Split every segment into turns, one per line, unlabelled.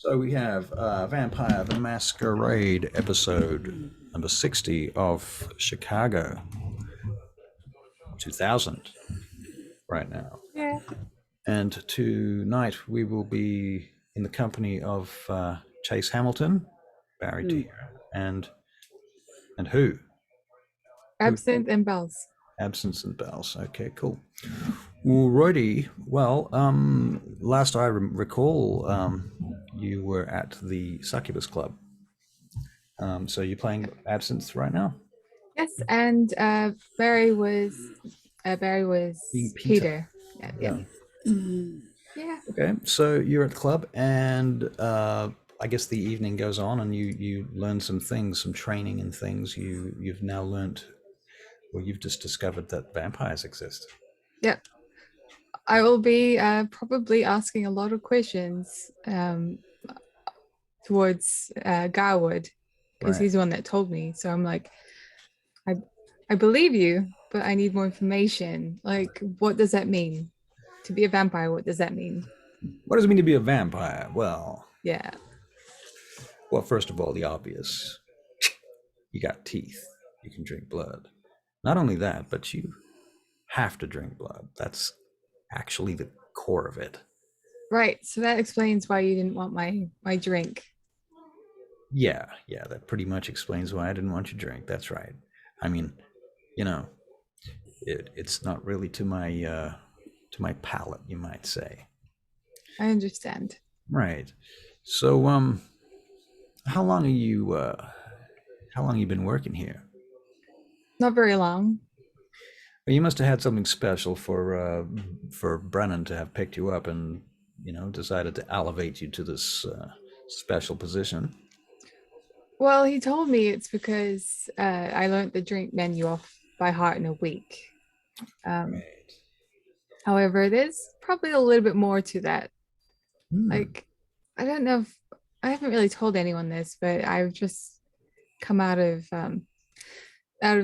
So we have Vampire the Masquerade episode number 60 of Chicago 2000 right now.
Yeah.
And tonight we will be in the company of Chase Hamilton, Barry T. And who? Who?
Absinthe and bells.
Absence and Bells. Okay, cool. Alrighty. Well, last I recall, you were at the Succubus Club. So you're playing Absinthe right now?
Yes, and Barry was
Being Peter.
Peter. Yeah, yeah. Yeah.
Okay, so you're at the club, and I guess the evening goes on, and you learn some things, some training and things. You've now learned, or you've just discovered that vampires exist.
Yeah. I will be probably asking a lot of questions towards Garwood because
Right.
he's the one that told me. So I'm like, I I believe you, but I need more information. Like, what does that mean? To be a vampire, what does that mean?
What does it mean to be a vampire?
Yeah.
Well, first of all, the obvious. You got teeth. You can drink blood. Not only that, but you have to drink blood. That's actually the core of it.
Right. So that explains why you didn't want my drink.
Yeah, that pretty much explains why I didn't want you to drink. That's right. I mean, you know, it's not really to my palate, you might say.
I understand.
Right. So, how long are you how long you been working here?
Not very long.
Well, you must have had something special for Brennan to have picked you up and decided to elevate you to this special position.
Well, he told me it's because I learned the drink menu off by heart in a week. Um,
Right.
however, there's probably a little bit more to that.
Hmm.
Like, I don't know if I haven't really told anyone this, but I've just come out of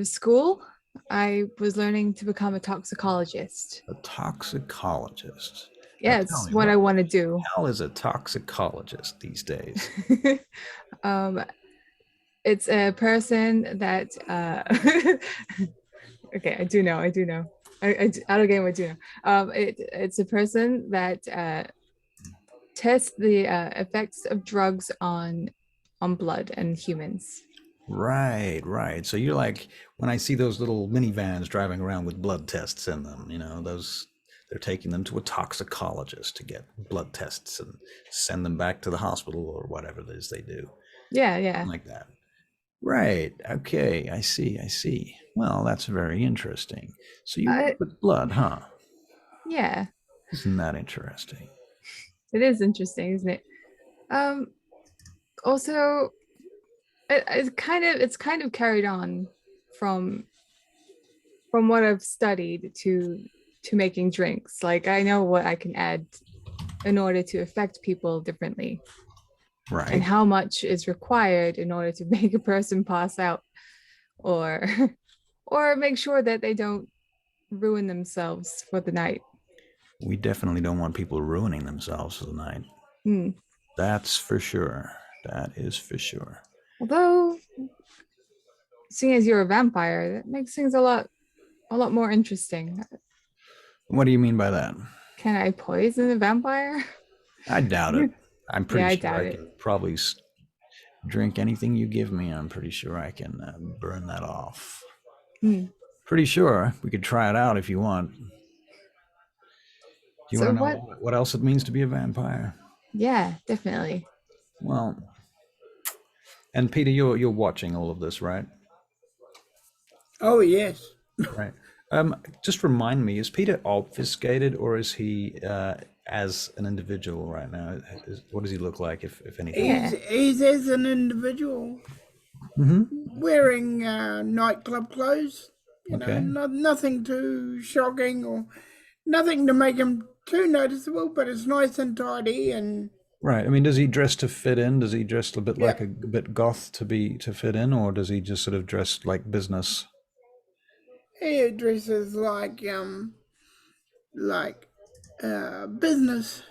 school. I was learning to become a toxicologist.
A toxicologist. Now
Yeah,
tell
it's
me,
what
what
I want to
the
do.
hell is a toxicologist these days?
um, it's a person that okay, I do know. Out of game, I do know. It's a person that tests the effects of drugs on blood and humans.
Right. So you're like, when I see those little minivans driving around with blood tests in them, those they're taking them to a toxicologist to get blood tests and send them back to the hospital or whatever it is they do.
Yeah, yeah.
Something like that. Right. Okay. I see. Well, that's very interesting. So you work
I,
with blood, huh?
yeah,
Isn't that interesting?
it is interesting, isn't it? Um, also, it's kind of carried on from from what I've studied to making drinks. Like I know what I can add in order to affect people differently and
Right.
how much is required in order to make a person pass out or or make sure that they don't ruin themselves for the night.
We definitely don't want people ruining themselves for the night.
Hmm.
That's for sure. That is for sure.
Although, seeing as you're a vampire, that makes things a lot more interesting.
What do you mean by that?
Can I poison a vampire?
I doubt it. I'm
Yeah,
pretty
I
sure
doubt
I
it.
can probably drink anything you give me. I'm pretty sure I can burn that off.
Hmm.
Pretty sure we could try it out if you want. Do you want
So
to know
what?
what else it means to be a vampire?
Yeah, definitely.
Well, and Peter, you're watching all of this, right?
Oh, yes.
Right. Just remind me, is Peter obfuscated or is he as an individual right now? What does he look like, if anything?
Yeah.
He's as an individual
Mm-hmm.
wearing nightclub clothes.
Okay.
Nothing too shocking or nothing to make him too noticeable, but it's nice and tidy and
Right. I mean, does he dress to fit in? Does he dress a bit
yeah.
like a bit goth to fit in, or does he just sort of dress like business?
He dresses like business.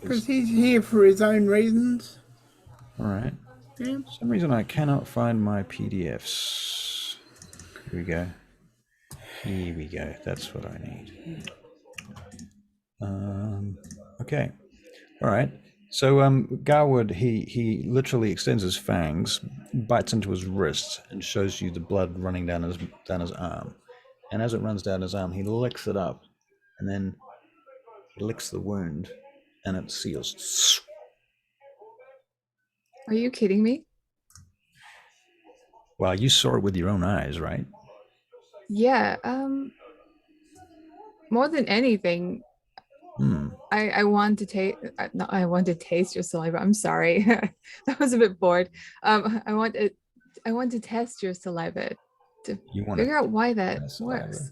Because he's here for his own reasons.
All right.
Yeah.
For some reason I cannot find my PDFs. Here we go. Here we go. That's what I need. Okay. All right. So Garwood, he literally extends his fangs, bites into his wrist, and shows you the blood running down his arm. And as it runs down his arm, he licks it up, and then he licks the wound, and it seals.
Are you kidding me?
Well, you saw it with your own eyes, right?
Yeah. More than anything, I want to taste. No, I want to taste your saliva. I'm sorry, that was a bit bored. I want to test your saliva to figure out why that works.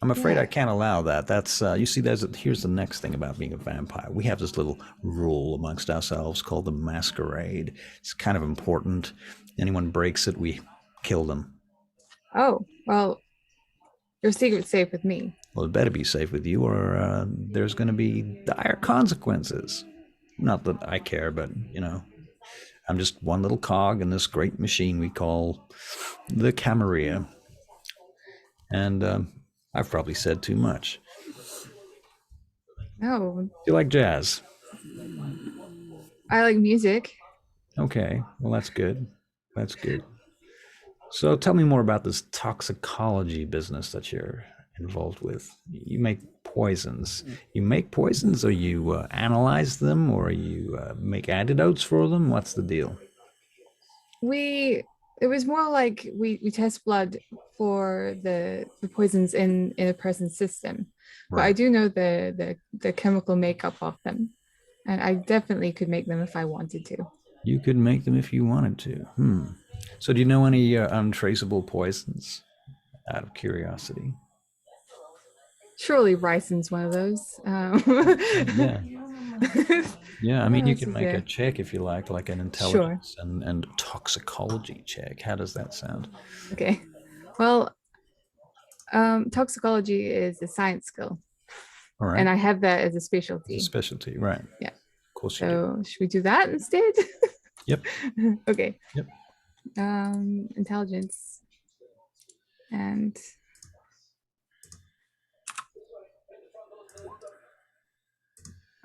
I'm afraid
Yeah.
I can't allow that. That's you see. Here's the next thing about being a vampire. We have this little rule amongst ourselves called the Masquerade. It's kind of important. Anyone breaks it, we kill them.
Oh well, your secret's safe with me.
Well, it better be safe with you, or there's going to be dire consequences. Not that I care, but I'm just one little cog in this great machine we call the Camarilla. And I've probably said too much.
No.
Do you like jazz?
I like music.
Okay, well, that's good. That's good. So tell me more about this toxicology business that you're involved with. You make poisons. You make poisons, or you analyze them, or you make antidotes for them? What's the deal?
It was more like we test blood for the poisons in a person's system. But I do know the chemical makeup of them. And I definitely could make them if I wanted to.
You could make them if you wanted to. So do you know any untraceable poisons, out of curiosity?
Surely ricin's one of those.
Yeah. Yeah, I mean, you can make
there?
a check if you like an intelligence and toxicology check. How does that sound?
Okay. Well, toxicology is a science skill.
All right.
And I have that as a specialty.
Specialty, right.
Yeah.
Of course you do.
So should we do that instead?
Yep.
Okay.
Yep.
Intelligence and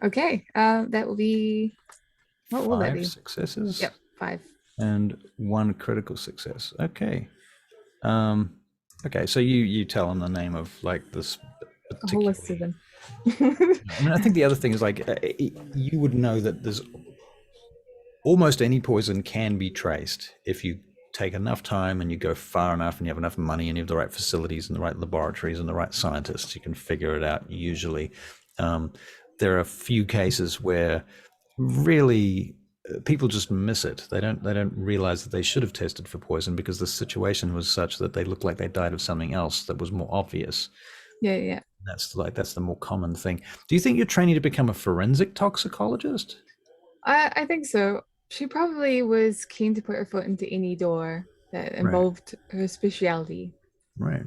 okay. That will be, what will that be?
5 successes.
Yep, 5.
And 1 critical success. Okay. Okay, so you tell them the name of like this
A whole list of them.
I mean, I think the other thing is like you would know that there's almost any poison can be traced if you take enough time and you go far enough and you have enough money and you have the right facilities and the right laboratories and the right scientists. You can figure it out usually. There are a few cases where really people just miss it. They don't realize that they should have tested for poison because the situation was such that they looked like they died of something else that was more obvious.
Yeah.
That's the more common thing. Do you think you're training to become a forensic toxicologist?
I think so. She probably was keen to put her foot into any door that involved her specialty.
Right.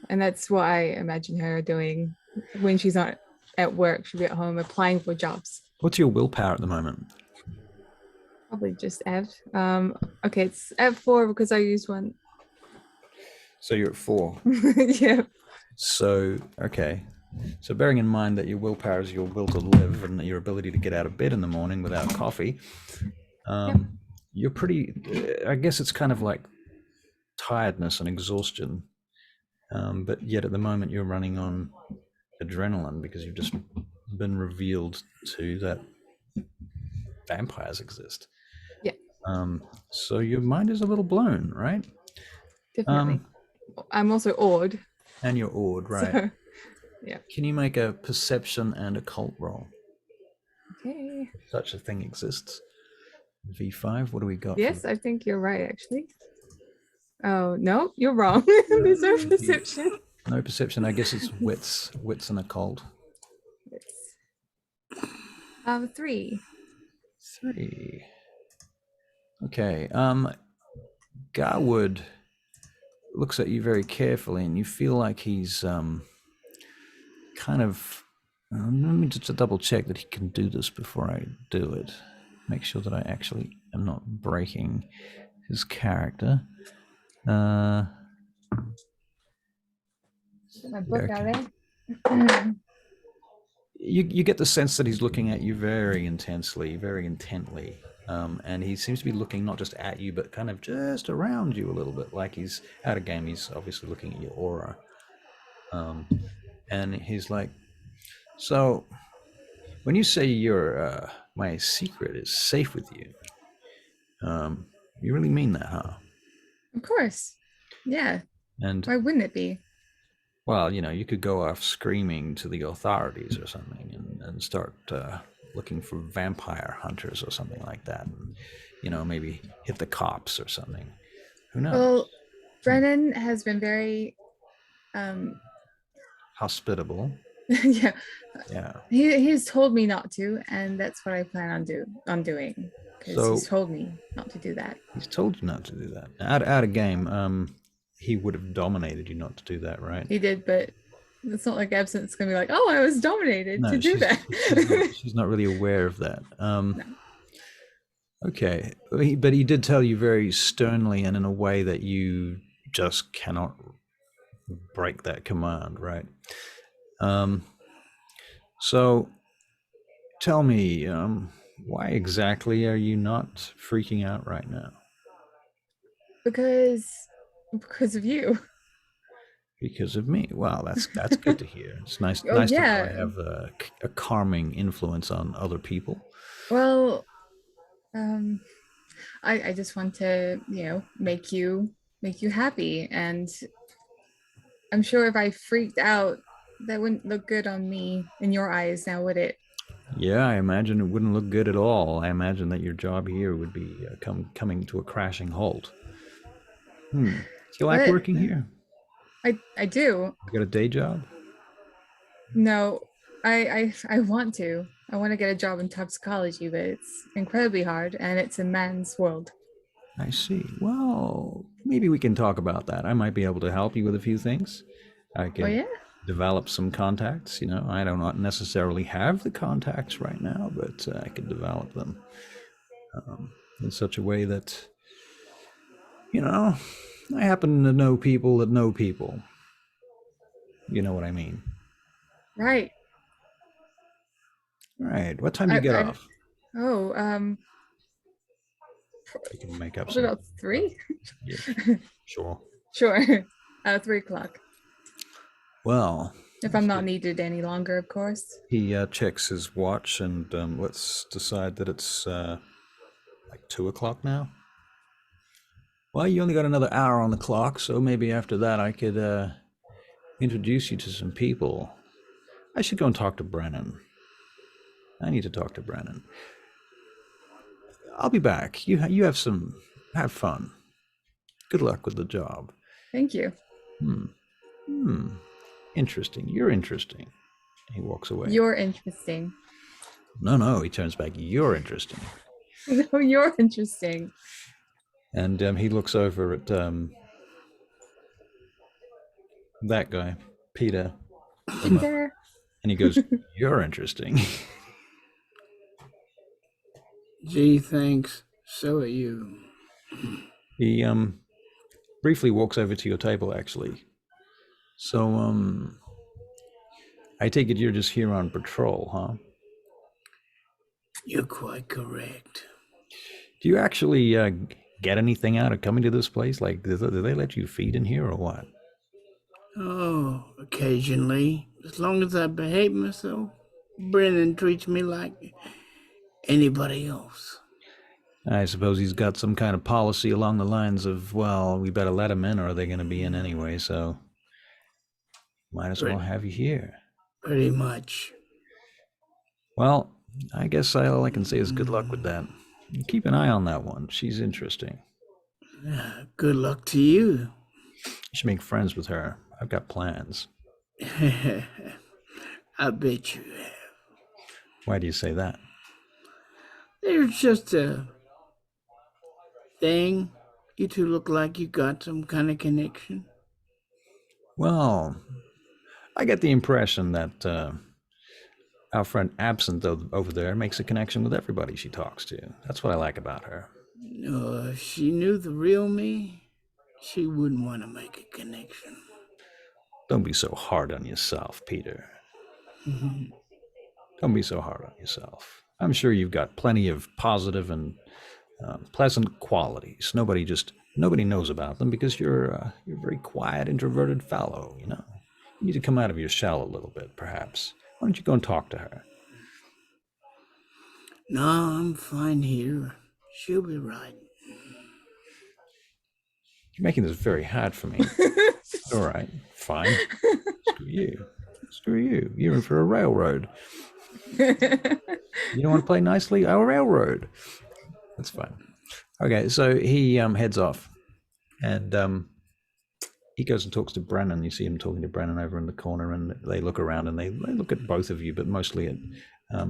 And that's what I imagine her doing when she's not at work. She'll be at home applying for jobs.
What's your willpower at the moment?
Probably just F. Okay, it's F4 because I used one.
So you're at 4.
Yeah.
So, okay. So bearing in mind that your willpower is your will to live and your ability to get out of bed in the morning without coffee, you're pretty, I guess it's kind of like tiredness and exhaustion. But yet at the moment you're running on adrenaline because you've just been revealed to that vampires exist.
Yeah.
So your mind is a little blown, right?
Definitely. I'm also awed.
And you're awed, right?
So, yeah.
Can you make a perception and occult roll?
Okay.
Such a thing exists. V5, what do we got?
Yes, I think you're right, actually. Oh, no, you're wrong. There's no perception.
No perception. I guess it's wits and occult.
It's 3.
3. Okay. Garwood looks at you very carefully, and you feel like he's kind of Let me just double check that he can do this before I do it. Make sure that I actually am not breaking his character.
Get my book out there.
You get the sense that he's looking at you very intensely, very intently. And he seems to be looking not just at you, but kind of just around you a little bit, like he's out of game. He's obviously looking at your aura. And he's like, so when you say your my secret is safe with you, you really mean that, huh?
Of course. Yeah.
And
Why wouldn't it be?
well, you could go off screaming to the authorities or something and start looking for vampire hunters or something like that. And, maybe hit the cops or something. Who knows?
Well, Brennan has been very
Hospitable.
yeah.
Yeah.
He's told me not to, and that's what I plan on doing. Because
So-
he's told me not to do that.
He's told you not to do that. Out of game, he would have dominated you not to do that, right?
He did, but it's not like Absynth's gonna be like, "Oh, I was dominated to do that."
she's not really aware of that. Okay, but he did tell you very sternly and in a way that you just cannot break that command, right? So tell me, why exactly are you not freaking out right now?
because of you.
Because of me. Wow, that's good to hear. It's nice
Oh,
nice to know I
yeah.
have a calming influence on other people.
Well, I just want to, make you happy, and I'm sure if I freaked out, that wouldn't look good on me in your eyes, now would it?
Yeah, I imagine it wouldn't look good at all. I imagine that your job here would be coming to a crashing halt. Do you like
But-
working here?
I do.
You got a day job?
No, I want to. I want to get a job in toxicology, but it's incredibly hard, and it's a man's world.
I see. Well, maybe we can talk about that. I might be able to help you with a few things. I can
Oh yeah.
develop some contacts. I do not necessarily have the contacts right now, but I could develop them in such a way that, I happen to know people that know people. You know what I mean?
Right.
All right. What time do you get off?
Oh,
You can make up
probably
some.
about 3.
Yeah, sure.
Sure. 3:00.
Well,
If I'm not needed any longer, of course.
he checks his watch and let's decide that it's like 2:00 now. Well, you only got another hour on the clock, so maybe after that I could introduce you to some people. I should go and talk to Brennan. I need to talk to Brennan. I'll be back. Have fun. Good luck with the job.
Thank you.
Interesting. You're interesting. He walks away.
You're interesting.
No, he turns back. You're interesting.
No, you're interesting.
And he looks over at that guy, Peter,
Peter.
and he goes, "You're interesting."
Gee, thanks. So are you.
He briefly walks over to your table, actually. So I take it you're just here on patrol, huh?
You're quite correct.
Do you actually get anything out of coming to this place? Like, do they let you feed in here or what?
Oh, occasionally. As long as I behave myself, Brennan treats me like anybody else.
I suppose he's got some kind of policy along the lines of, well, we better let him in or they're going to be in anyway, so might as well have you here.
Pretty much.
Well, I guess all I can say is good luck with that. Keep an eye on that one. She's interesting.
Good luck to you.
You should make friends with her. I've got plans.
I bet you have.
Why do you say that?
There's just a thing. You two look like you got some kind of connection.
Well, I get the impression that our friend Absinthe over there makes a connection with everybody she talks to. That's what I like about her.
If she knew the real me, she wouldn't want to make a connection.
Don't be so hard on yourself, Peter. Don't be so hard on yourself. I'm sure you've got plenty of positive and pleasant qualities. Nobody knows about them because you're a very quiet, introverted fellow. You know, you need to come out of your shell a little bit, perhaps. Why don't you go and talk to her?
No, I'm fine here. She'll be right.
You're making this very hard for me. All right, fine. Screw you. Screw you. You're in for a railroad. You don't want to play nicely? I'll railroad. That's fine. Okay, so he heads off, and he goes and talks to Brennan. You see him talking to Brennan over in the corner, and they look around and they look at both of you, but mostly at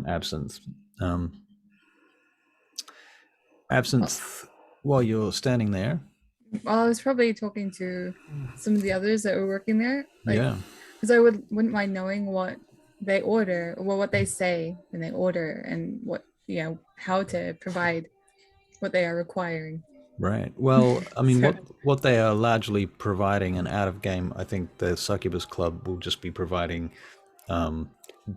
Absinthe. Absinthe, while you're standing there.
Well, I was probably talking to some of the others that were working there.
Yeah.
Because I wouldn't mind knowing what they order, or what they say when they order, and what, how to provide what they are requiring.
Right. Well, I mean, what they are largely providing, and out of game, I think the Succubus Club will just be providing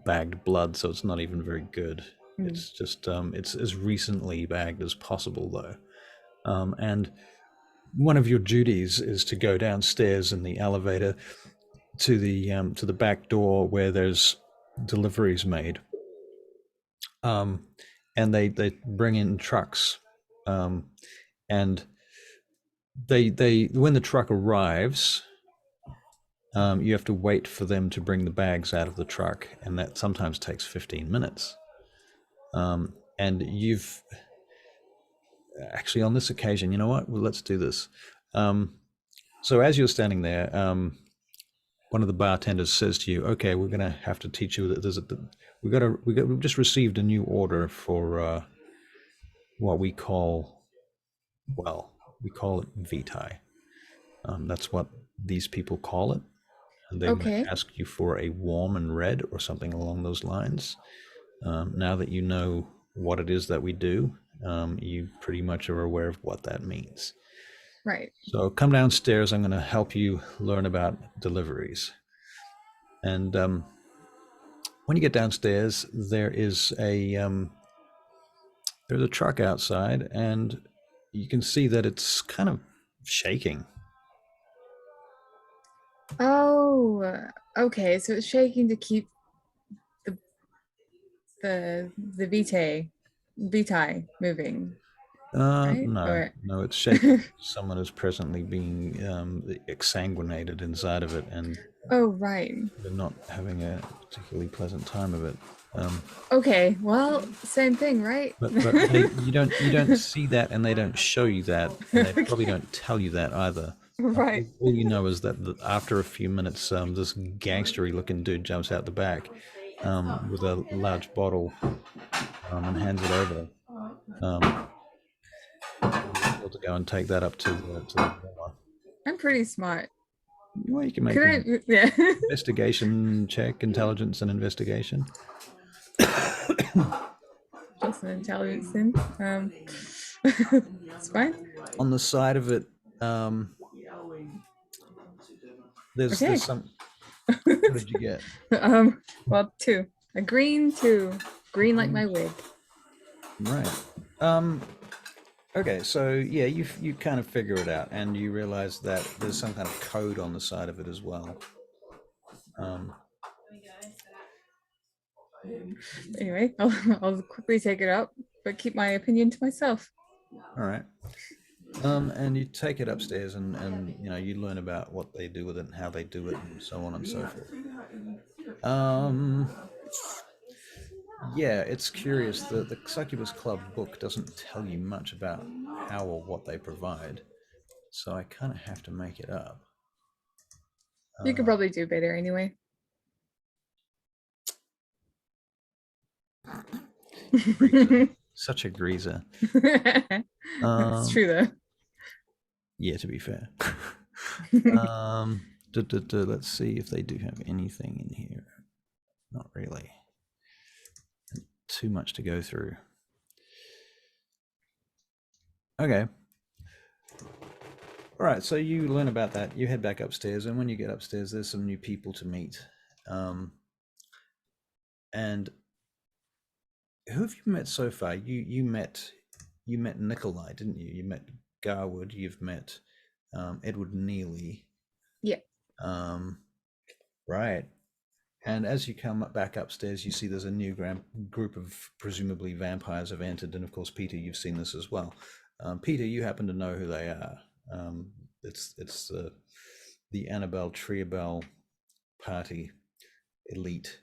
bagged blood, so it's not even very good. It's just it's as recently bagged as possible, though. And one of your duties is to go downstairs in the elevator to the back door where there's deliveries made. And they bring in trucks. And they when the truck arrives, you have to wait for them to bring the bags out of the truck, and that sometimes takes 15 minutes. And you've actually, on this occasion, you know what? Well, let's do this. So as you're standing there, one of the bartenders says to you, "Okay, we're going to have to teach you that we've just received a new order for what we call it vitae. That's what these people call it. And they might ask you for a warm and red or something along those lines. Now that you know what it is that we do, you pretty much are aware of what that means.
Right.
So come downstairs. I'm going to help you learn about deliveries. And when you get downstairs, there's a truck outside, and you can see that it's kind of shaking.
Oh, okay. So it's shaking to keep the vitae moving. Right?
No, it's shaking. Someone is presently being exsanguinated inside of it, and
right,
they're not having a particularly pleasant time of it.
Okay, well, same thing, right?
But you don't see that, and they don't show you that, and they probably don't tell you that either.
Right.
All you know is that after a few minutes, this gangstery-looking dude jumps out the back with a large bottle and hands it over. Able to go and take that up to the warmer.
I'm pretty smart.
Well, you can make an investigation check, intelligence and investigation.
Just an intelligence thing. It's fine.
On the side of it, there's some. What did you get?
Well, 2. A green 2. Green like my wig.
Right. Okay, so yeah, you kind of figure it out, and you realize that there's some kind of code on the side of it as well.
Anyway, I'll quickly take it up, but keep my opinion to myself.
All right. And you take it upstairs, and you learn about what they do with it and how they do it, and so on and so forth. Yeah, it's curious. The Succubus Club book doesn't tell you much about how or what they provide, so I kind of have to make it up.
You could probably do better anyway.
Such a greaser.
It's true though.
Yeah, to be fair. Let's see if they do have anything in here. Not really. too much to go through. Okay. All right, so you learn about that. You head back upstairs, and when you get upstairs, there's some new people to meet. And who have you met so far? You met Nikolai, didn't you? You met Garwood. You've met Edward Neely.
Yeah.
Right. And as you come back upstairs, you see there's a new group of presumably vampires have entered, and of course, Peter, you've seen this as well. Peter, you happen to know who they are. It's the Annabelle Triabelle party elite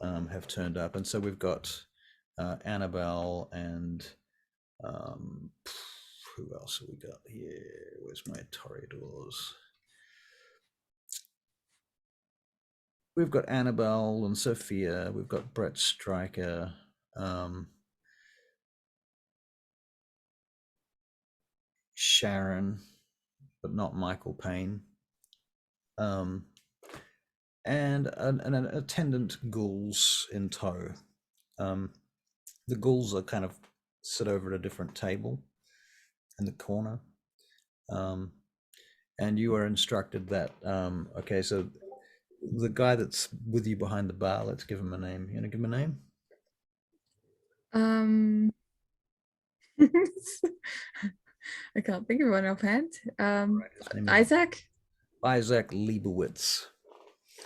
have turned up, and so we've got Annabelle and who else have we got here? Where's my Toreadors? We've got Annabelle and Sophia. We've got Brett Stryker. Sharon, but not Michael Payne. And an attendant ghouls in tow. The ghouls are kind of sit over at a different table in the corner. And you are instructed that, okay, so the guy that's with you behind the bar, let's give him a name. You want to give him a name?
I can't think of one offhand.
Right,
Isaac?
Isaac Leibowitz.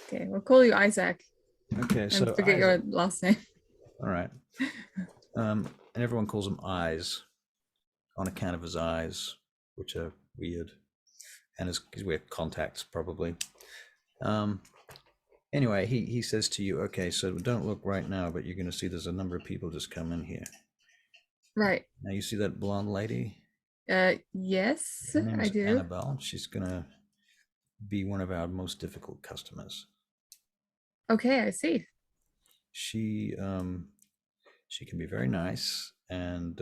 Okay, we'll call you Isaac.
Okay, so
and forget
Isaac.
your last name.
All right. And everyone calls him Eyes on account of his eyes, which are weird, and his weird contacts probably. Anyway, he says to you, okay, so don't look right now, but you're going to see there's a number of people just come in here.
Right.
Now you see that blonde lady?
Yes,
Her name
I
is
do.
Annabelle. She's going to be one of our most difficult customers.
Okay, I see.
She can be very nice, and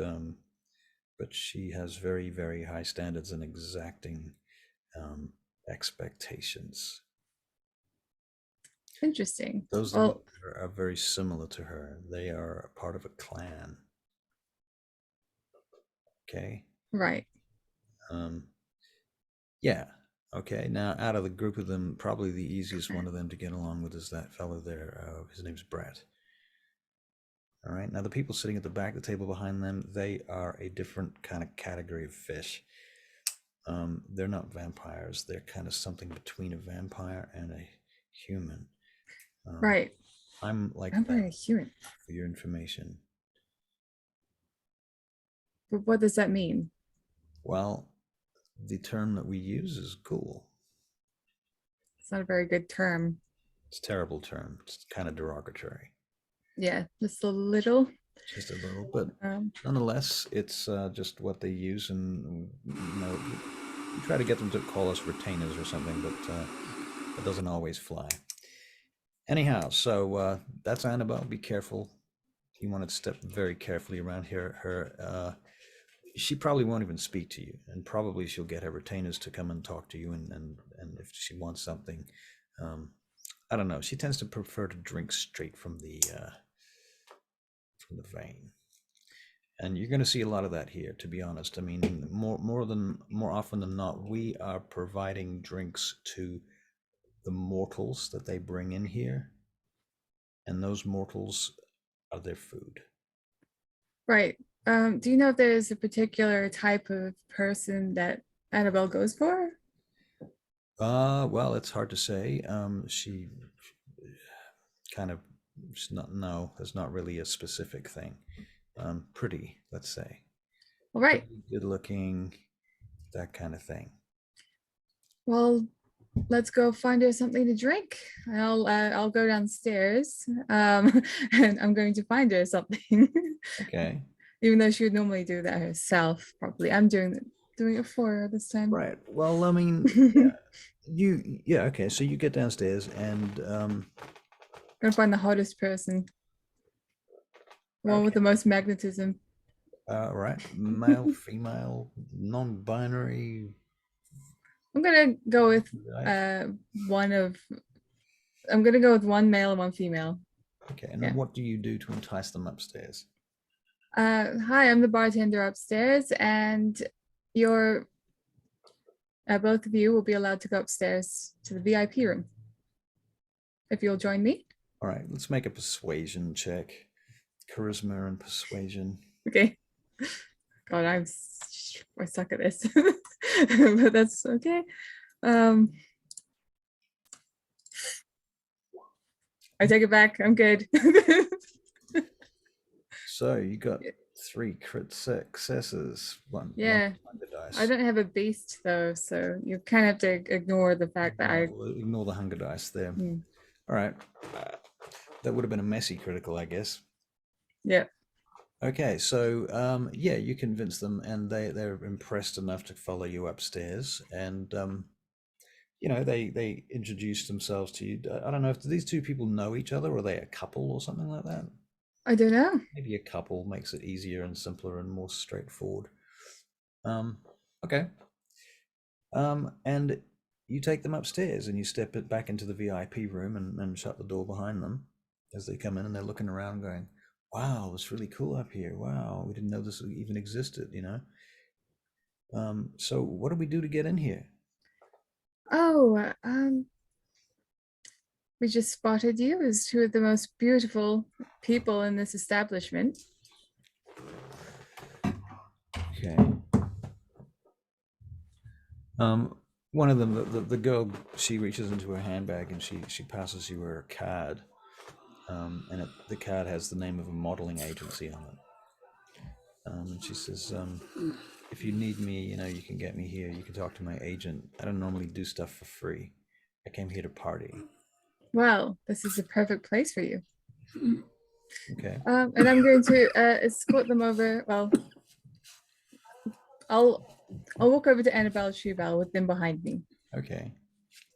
but she has very, very high standards and exacting expectations.
Interesting.
Those that are very similar to her. They are a part of a clan. Okay.
Right.
Yeah. Okay. Now, out of the group of them, probably the easiest one of them to get along with is that fellow there. His name's Brett. All right. Now, the people sitting at the back of the table behind them, they are a different kind of category of fish. They're not vampires. They're kind of something between a vampire and a human.
Right.
I'm like
vampire human.
For your information.
But what does that mean?
Well, the term that we use is ghoul.
It's not a very good term.
It's a terrible term. It's kind of derogatory.
Yeah, just a little.
Just a little, but nonetheless, it's just what they use, and you know, we try to get them to call us retainers or something, but it doesn't always fly. Anyhow, so that's Annabelle. Be careful. You want to step very carefully around here. Her, she probably won't even speak to you, and probably she'll get her retainers to come and talk to you, and if she wants something, I don't know. She tends to prefer to drink straight from the vein, and you're going to see a lot of that here. To be honest, I mean, more often than not, we are providing drinks to the mortals that they bring in here, and those mortals are their food.
Right. Do you know if there's a particular type of person that Annabelle goes for?
Well, it's hard to say. She kind of, there's not really a specific thing. Pretty, let's say.
All right.
Good looking, that kind of thing.
Well, let's go find her something to drink. I'll go downstairs, and I'm going to find her something.
Okay.
Even though she would normally do that herself, probably. I'm doing it for her this time.
Right. Well, I mean, yeah. Okay. So you get downstairs and
gonna find the hottest person, the one with the most magnetism.
Right. Male, female, non-binary.
I'm gonna go with I'm gonna go with one male and one female.
Okay, and
Yeah.
what do you do to entice them upstairs?
Hi, I'm the bartender upstairs, and you're both of you will be allowed to go upstairs to the VIP room if you'll join me.
All right, let's make a persuasion check. Charisma and persuasion.
Okay. God, I suck at this, but that's okay. I take it back. I'm good.
So you got 3 crit successes. One
Yeah.
hunger dice.
I don't have a beast though, so you kind of have to ignore the fact that
Ignore the hunger dice there.
Hmm.
All right. That would have been a messy critical, I guess.
Yeah.
Okay, so yeah, you convince them, and they're impressed enough to follow you upstairs, and you know they introduce themselves to you. I don't know if these two people know each other, or are they a couple or something like that.
I don't know.
Maybe a couple makes it easier and simpler and more straightforward. Okay. And you take them upstairs and you step it back into the VIP room and shut the door behind them as they come in, and they're looking around going, wow, it's really cool up here. Wow, we didn't know this even existed, you know? So what do we do to get in here?
Oh, we just spotted you as two of the most beautiful people in this establishment.
Okay. One of them, the girl, she reaches into her handbag and she passes you her card, and the card has the name of a modeling agency on it. And she says, if you need me, you know, you can get me here. You can talk to my agent. I don't normally do stuff for free. I came here to party.
Well, this is the perfect place for you.
Okay.
And I'm going to escort them over. Well, I'll walk over to Annabelle Schubel with them behind me.
Okay.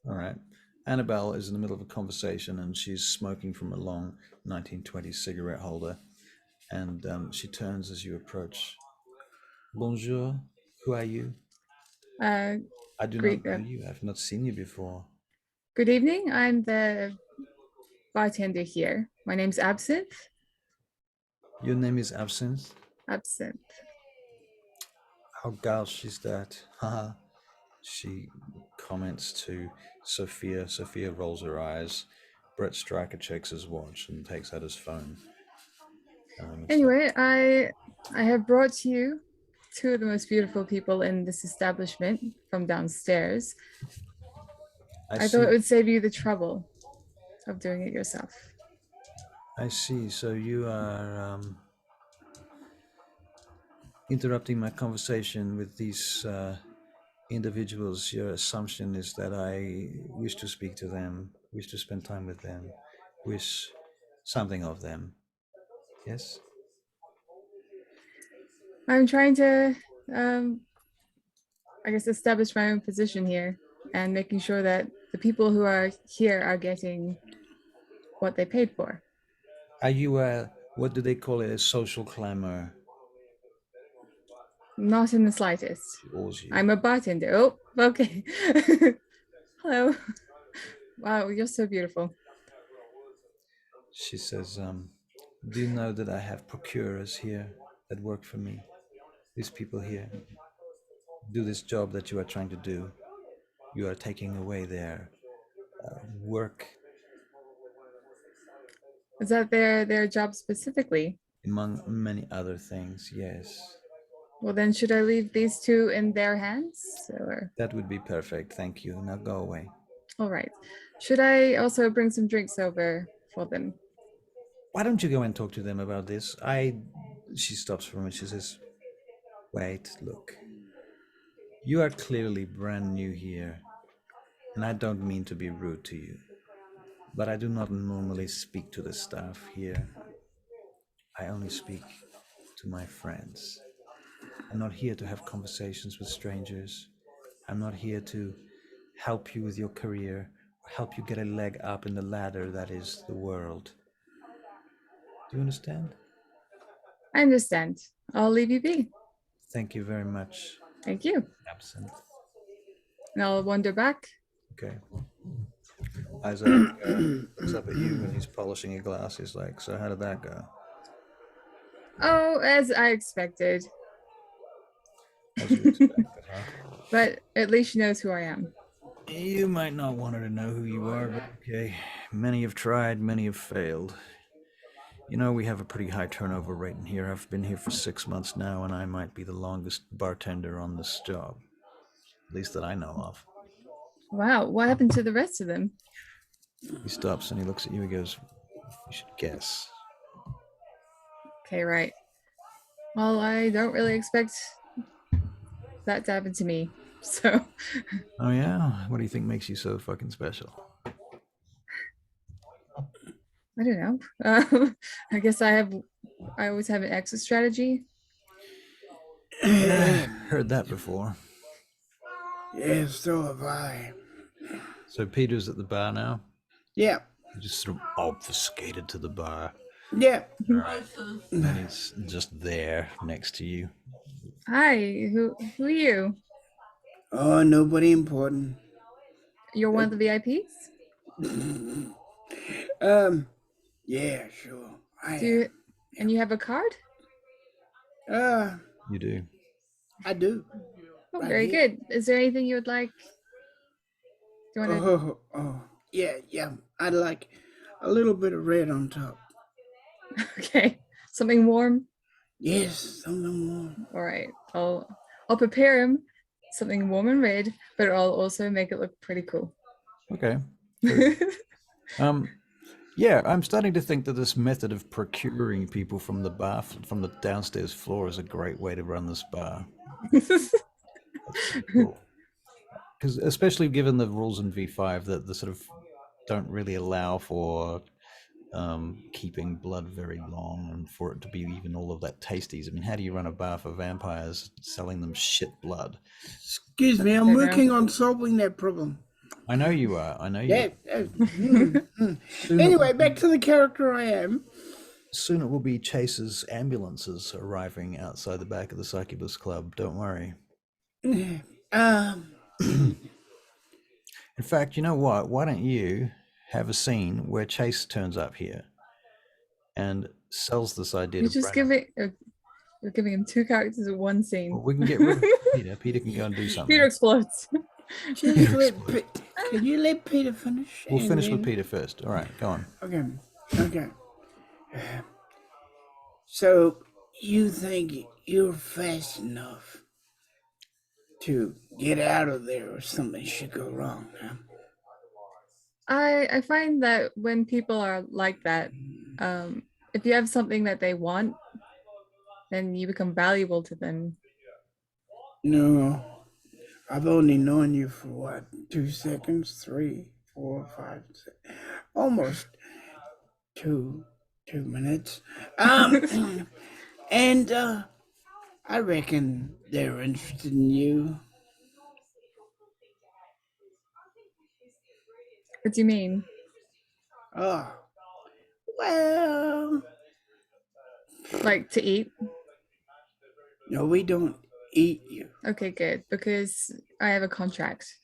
All right. Annabelle is in the middle of a conversation and she's smoking from a long 1920s cigarette holder. And she turns as you approach. Bonjour. Who are you? I do not know you. I've not seen you before.
Good evening. I'm the bartender here. My name's Absynth.
Your name is Absynth?
Absynth.
How gauche is that? Haha. She comments to Sophia. Sophia rolls her eyes. Brett Stryker checks his watch and takes out his phone.
Anyway, I have brought you two of the most beautiful people in this establishment from downstairs. I thought it would save you the trouble of doing it yourself.
I see. So you are interrupting my conversation with these individuals. Your assumption is that I wish to speak to them, wish to spend time with them, wish something of them. Yes?
I'm trying to, I guess, establish my own position here and making sure that the people who are here are getting what they paid for.
Are you what do they call it, a social climber?
Not in the slightest. I'm a bartender. Oh, okay. Hello. Wow, you're so beautiful.
She says, do you know that I have procurers here that work for me? These people here do this job that you are trying to do. You are taking away their work.
Is that their job specifically?
Among many other things, yes.
Well, then should I leave these two in their hands? Or?
That would be perfect. Thank you. Now go away.
All right. Should I also bring some drinks over for them?
Why don't you go and talk to them about this? She stops for a minute. She says, wait, look. You are clearly brand new here, and I don't mean to be rude to you, but I do not normally speak to the staff here. I only speak to my friends. I'm not here to have conversations with strangers. I'm not here to help you with your career or help you get a leg up in the ladder that is the world. Do you understand?
I understand. I'll leave you be.
Thank you very much.
Thank you.
Absynth.
And I'll wander back.
Okay. Isaac looks up at you and he's polishing a glass. He's like, "So how did that go?"
Oh, as I expected.
As you expected, huh?
But at least she knows who I am.
You might not want her to know who you are, but okay. Many have tried, many have failed. You know, we have a pretty high turnover rate in here. I've been here for 6 months now, and I might be the longest bartender on this job, at least that I know of.
Wow, what happened to the rest of them?
He stops and he looks at you. He goes, "You should guess."
Okay, right. Well, I don't really expect that to happen to me. So
Oh yeah, what do you think makes you so fucking special?
I don't know. I guess I always have an exit strategy.
Heard that before.
Yes, so have I.
So Peter's at the bar now.
Yeah,
He just sort of obfuscated to the bar.
yeah.
And he's just there next to you.
Hi, who are you?
Oh, nobody important.
You're one of the VIPs?
Yeah, sure.
And you have a card?
You do.
I do.
Oh,
Right
very
here.
good. Is there anything you would like? Do you want to?
Yeah. I'd like a little bit of red on top.
Okay, something warm.
Yes, something more.
All right, I'll prepare him something warm and red, but I'll also make it look pretty cool.
Okay. Yeah, I'm starting to think that this method of procuring people from the bar, from the downstairs floor, is a great way to run this bar. Cool. Because especially given the rules in V5 that the sort of don't really allow for keeping blood very long and for it to be even all of that tasties. I mean, how do you run a bar for vampires selling them shit blood?
Excuse me, I'm working on solving that problem.
I know you are. I know you.
Yeah. Anyway, back to the character I am.
Soon it will be Chase's ambulances arriving outside the back of the Succubus Club. Don't worry. In fact, you know what? Why don't you have a scene where Chase turns up here and sells this idea
You're
to
just
Brennan?
you're giving him two characters in one scene.
Well, we can get rid of Peter. Peter can go and do something.
Peter explodes.
Can you let Peter finish?
We'll finish with Peter first. All right, go on.
Okay. So you think you're fast enough to get out of there or something should go wrong, huh?
I find that when people are like that, if you have something that they want, then you become valuable to them.
No, I've only known you for what, 2 seconds, 3, 4, 5, 6, almost 2 minutes. And I reckon they're interested in you.
What do you mean?
Oh, well,
Like to eat?
no, we don't eat you.
Okay, good, because I have a contract.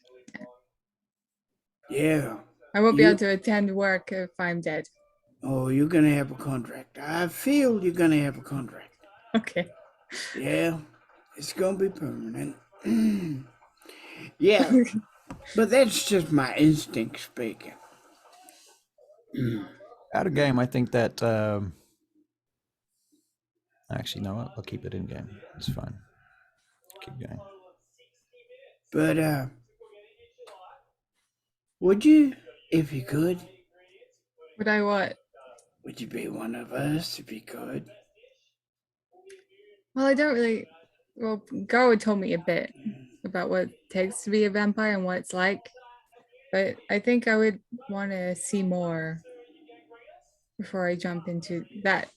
Yeah.
I won't be able to attend work if I'm dead.
Oh, you're gonna have a contract. I feel you're gonna have a contract.
Okay.
Yeah, it's gonna be permanent. Yeah, but that's just my instinct speaking.
Out of game, I think that. Actually, no, I'll keep it in game. It's fine. Keep going.
But would you, if you could?
Would I what?
Would you be one of us if you could?
Well, I don't really. Well, Garwood told me a bit about what it takes to be a vampire and what it's like, but I think I would want to see more before I jump into that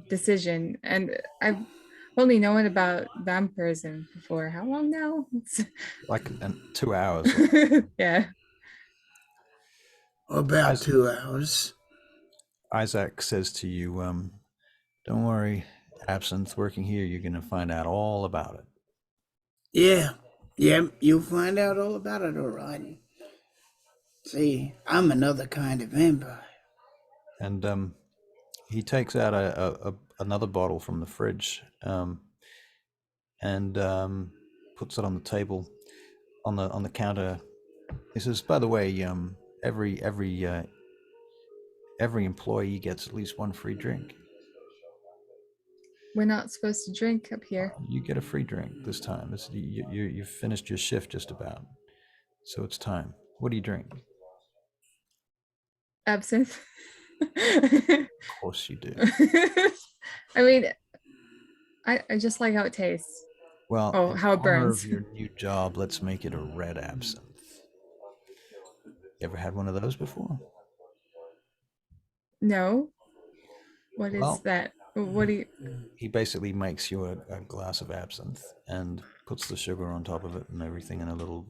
decision. And I've only known about vampirism for how long now?
Like 2 hours.
Yeah.
About 2 hours.
Isaac says to you, "Don't worry, Absynth, working here, you're going to find out all about it."
Yeah, you'll find out all about it, all right. See, I'm another kind of vampire.
And he takes out another bottle from the fridge, and puts it on the table, on the counter. He says, "By the way, every employee gets at least one free drink.
We're not supposed to drink up here.
You get a free drink this time. You've finished your shift just about, so it's time. What do you drink?
Absinthe.
Of course you do.
I mean, I just like how it tastes.
Well,
Oh,
in
how it
honor
burns.
of your new job, let's make it a red absinthe. You ever had one of those before?
No. What is
Well,
that? What do you?
he basically makes you a glass of absinthe and puts the sugar on top of it and everything in a little,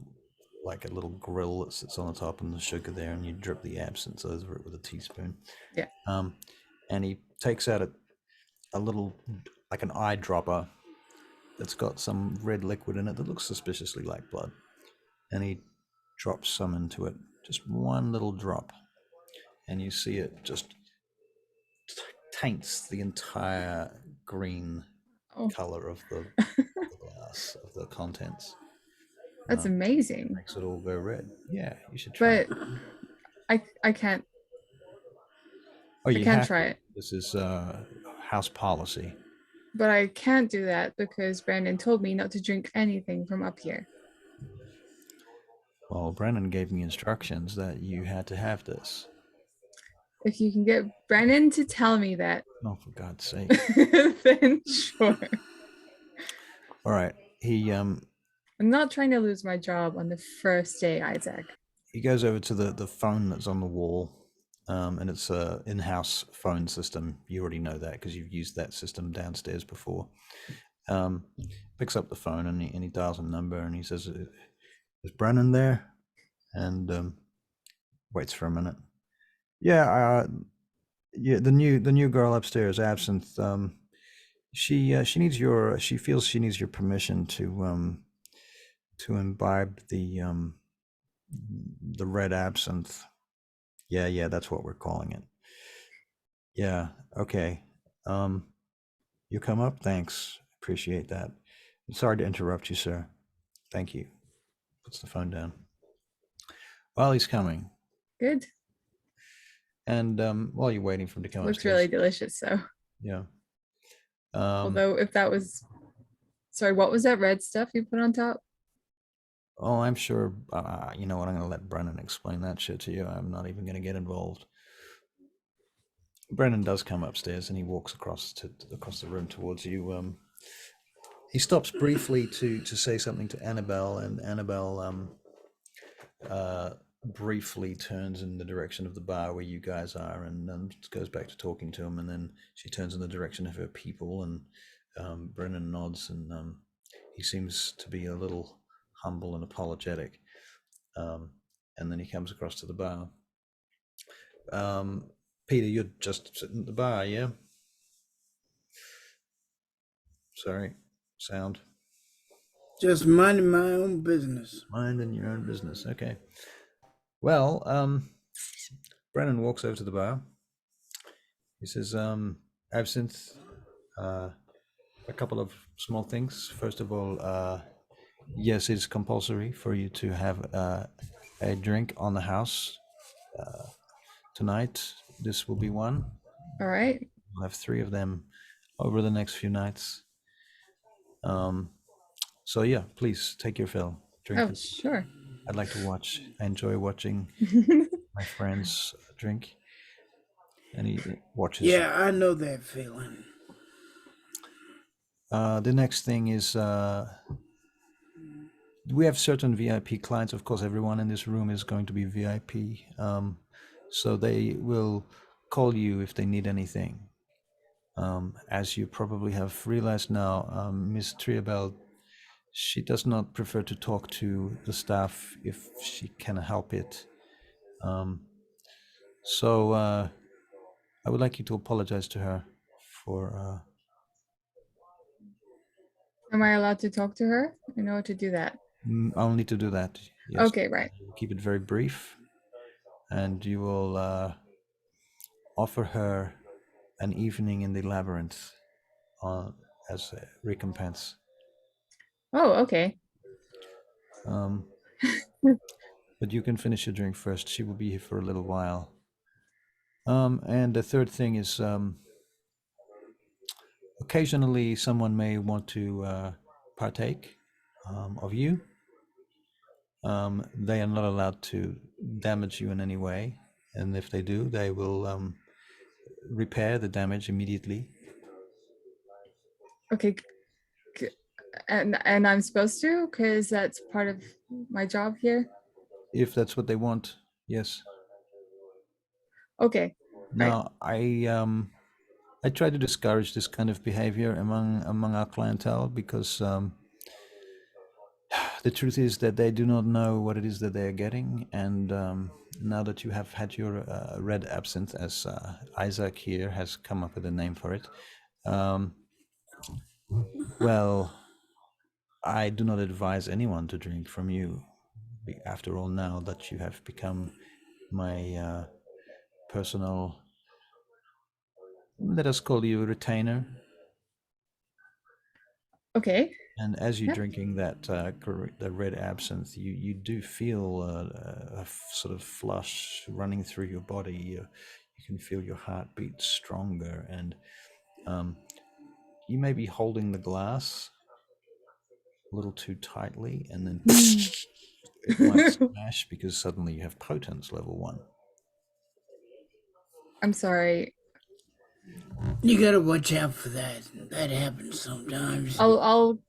like a little grill that sits on the top, and the sugar there, and you drip the absinthe over it with a teaspoon.
Yeah.
And he takes out a little, like an eyedropper that's got some red liquid in it that looks suspiciously like blood, and he drops some into it, just one little drop, and you see it just taints the entire green
Oh,
color of the glass, of the contents.
that's amazing.
Makes it all go red. Yeah, you should try
But
it.
I can't.
Oh,
I
you
can't
have
try
to.
it.
This is house policy.
But I can't do that because Brandon told me not to drink anything from up here.
Well, Brennan gave me instructions that you had to have this.
If you can get Brandon to tell me that,
Oh, for God's sake.
then sure.
All right.
I'm not trying to lose my job on the first day, Isaac.
He goes over to the phone that's on the wall, and it's a in-house phone system. You already know that because you've used that system downstairs before. Picks up the phone and he dials a number, and he says, "Is Brennan there?" And waits for a minute. Yeah, yeah. The new girl upstairs, Absynth. She needs your. She feels she needs your permission to imbibe the red absinthe. Yeah, that's what we're calling it. Yeah, okay. You come up? Thanks. Appreciate that. Sorry to interrupt you, sir. Thank you. Puts the phone down. While he's coming,
Good.
and while you're waiting for him to come
Looks
upstairs,
really delicious. So,
yeah.
although if that was, sorry, what was that red stuff you put on top?
Oh, I'm sure. You know what? I'm going to let Brennan explain that shit to you. I'm not even going to get involved. Brennan does come upstairs, and he walks across the room towards you. He stops briefly to say something to Annabelle, and Annabelle briefly turns in the direction of the bar where you guys are, and goes back to talking to him, and then she turns in the direction of her people, and Brennan nods, and he seems to be a little humble and apologetic, and then he comes across to the bar. Peter, you're just sitting at the bar, yeah? Sorry, sound.
Just minding my own business.
Minding your own business. Okay. Well, Brennan walks over to the bar. He says, Absinthe, a couple of small things. First of all, yes, it's compulsory for you to have a drink on the house tonight. This will be one.
All right.
We'll have 3 of them over the next few nights. So yeah, please take your fill. Drink
Oh,
it.
sure.
I'd like to watch. I enjoy watching my friends drink. And he watches.
Yeah, I know that feeling.
The next thing is we have certain VIP clients. Of course, everyone in this room is going to be VIP. So they will call you if they need anything. As you probably have realized now, Miss Triabel, she does not prefer to talk to the staff if she can help it. So I would like you to apologize to her for.
Am I allowed to talk to her? I know how to do that.
Only to do that. Yes.
Okay, right.
Keep it very brief. and you will offer her an evening in the labyrinth as a recompense.
Oh, okay.
But you can finish your drink first. She will be here for a little while. And the third thing is, occasionally someone may want to partake of you. They are not allowed to damage you in any way, and if they do, they will repair the damage immediately.
Okay. And I'm supposed to, because that's part of my job here.
If that's what they want, yes.
Okay.
Now, I try to discourage this kind of behavior among our clientele because the truth is that they do not know what it is that they are getting, and now that you have had your red absinthe, as Isaac here has come up with a name for it, well, I do not advise anyone to drink from you. After all, now that you have become my personal, let us call you a retainer.
Okay.
And as you're
Yep.
drinking that the red absinthe, you do feel a sort of flush running through your body. You can feel your heartbeat stronger, and you may be holding the glass a little too tightly, and then it might smash because suddenly you have potence level 1.
I'm sorry.
You gotta watch out for that. That happens sometimes.
I'll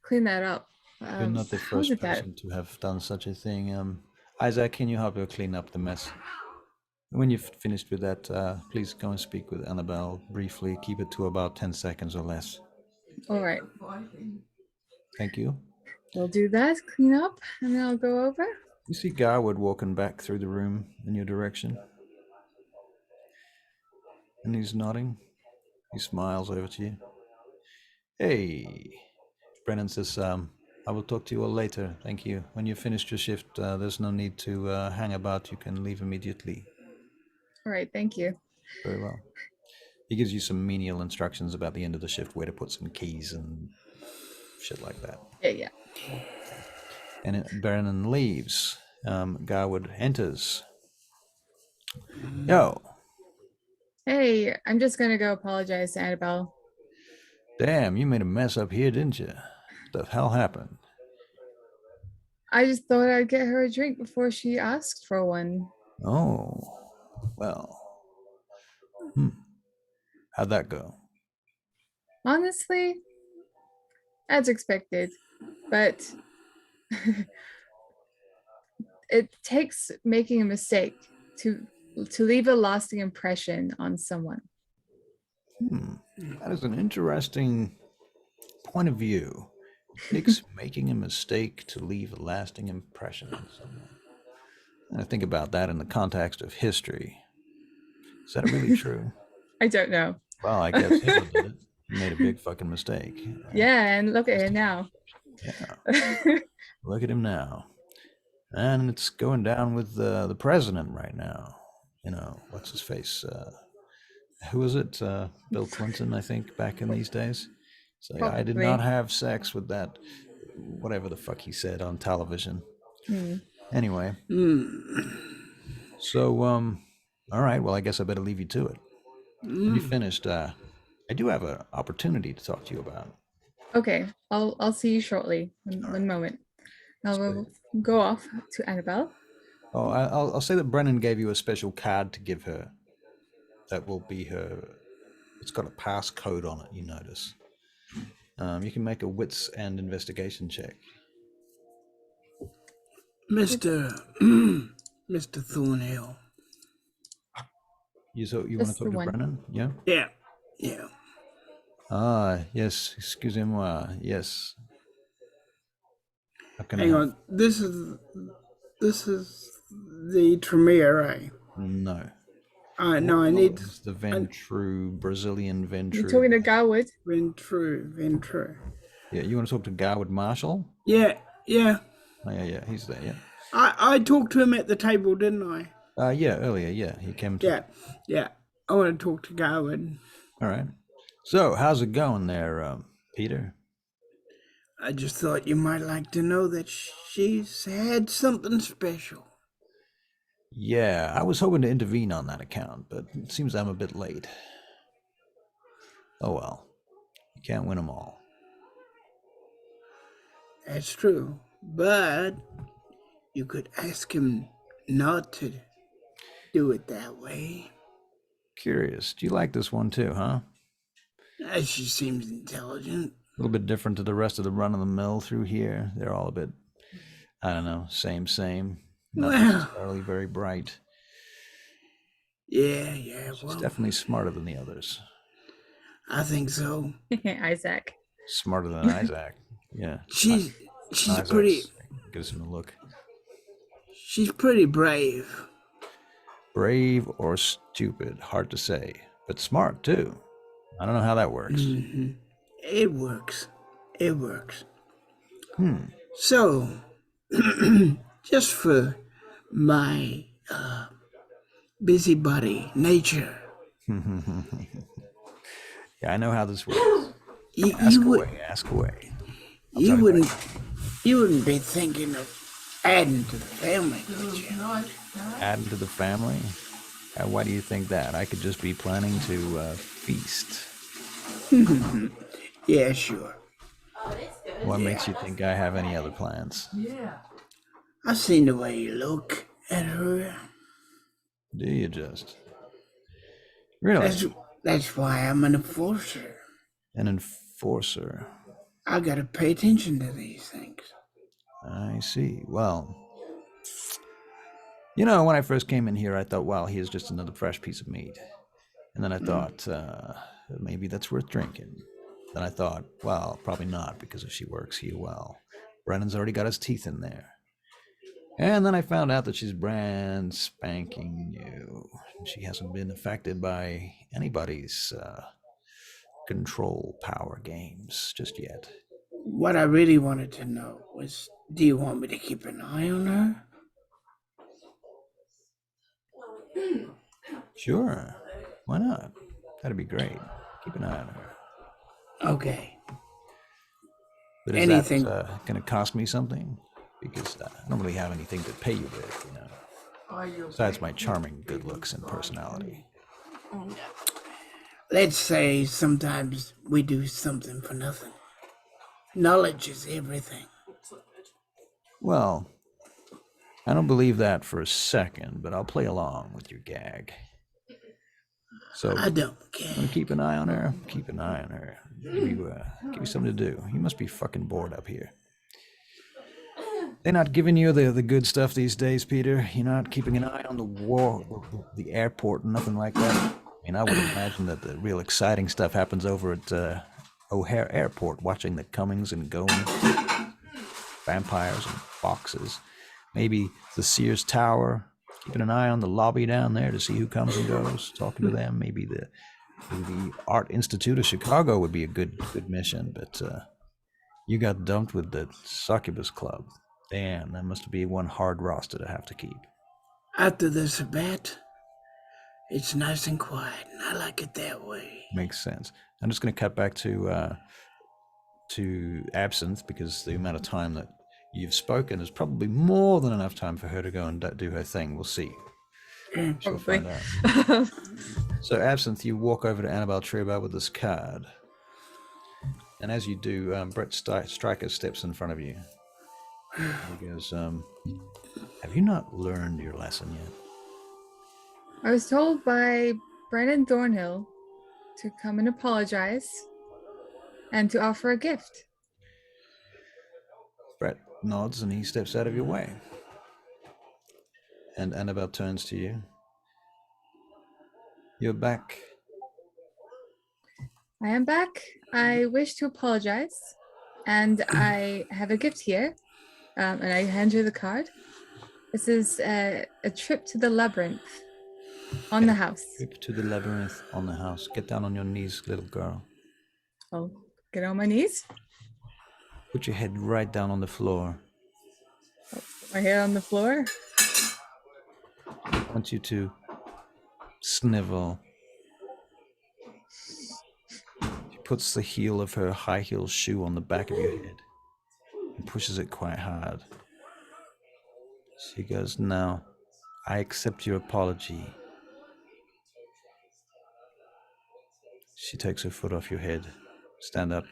clean that up.
You're not the
How
first
did that?
person to have done such a thing. Isaac, can you help her clean up the mess? When you've finished with that, please go and speak with Annabelle briefly. Keep it to about 10 seconds or less.
All right.
Thank you.
We'll do that, clean up, and then I'll go over.
You see Garwood walking back through the room in your direction. And he's nodding. He smiles over to you. Hey. Brennan says, I will talk to you all later. Thank you. When you've finished your shift, there's no need to hang about. You can leave immediately.
All right, thank you.
Very well. He gives you some menial instructions about the end of the shift, where to put some keys and shit like that.
Yeah.
And Brennan leaves. Garwood enters. Yo.
Hey, I'm just gonna go apologize to Annabelle.
Damn, you made a mess up here, didn't you? What the hell happened?
I just thought I'd get her a drink before she asked for one.
Oh, well. How'd that go?
Honestly, as expected, but it takes making a mistake to leave a lasting impression on someone.
That is an interesting point of view. It takes making a mistake to leave a lasting impression on someone. I think about that in the context of history. Is that really true?
I don't know.
Well, I guess Hitler did it. He made a big fucking mistake. Right?
Yeah, and look at him now.
Yeah. Look at him now. And it's going down with the president right now. You know, what's his face? Who was it? Bill Clinton, I think, back in these days. So yeah, I did not have sex with that, whatever the fuck he said on television. Anyway. So, all right, well, I guess I better leave you to it. When you finished, I do have an opportunity to talk to you about.
Okay, I'll see you shortly. One moment. I'll go off to Annabelle.
Oh, I'll say that Brennan gave you a special card to give her. That will be her. It's got a passcode on it, you notice. You can make a wits and investigation check.
Mr. Thornhill.
You want to talk to Brennan? Yeah?
Yeah.
Ah, yes, excusez-moi, yes.
Hang on, this is the Tremere, right?
No.
No, I need...
It's the Ventru, Brazilian Ventru.
You're talking to Garwood?
Ventru.
Yeah, you want to talk to Garwood Marshall?
Yeah.
Oh, yeah, he's there, yeah.
I talked to him at the table, didn't I?
Yeah, earlier. Yeah, he came to.
Yeah. I want to talk to Garwood.
All right. So, how's it going there, Peter?
I just thought you might like to know that she's had something special.
Yeah, I was hoping to intervene on that account, but it seems I'm a bit late. Oh well, you can't win them all.
That's true. But you could ask him not to do it that way.
Curious. Do you like this one too, huh?
She seems intelligent.
A little bit different to the rest of the run of the mill through here. They're all a bit, I don't know, same. Not
Well,
necessarily very bright.
yeah,
She's
well,
definitely smarter than the others.
I think so.
Isaac.
Smarter than Isaac. Yeah.
She's
Isaac's,
pretty
gives him a look.
she's pretty brave.
Brave or stupid, hard to say, but smart too. I don't know how that works.
It works. It works.
Hmm.
So, just for my busybody nature,
Yeah, I know how this works.
you,
Ask
you would
away, ask away.
you wouldn't you wouldn't be thinking of adding to the family, would you?
Adding to the family? Why do you think that? I could just be planning to feast.
Yeah, sure.
What makes you think I have any other plans?
I've seen the way you look at her.
Do you just? Really?
That's why I'm an enforcer.
An enforcer.
I gotta pay attention to these things.
I see. Well, you know, when I first came in here, I thought, well, here's just another fresh piece of meat. And then I thought, maybe that's worth drinking. Then I thought, well, probably not, because if she works here well, Brennan's already got his teeth in there. And then I found out that she's brand spanking new. She hasn't been affected by anybody's control power games just yet.
What I really wanted to know was, do you want me to keep an eye on her?
Sure. Why not? That'd be great. Keep an eye on her.
Okay.
But is
Anything.
that going to cost me something? Because I don't really have anything to pay you with, you know. Besides my charming good looks and personality.
Let's say sometimes we do something for nothing. Knowledge is everything.
Well, I don't believe that for a second, but I'll play along with your gag. So
I don't
I'm
care.
gonna keep an eye on her. Keep an eye on her. Give you something to do. You must be fucking bored up here. They're not giving you the good stuff these days, Peter. You're not keeping an eye on the war, the airport, nothing like that. I mean, I would imagine that the real exciting stuff happens over at O'Hare Airport, watching the comings and goings, vampires and foxes. Maybe the Sears Tower, keeping an eye on the lobby down there to see who comes and goes, talking to them. Maybe the Art Institute of Chicago would be a good mission, but you got dumped with the Succubus Club. Damn, that must be one hard roster to have to keep.
After the Sabbat, it's nice and quiet, and I like it that way.
Makes sense. I'm just going to cut back to Absynth, because the amount of time that you've spoken is probably more than enough time for her to go and do her thing. We'll see. She'll find out. So, Absynth, you walk over to Annabelle Treba with this card. And as you do, Brett Stryker steps in front of you. He goes, have you not learned your lesson yet?
I was told by Brennan Thornhill to come and apologize and to offer a gift.
Brett nods and he steps out of your way. And Annabelle turns to you. You're back.
I am back. I wish to apologize. And I have a gift here. And I hand her the card. This is a trip to the labyrinth on the house.
Trip to the labyrinth on the house. Get down on your knees, little girl.
I'll get on my knees.
Put your head right down on the floor.
Put my head on the floor.
want you to snivel. She puts the heel of her high heel shoe on the back of your head and pushes it quite hard. She goes, "No, I accept your apology." She takes her foot off your head. Stand up.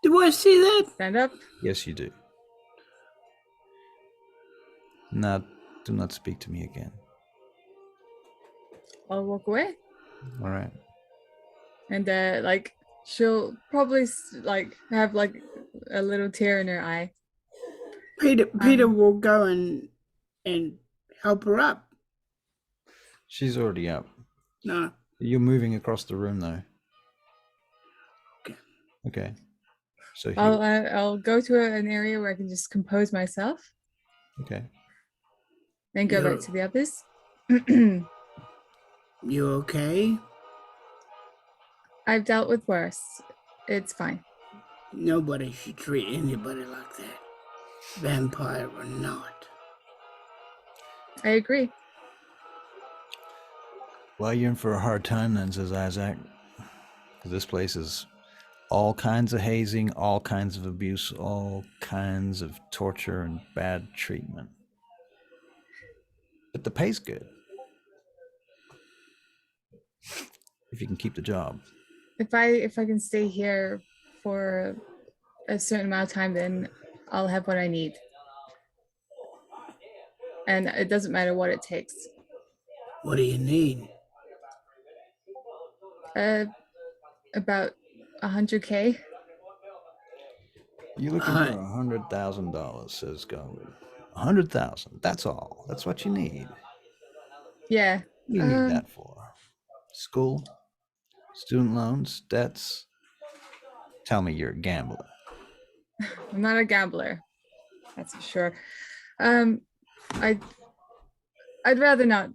Do I see that?
Stand up.
Yes, you do. Now, do not speak to me again.
I'll walk away.
All right.
And like she'll probably like have like a little tear in her eye.
Peter will go and help her up.
She's already up.
No.
You're moving across the room, though.
Okay.
Okay. So
I'll go to an area where I can just compose myself.
Okay.
Then go back to the others.
You okay?
I've dealt with worse. It's fine.
Nobody should treat anybody like that. Vampire or not.
I agree.
Well, you're in for a hard time then, says Isaac. This place is all kinds of hazing, all kinds of abuse, all kinds of torture and bad treatment. But the pay's good. If you can keep the job.
If I can stay here for a certain amount of time, then I'll have what I need. And it doesn't matter what it takes.
What do you need?
About 100K.
You're looking for $100,000, says Garwood. 100,000. That's all. That's what you need.
Yeah.
What do you need that for? School? Student loans? Debts? Tell me you're a gambler.
I'm not a gambler. That's for sure. I'd rather not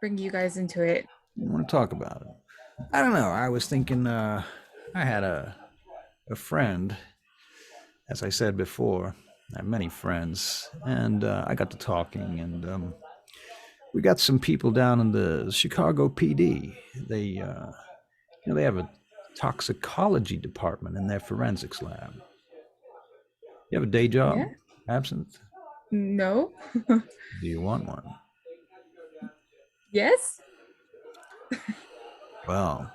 bring you guys into it.
You want to talk about it? I don't know. I was thinking I had a friend, as I said before. I have many friends, and I got to talking, and we got some people down in the Chicago PD. They have a toxicology department in their forensics lab. You have a day job,
Yeah.
Absynth?
No.
Do you want one?
Yes.
Well,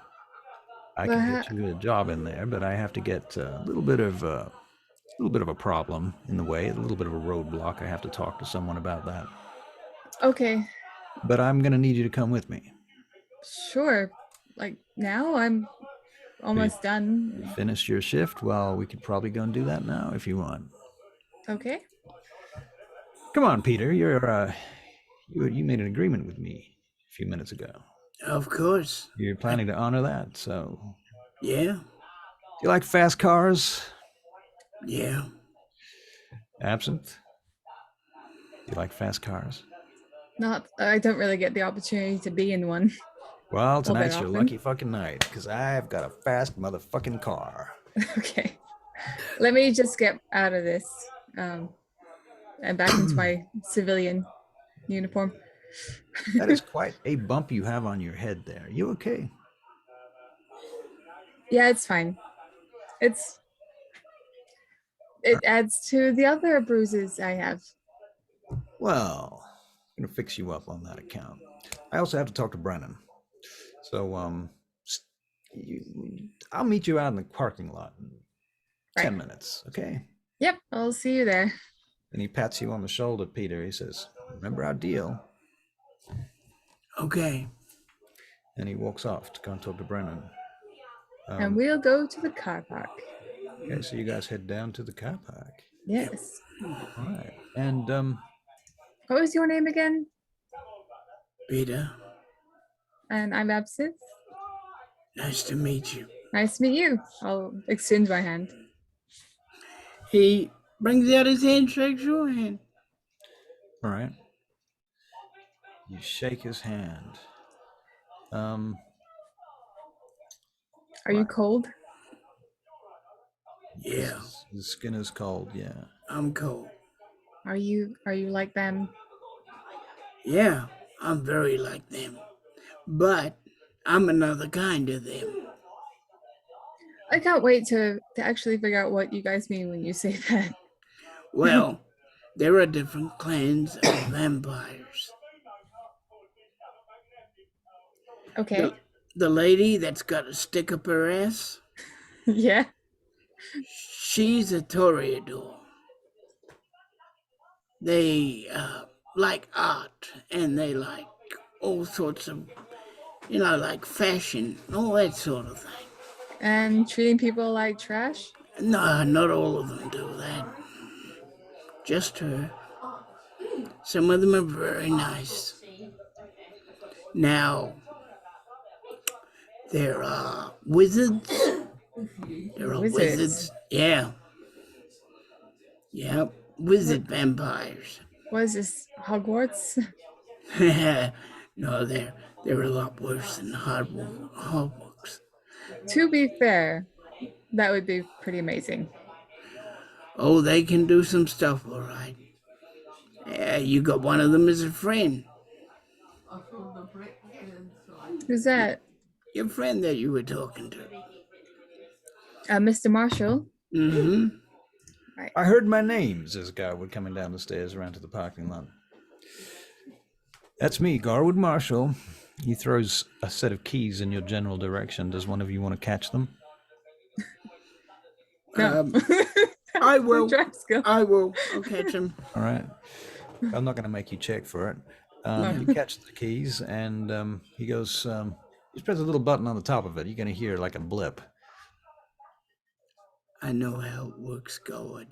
I can get you a job in there, but I have to get a little bit of a problem in the way, a little bit of a roadblock. I have to talk to someone about that.
Okay.
But I'm gonna need you to come with me.
Sure. Like now I'm almost done.
You finished your shift? Well, we could probably go and do that now if you want.
Okay.
Come on, Peter. You made an agreement with me a few minutes ago.
Of course.
You're planning to honor that, so.
Yeah.
Do you like fast cars?
Yeah.
Absynth? Do you like fast cars?
I don't really get the opportunity to be in one.
Well, tonight's your
often.
lucky fucking night, because I've got a fast motherfucking car.
Okay. Let me just get out of this and back into my civilian uniform.
That is quite a bump you have on your head there. You okay?
Yeah, it's fine. It adds to the other bruises I have.
Well, I'm gonna fix you up on that account. I also have to talk to Brennan. So, I'll meet you out in the parking lot in 10 minutes, okay?
Yep, I'll see you there.
And he pats you on the shoulder, Peter. He says, "Remember our deal."
Okay.
And he walks off to go and talk to Brennan.
And we'll go to the car park.
Okay, so you guys head down to the car park.
Yes.
All right. And
what was your name again?
Peter.
And I'm Absynth.
Nice to meet you.
Nice to meet you. I'll extend my hand.
He brings out his hand, shakes your hand.
All right. You shake his hand.
Are you cold?
Yeah.
His skin is cold, yeah.
I'm cold.
Are you like them?
Yeah. I'm very like them. But I'm another kind of them.
I can't wait to actually figure out what you guys mean when you say that.
Well, there are different clans of vampires.
Okay.
The lady that's got a stick up her ass,
Yeah.
she's a toreador. They like art and they like all sorts of, like fashion, all that sort of thing.
And treating people like trash?
No, not all of them do that. Just her. Some of them are very nice. Now, there are wizards. There are wizards. Yeah. Yep. Wizard vampires.
What is this? Hogwarts?
No, they're a lot worse than Hogwarts.
To be fair, that would be pretty amazing.
Oh, they can do some stuff, all right. Yeah, you got one of them as a friend.
Who's that?
Your friend that you were talking to.
Mr. Marshall.
Mm-hmm.
Right.
I heard my name, says Garwood, coming down the stairs around to the parking lot. That's me, Garwood Marshall. He throws a set of keys in your general direction. Does one of you want to catch them?
No.
I will.
Go.
I will. I'll catch him.
All right. I'm not going to make you check for it. You catch the keys, and he goes, he presses a little button on the top of it. You're going to hear like a blip.
I know how it works, Garwood.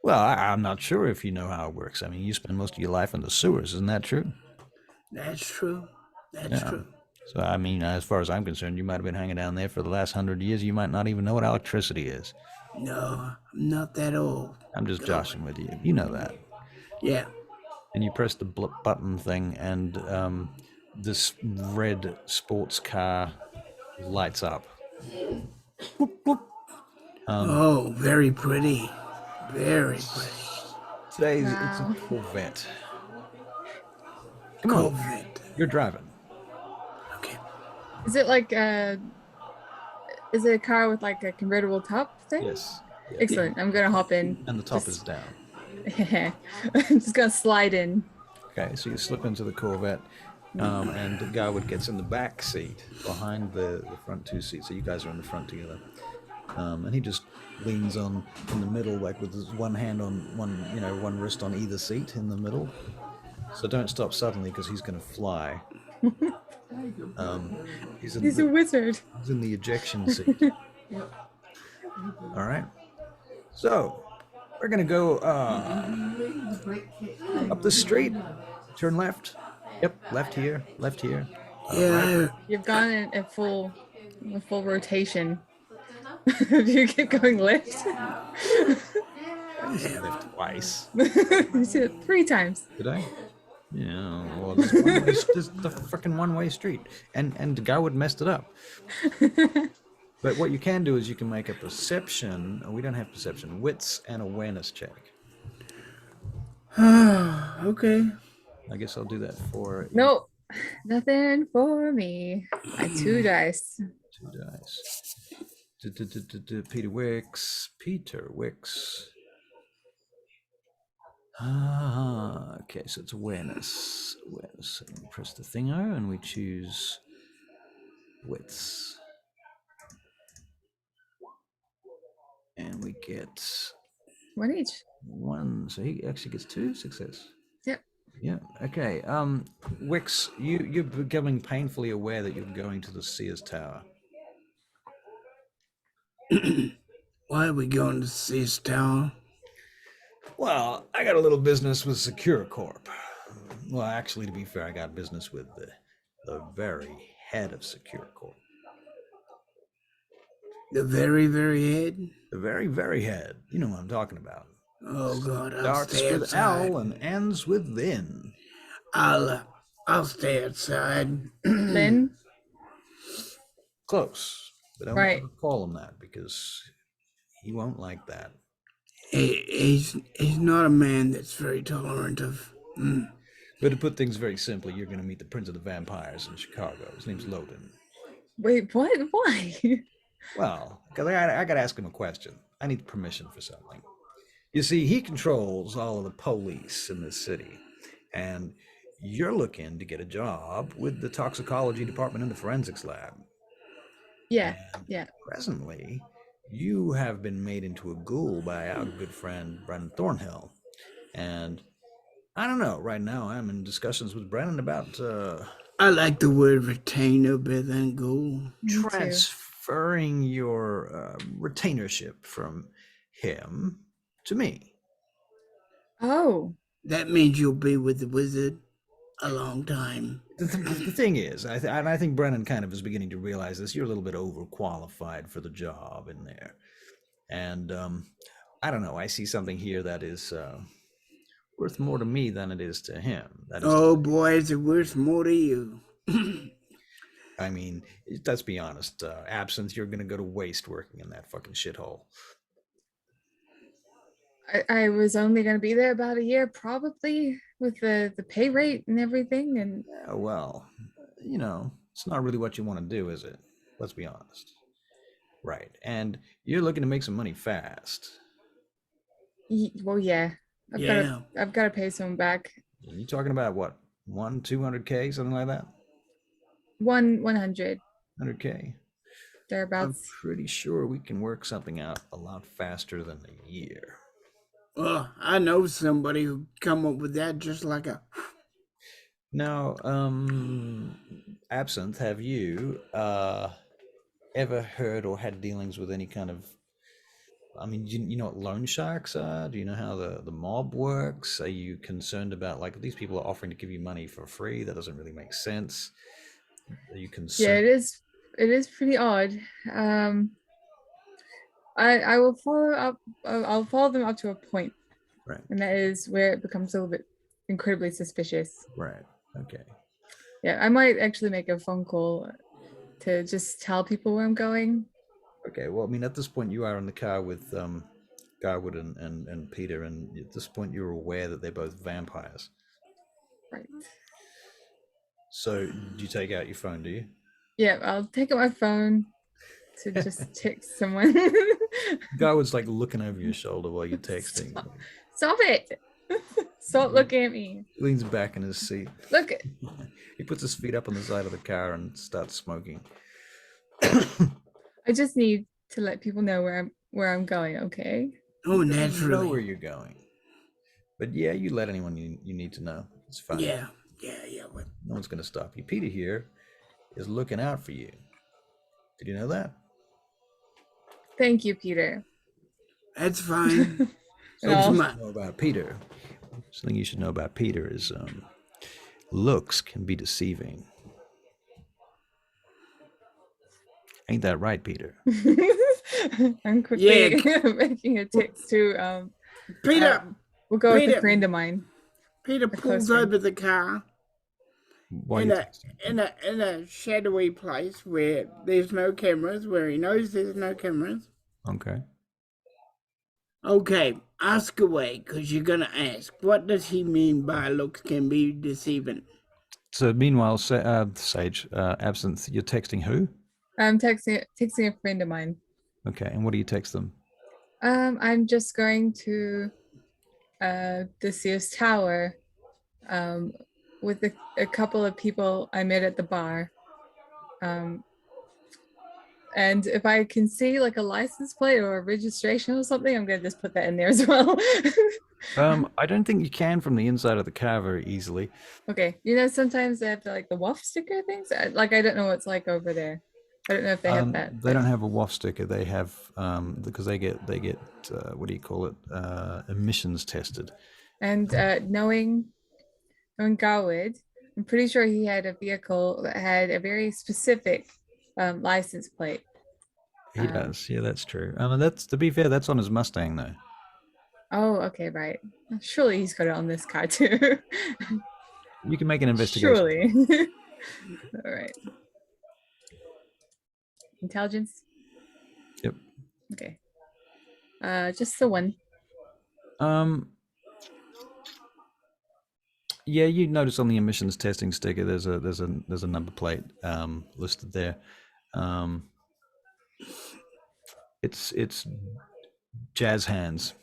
Well, I'm not sure if you know how it works. I mean, you spend most of your life in the sewers. Isn't that true?
That's true. That's true.
So, I mean, as far as I'm concerned, you might have been hanging down there for the last 100 years. You might not even know what electricity is.
No, I'm not that old.
I'm just joshing with you. You know that.
Yeah.
And you press the blip button thing, and this red sports car lights up. Whoop, whoop.
Oh, very pretty. Very pretty.
Today's it's a Corvette. Come on, you're driving.
Okay.
Is it like is it a car with like a convertible top thing?
Yes.
Excellent. I'm gonna hop in.
And the top is down.
I'm just gonna slide in.
Okay, so you slip into the Corvette, and Garwood gets in the back seat behind the front two seats. So you guys are in the front together. And he just leans on in the middle, like with his one hand on one wrist on either seat in the middle. So don't stop suddenly because he's going to fly. He's
a wizard.
He's in the ejection seat. All right. So we're going to go up the street, turn left. Yep, left here, left here.
Yeah.
Right. You've gone in a full rotation. You keep going left.
Left twice.
You said it 3 times.
Did I? Yeah. Well, this is the freaking one-way street, and Garwood messed it up. But what you can do is you can make a perception. We don't have perception. Wits and awareness check.
Okay.
I guess I'll do that for.
No, nothing for me. My 2 dice.
2 dice. Peter Wicks. Okay, so it's awareness. So we press the thingo and we choose wits. And we get
1 each.
1. So he actually gets 2 success.
Yep.
Yeah. Okay. Wicks, you're becoming painfully aware that you're going to the Sears Tower.
Why are we going to Sears Tower?
Well, I got a little business with Secure Corp. Well, actually, to be fair, I got business with the very head of Secure Corp.
The very, very head?
The very, very head. You know what I'm talking about.
Oh, God, I'll
Starts
stay
with
outside.
L and ends with Lynn.
I'll stay outside.
Lynn?
Close. But I
Right.
won't call him that because he won't like that.
He's not a man that's very tolerant of.
But to put things very simply, you're going to meet the Prince of the Vampires in Chicago. His name's Loden.
Wait, what? Why?
Well, because I got to ask him a question. I need permission for something. You see, he controls all of the police in this city, and you're looking to get a job with the toxicology department in the forensics lab.
Yeah,
And
yeah.
presently, you have been made into a ghoul by our good friend Brennan Thornhill. And I don't know, right now I'm in discussions with Brennan about
I like the word retainer better than ghoul.
Me too.
transferring your retainership from him to me.
Oh,
That means you'll be with the wizard a long time.
The thing is, I think Brennan kind of is beginning to realize this. You're a little bit overqualified for the job in there, and I don't know. I see something here that is worth more to me than it is to him. That is,
Oh boy, is it worth more to you?
I mean, let's be honest. Absinthe, you're going to go to waste working in that fucking shithole.
I was only going to be there about a year, probably, with the pay rate and everything. And
Yeah, well, you know, it's not really what you want to do, is it? Let's be honest. Right, and you're looking to make some money fast.
well, yeah,
Yeah.
I've got to pay someone back.
You talking about what? 200K, something like that?
100
100K. I'm
thereabouts.
pretty sure we can work something out a lot faster than a year.
Well, I know somebody who come up with that just like a.
Now, Absinthe, have you ever heard or had dealings with any kind of? I mean, you know what loan sharks are? Do you know how the mob works? Are you concerned about like these people are offering to give you money for free? That doesn't really make sense. Are you
Yeah,
concerned?
it is pretty odd. I will follow up. I'll follow them up to a point,
Right.
and that is where it becomes a little bit incredibly suspicious.
Right. Okay.
Yeah, I might actually make a phone call to just tell people where I'm going.
Okay. Well, I mean, at this point, you are in the car with Garwood and Peter, and at this point, you're aware that they're both vampires.
Right.
So, do you take out your phone? Do you?
Yeah, I'll take out my phone to just text someone.
Garwood's like looking over your shoulder while you're texting.
Stop it. Stop looking at me.
He leans back in his seat.
Look.
He puts his feet up on the side of the car and starts smoking.
I just need to let people know where I'm going, okay?
Oh,
You know where
naturally.
you're going. But yeah, you let anyone you need to know. It's fine.
Yeah. Well,
No one's going to stop you. Peter here is looking out for you. Did you know that?
Thank you, Peter.
that's fine.
And
It's
I'll-
my.
Know about Peter. Something you should know about Peter is looks can be deceiving. Ain't that right, Peter?
I'm quickly
Yeah.
making a text to
Peter.
we'll go with a
Peter.
friend of mine.
Peter
close
pulls
friend.
over the car
Why
in
you
a in a shadowy place where there's no cameras, where he knows there's no cameras.
Okay.
Okay, ask away, because you're gonna ask. What does he mean by looks can be deceiving?
So meanwhile, Sage, Absinthe, you're texting who?
I'm texting a friend of mine.
Okay, and what do you text them?
I'm just going to the Sears Tower with a couple of people I met at the bar. And if I can see like a license plate or a registration or something, I'm gonna just put that in there as well.
I don't think you can from the inside of the car very easily.
Okay, you know sometimes they have like the WAF sticker things. I don't know what's like over there. I don't know if they have that.
They don't have a WAF sticker. They have because they get what do you call it? Emissions tested.
And knowing Garwood, I'm pretty sure he had a vehicle that had a very specific license plate.
He does. Yeah, that's true. And that's, to be fair, that's on his Mustang though.
Oh, okay, right. Surely he's got it on this car too.
You can make an investigation.
Surely. All right. Intelligence.
Yep.
Okay. Just the one.
Yeah, you notice on the emissions testing sticker there's a number plate listed there. It's jazz hands.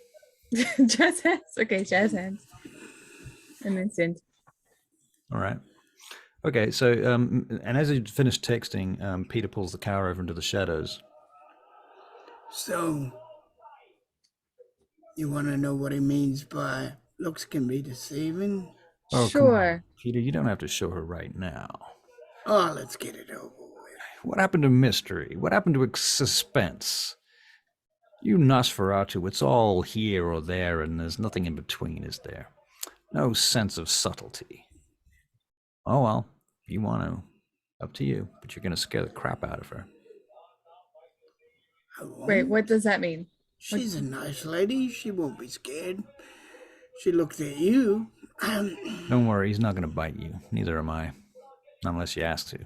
Jazz hands. Okay, jazz hands. An instant.
All right. Okay, so and as you finish texting, Peter pulls the car over into the shadows.
So, you want to know what he means by looks can be deceiving?
Oh, come on,
Sure.
Peter, you don't have to show her right now.
Oh, let's get it over with.
What happened to mystery? What happened to suspense? You Nosferatu, it's all here or there, and there's nothing in between, is there? No sense of subtlety. Oh well, if you want to, up to you. But you're gonna scare the crap out of her.
I won't.
Wait, what does that mean?
She's a nice lady. She won't be scared. She looked at you.
Don't worry, he's not gonna bite you. Neither am I, unless you ask to.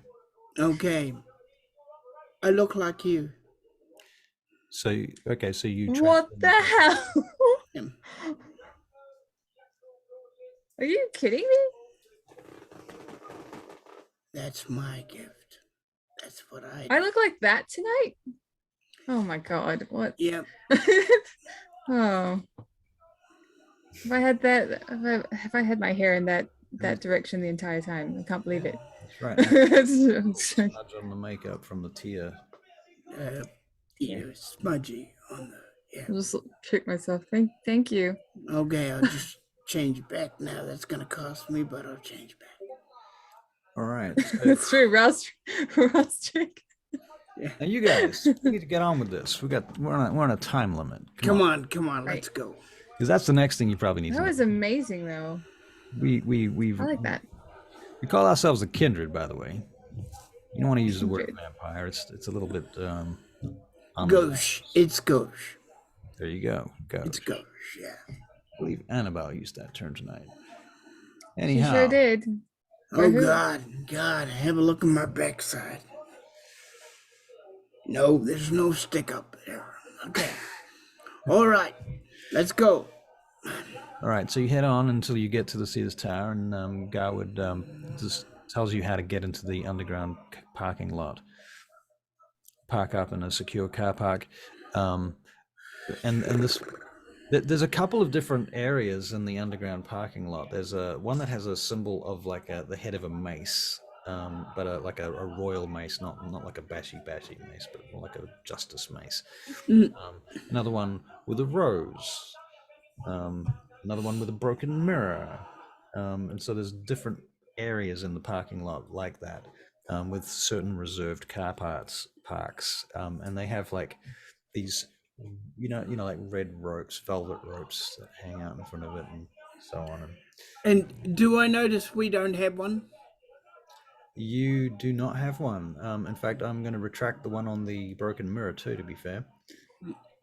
Okay. I look like you.
So okay, so you.
What the hell?
Him.
Are you kidding me?
That's my gift. That's what I do.
I look like that tonight? Oh my god, what?
Yep.
Oh. If I had that, if I had my hair in that direction the entire time, I can't believe it.
That's right. Smudge on the makeup from the tear.
Smudgy on the. Yeah.
I'll just trick myself. Thank you.
Okay, I'll just change it back now. That's gonna cost me, but I'll change back.
All right.
That's true. Rouse trick.
Yeah. Now you guys, we need to get on with this. We're on a time limit.
Come on,
Right.
let's go.
Because that's the next thing you probably need to
That
know.
was amazing, though.
We've
I like that.
We call ourselves a kindred, by the way. You don't want to use the word vampire. It's a little bit
Gauche. It's gauche.
There you go. Go.
It's gauche, yeah.
I believe Annabelle used that term tonight.
She
Anyhow.
sure did.
Oh God, have a look at my backside. No, there's no stick up there. Okay. All right, let's go.
All right, so you head on until you get to the Cedars Tower, and Garwood just tells you how to get into the underground parking lot. Park up in a secure car park, and there's a couple of different areas in the underground parking lot. There's one that has a symbol of like the head of a mace, but like a royal mace, not like a bashy mace, but more like a justice mace. Another one with a rose. Another one with a broken mirror, and so there's different areas in the parking lot like that, with certain reserved car parks, and they have like these, you know, like red ropes, velvet ropes that hang out in front of it, and so on.
And do I notice we don't have one?
You do not have one. In fact, I'm going to retract the one on the broken mirror too, to be fair.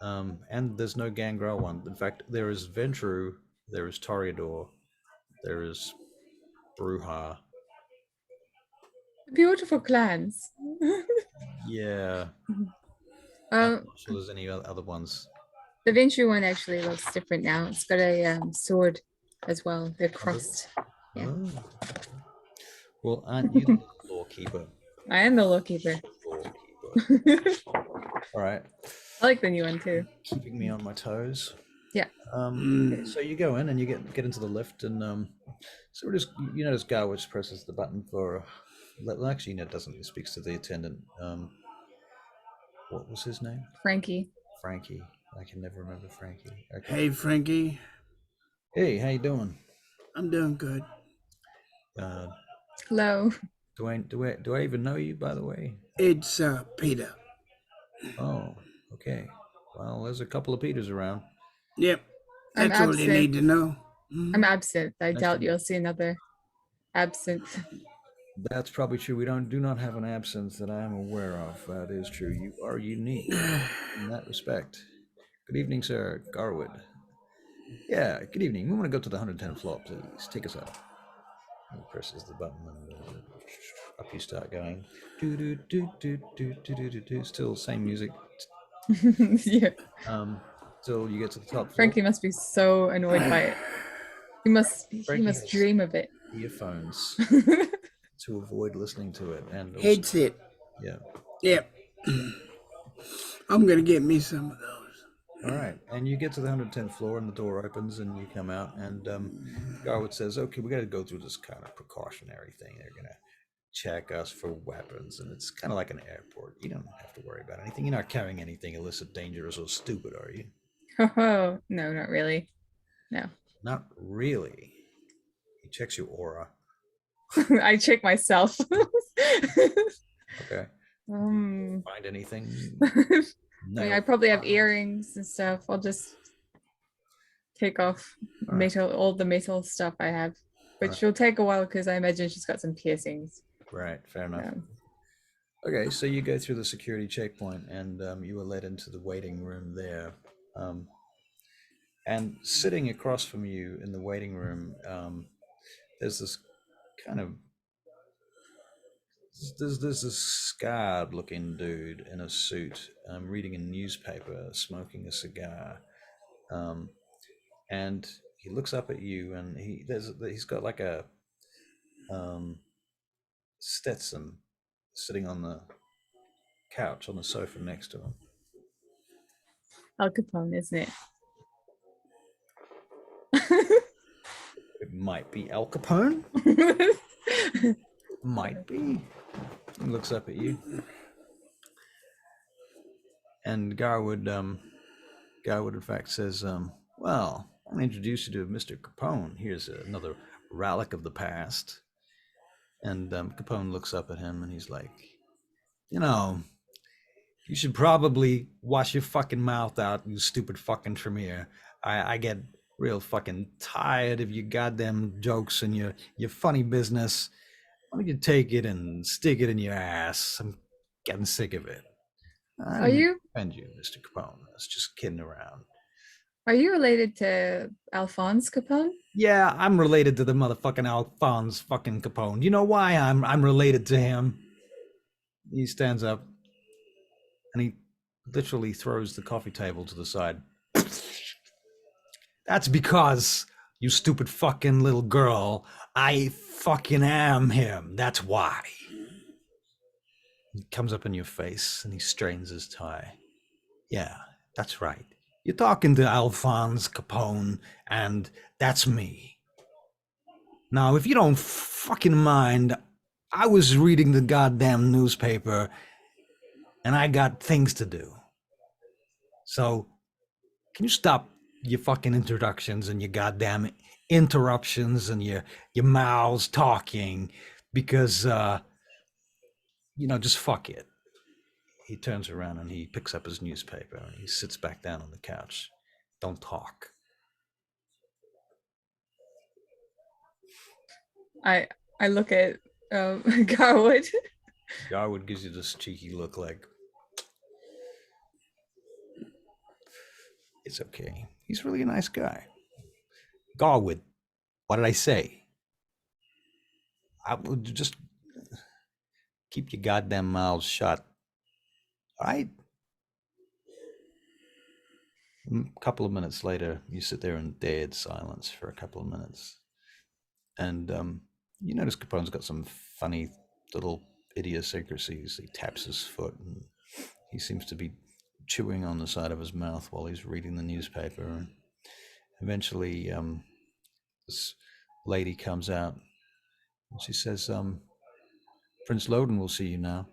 And there's no Gangrel one. In fact, there is Ventru, there is Toreador, there is Bruja.
Beautiful clans.
Yeah. I'm not sure
The
there's any other ones.
Vinci one actually looks different now. It's got a sword as well. They're crossed. Yeah.
Oh. Well, aren't you the lawkeeper?
I am the lawkeeper.
All right.
I like the new one too.
Keeping me on my toes.
Yeah.
So you go in and you get into the lift, and so just you notice Garwood presses the button for. Actually, no, it doesn't. He speaks to the attendant. What was his name?
Frankie.
Frankie. I can never remember Frankie. Okay.
Hey, Frankie.
Hey, how you doing?
I'm doing good.
Hello.
Do I even know you, by the way?
It's Peter.
Oh, okay. Well, there's a couple of Peters around.
Yep.
I'm
That's all you
Absynth.
need to know.
I'm Absynth. I
Nice
doubt
to-
you'll see another Absynth.
That's probably true. We do not have an absence that I am aware of. That is true. You are unique in that respect. Good evening, sir. Garwood. Yeah, good evening. We want to go to the 110th floor, please. Take us up. He presses the button, and up you start going. Do do do do do do do do do. Still same music.
Yeah.
Till you get to the top floor.
Frankie must be so annoyed by it. He must
Frankie has-
dream of it.
earphones to avoid listening to it, and also,
Headset.
yeah.
Yep. I'm gonna get me some of those.
All right, and you get to the 110th floor, and the door opens, and you come out, and Garwood says, "Okay, we got to go through this kind of precautionary thing. They're gonna check us for weapons, and it's kind of like an airport. You don't have to worry about anything. You're not carrying anything illicit, dangerous, or stupid, are you?"
Oh, no, not really. No.
Not really. He checks your aura.
I check myself.
Okay.
um,
Find anything?
I
No.
mean, I probably have earrings and stuff. I'll just take off
All right.
metal, all the metal stuff I have, which
Right.
will take a while because I imagine she's got some piercings.
Right. Fair enough.
Um,
Okay, so you go through the security checkpoint, and you are led into the waiting room there. And sitting across from you in the waiting room, there's this kind of there's this scarred-looking dude in a suit, reading a newspaper, smoking a cigar, and he looks up at you, and he's got like a Stetson sitting on the couch on the sofa next to him.
Al Capone, isn't it?
It might be Al Capone. Might be. He looks up at you, and Garwood in fact says, "Well, I want to introduce you to Mr. Capone. Here's another relic of the past." And Capone looks up at him, and he's like, "You know, you should probably wash your fucking mouth out, you stupid fucking Tremere. I get real fucking tired of your goddamn jokes and your funny business. Why don't you take it and stick it in your ass? I'm getting sick of it." "I
Are
didn't
you
offend you, Mr. Capone. I was just kidding around."
are you related to Alphonse Capone?
"Yeah, I'm related to the motherfucking Alphonse fucking Capone. You know why I'm related to him?" He stands up, and he literally throws the coffee table to the side. "That's because, you stupid fucking little girl, I fucking am him. That's why." He comes up in your face, and he strains his tie. "Yeah, that's right. You're talking to Alphonse Capone, and that's me. Now, if you don't fucking mind, I was reading the goddamn newspaper, and I got things to do. So, can you stop your fucking introductions and your goddamn interruptions and your mouths talking? Because, just fuck it." He turns around and he picks up his newspaper and he sits back down on the couch. "Don't talk."
I look at Garwood.
Garwood gives you this cheeky look like, "It's okay. He's really a nice guy." "Garwood, what did I say? I would just keep your goddamn mouths shut. All right?" A couple of minutes later, you sit there in dead silence for a couple of minutes. And you notice Capone's got some funny little idiosyncrasies. He taps his foot, and he seems to be chewing on the side of his mouth while he's reading the newspaper. And eventually, this lady comes out, and she says, "Prince Loden will see you now."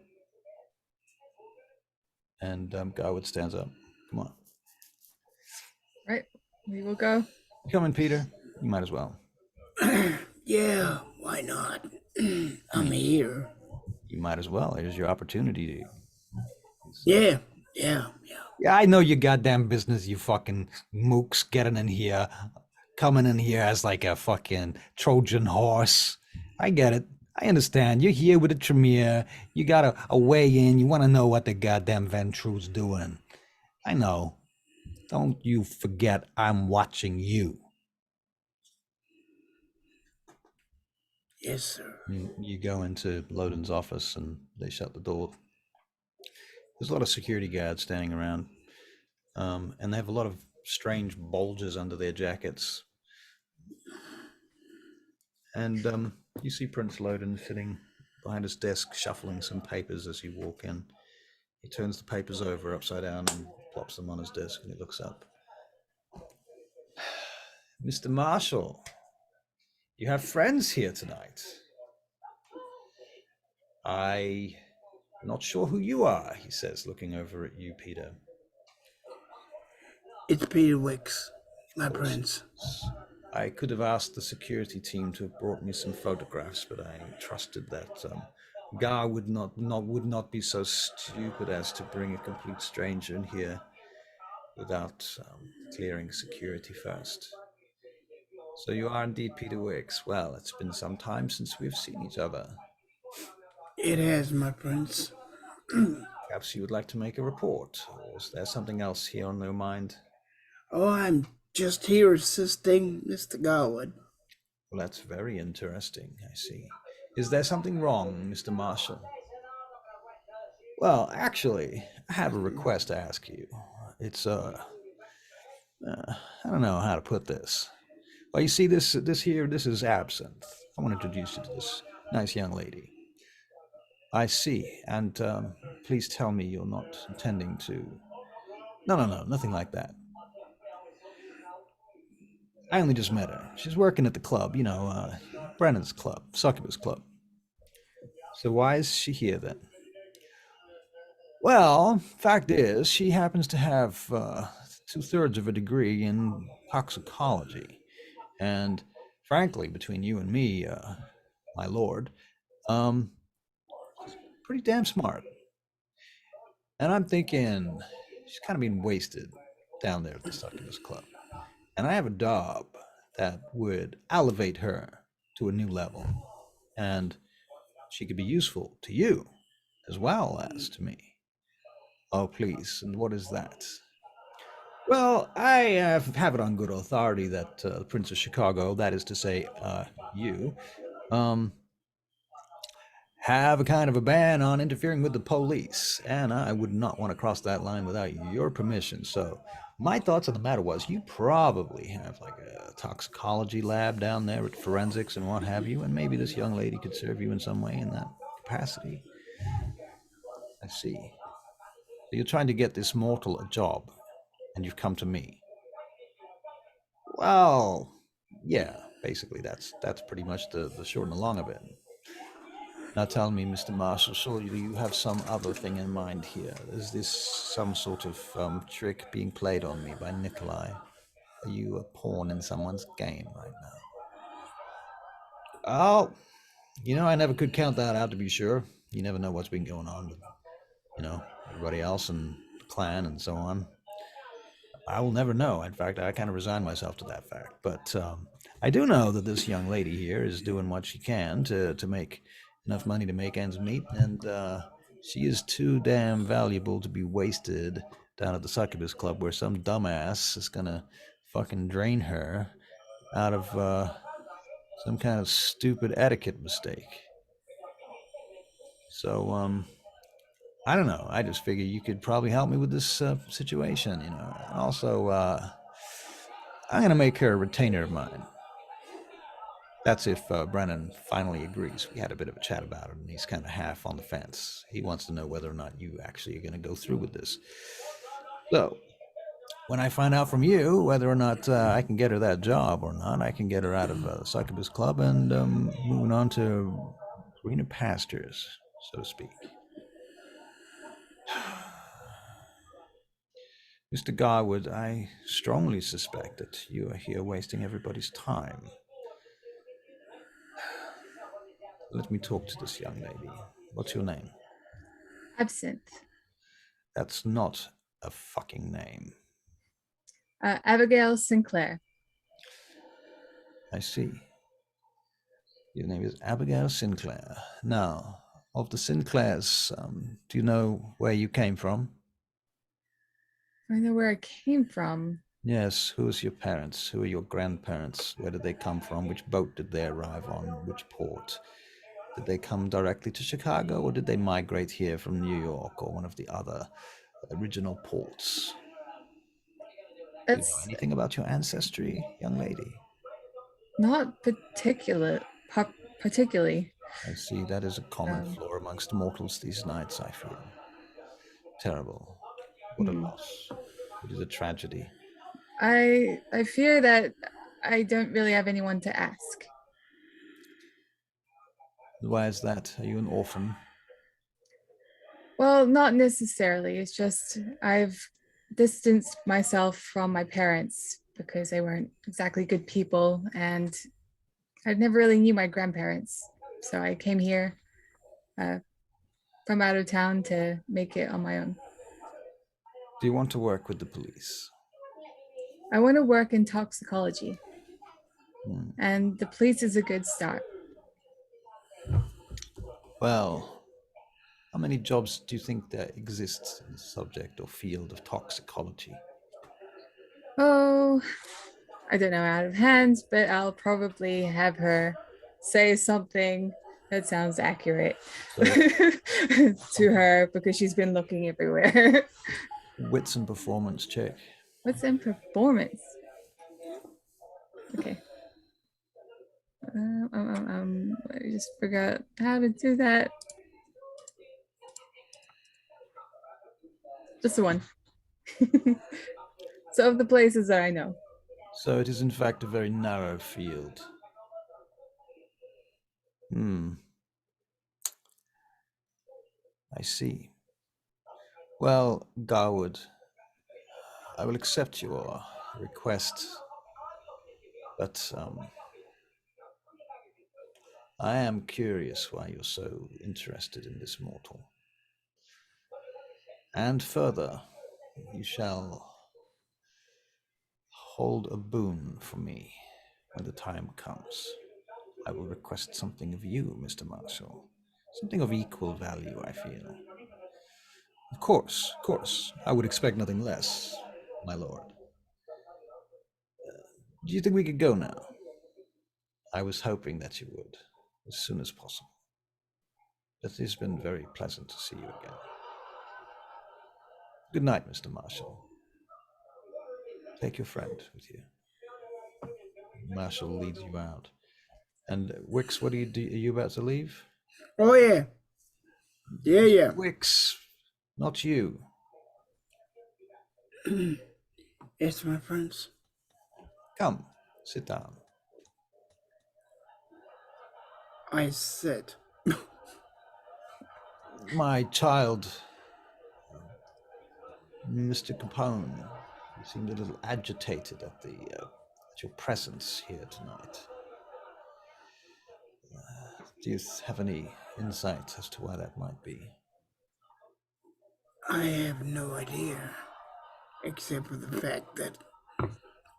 And Garwood stands up. "Come on."
Right, we will go.
"Come in, Peter. You might as well."
Yeah, why not? I'm here.
"You might as well. Here's your opportunity to."
Yeah.
"Yeah, I know your goddamn business, you fucking mooks getting in here, coming in here as like a fucking Trojan horse. I get it. I understand. You're here with a Tremere. You got a way in. You want to know what the goddamn Ventru's doing. I know. Don't you forget I'm watching you."
Yes, sir.
You go into Loden's office and they shut the door. There's a lot of security guards standing around, and they have a lot of strange bulges under their jackets. And you see Prince Loden sitting behind his desk, shuffling some papers as you walk in. He turns the papers over upside down and plops them on his desk, and he looks up. Mr. Marshall, you have friends here tonight. I'm not sure who you are, he says, looking over at you, Peter.
It's Peter Wicks, my prince.
I could have asked the security team to have brought me some photographs, but I trusted that Gar would not be so stupid as to bring a complete stranger in here without clearing security first. So you are indeed Peter Wicks. Well, it's been some time since we've seen each other.
It has, my prince.
Perhaps you would like to make a report, or is there something else here on your mind?
Oh, I'm just here assisting Mr. Garwood.
Well, that's very interesting, I see. Is there something wrong, Mr. Marshall? Well, actually, I have a request to ask you. It's, I don't know how to put this. Well, you see, this is Absynth. I want to introduce you to this nice young lady. I see, and please tell me you're not intending to... No, nothing like that. I only just met her. She's working at the club, Brennan's club, Succubus Club. So why is she here then? Well, fact is, she happens to have 2/3 of a degree in toxicology. And frankly, between you and me, my lord, pretty damn smart. And I'm thinking she's kind of being wasted down there at the Succubus Club. And I have a job that would elevate her to a new level. And she could be useful to you as well as to me. Oh, please. And what is that? Well, I have it on good authority that the Prince of Chicago, that is to say, you, have a kind of a ban on interfering with the police, and I would not want to cross that line without your permission. So my thoughts on the matter was you probably have like a toxicology lab down there with forensics and what have you, and maybe this young lady could serve you in some way in that capacity. I see. So you're trying to get this mortal a job, and you've come to me. Well, yeah, basically that's pretty much the short and the long of it. Now tell me, Mr. Marshall, surely you have some other thing in mind here. Is this some sort of trick being played on me by Nikolai? Are you a pawn in someone's game right now? Oh, I never could count that out to be sure. You never know what's been going on with, everybody else and the clan and so on. I will never know. In fact, I kind of resign myself to that fact. But I do know that this young lady here is doing what she can to make enough money to make ends meet, and she is too damn valuable to be wasted down at the Succubus Club where some dumbass is gonna fucking drain her out of some kind of stupid etiquette mistake. So, I don't know. I just figure you could probably help me with this situation, And also, I'm going to make her a retainer of mine. That's if Brennan finally agrees. We had a bit of a chat about it, and he's kind of half on the fence. He wants to know whether or not you actually are going to go through with this. So, when I find out from you whether or not I can get her that job or not, I can get her out of the Succubus Club and moving on to greener pastures, so to speak. Mr. Garwood, I strongly suspect that you are here wasting everybody's time. Let me talk to this young lady. What's your name?
Absynth.
That's not a fucking name.
Abigail Sinclair.
I see. Your name is Abigail Sinclair. Now, of the Sinclairs, do you know where you came from?
I know where I came from.
Yes, who's your parents? Who are your grandparents? Where did they come from? Which boat did they arrive on? Which port? Did they come directly to Chicago, or did they migrate here from New York or one of the other original ports? Do you know anything about your ancestry, young lady?
Not particularly.
I see. That is a common
Um,
flaw amongst mortals these nights, I feel. Terrible. What a loss. It is a tragedy.
I fear that I don't really have anyone to ask.
Why is that? Are you an orphan?
Well, not necessarily. It's just I've distanced myself from my parents because they weren't exactly good people, and I never really knew my grandparents. So I came here uh, from out of town to make it on my own.
Do you want to work with the police?
I want to work in toxicology,
Hmm.
and the police is a good start.
Well, how many jobs do you think there exists in the subject or field of toxicology?
Oh, I don't know out of hand, but I'll probably have her say something that sounds accurate
So,
to her because she's been looking everywhere.
wits and performance check.
What's in performance? Okay. I just forgot how to do that. Just the one. So of the places that I know.
So it is in fact a very narrow field. I see. Well, Garwood, I will accept your request, but I am curious why you're so interested in this mortal. And further, you shall hold a boon for me when the time comes. I will request something of you, Mr. Marshall. Something of equal value, I feel. Of course. I would expect nothing less, my lord. Do you think we could go now? I was hoping that you would, as soon as possible. It has been very pleasant to see you again. Good night, Mr. Marshall. Take your friend with you. Marshall leads you out. And Wix, what do you do? Are you about to leave?
Oh, yeah. Yeah.
Wix, not you.
Yes, my friends.
Come, sit down.
I said.
My child, Mr. Capone, you seemed a little agitated at your presence here tonight. Do you have any insight as to why that might be?
I have no idea, except for the fact that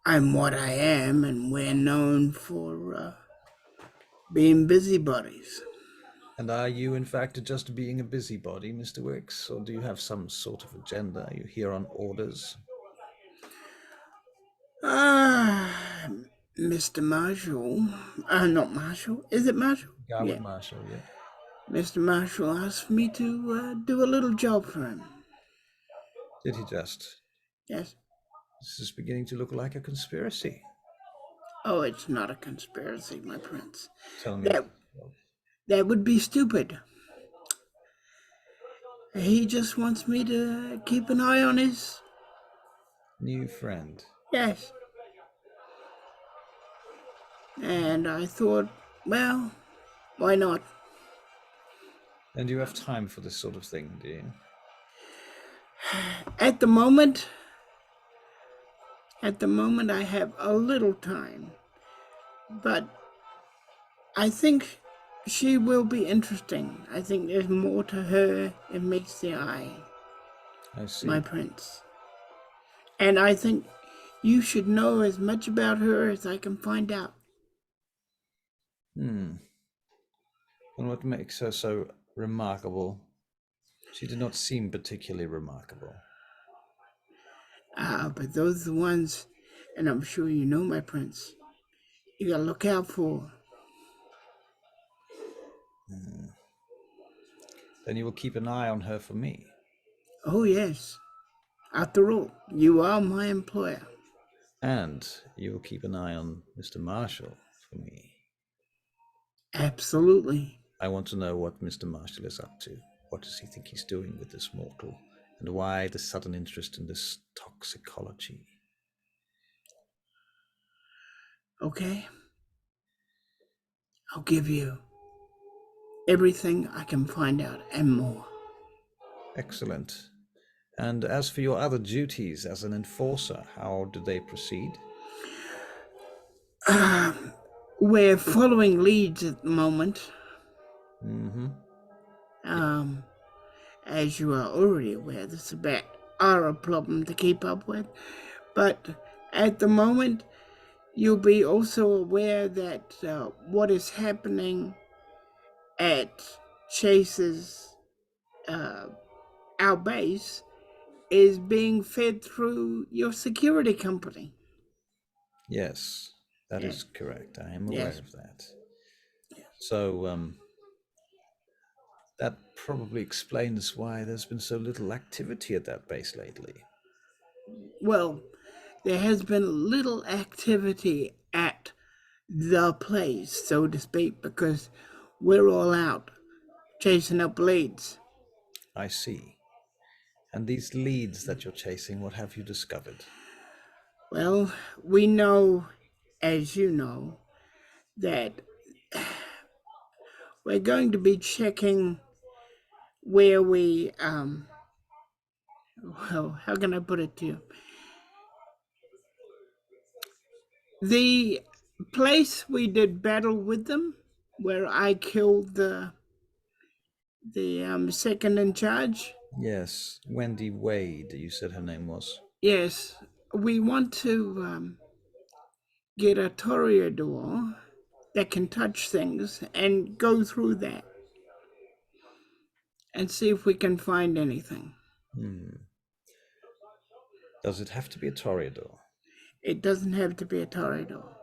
I'm what I am, and we're known for being busybodies.
And are you, in fact, just being a busybody, Mr. Wicks, or do you have some sort of agenda? Are you here on orders?
Mr. Marshall, not Marshall, is it Marshall?
Garwood
Yeah.
Marshall, yeah.
Mr. Marshall asked me to do a little job for him.
Did he just?
Yes.
This is beginning to look like a conspiracy.
Oh, it's not a conspiracy, my prince.
Tell me.
That would be stupid. He just wants me to keep an eye on his...
New friend.
Yes. And I thought, well, why not?
And you have time for this sort of thing, do you?
At the moment, I have a little time. But I think she will be interesting. I think there's more to her than meets the eye,
I see.
my prince. And I think you should know as much about her as I can find out.
And what makes her so remarkable? She did not seem particularly remarkable.
But those are the ones, and I'm sure you know, my prince, you gotta look out for.
Then you will keep an eye on her for me.
Oh, yes. After all, you are my employer.
And you will keep an eye on Mr. Marshall for me.
Absolutely.
I want to know what Mr. Marshall is up to. What does he think he's doing with this mortal? And why the sudden interest in this toxicology?
Okay? I'll give you everything I can find out and more.
Excellent. And as for your other duties as an enforcer, how do they proceed?
We're following leads at the moment.
Mm-hmm.
As you are already aware, this are a problem to keep up with. But at the moment, you'll be also aware that what is happening at Chase's our base is being fed through your security company.
Yes, that
Yeah.
is correct. I am aware
Yes.
of that. So, that probably explains why there's been so little activity at that base lately.
Well, there has been little activity at the place, so to speak, because we're all out chasing up leads.
I see. And these leads that you're chasing, what have you discovered?
Well, we know, as you know, that we're going to be checking where we, well, how can I put it to you? The place we did battle with them, where I killed the second in charge.
Yes, Wendy Wade, you said her name was.
Yes, we want to get a toreador that can touch things and go through that and see if we can find anything.
Does it have to be a toreador?
It doesn't have to be a toreador,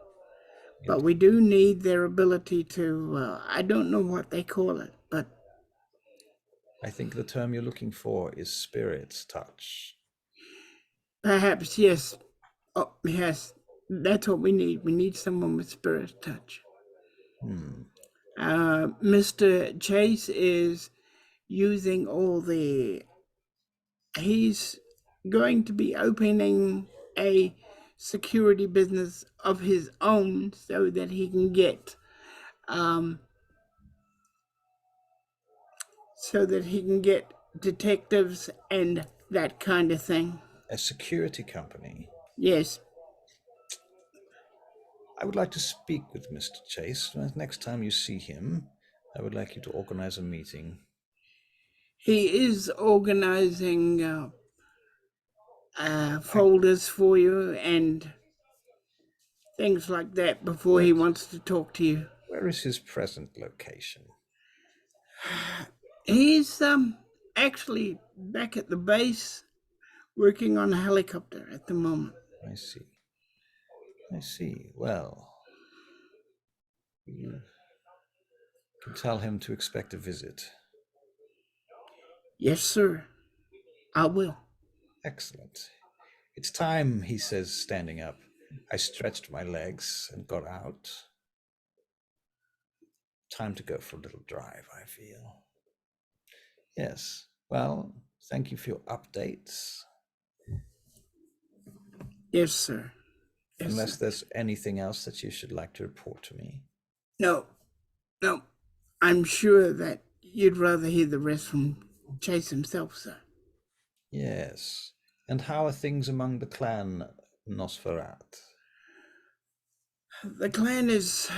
but we do need their ability to, I don't know what they call it, but
I think the term you're looking for is spirit's touch.
perhaps, yes. Oh, yes, that's what we need. We need someone with spirit touch. Mr. Chase is using all the. He's going to be opening a security business of his own so that he can get detectives and that kind of thing.
A security company.
Yes.
I would like to speak with Mr. Chase. Next time you see him, I would like you to organize a meeting.
He is organizing folders for you and things like that before he wants to talk to you.
Where is his present location?
He's actually back at the base working on a helicopter at the moment.
I see. I see. Well, you can tell him to expect a visit.
Yes, sir. I will.
Excellent. It's time, he says, standing up. I stretched my legs and got out. Time to go for a little drive, I feel. Yes. Well, thank you for your updates.
Yes, sir. Yes,
Unless
sir.
there's anything else that you should like to report to me.
No. I'm sure that you'd rather hear the rest from Chase himself, sir.
Yes. And how are things among the clan Nosferat?
The clan is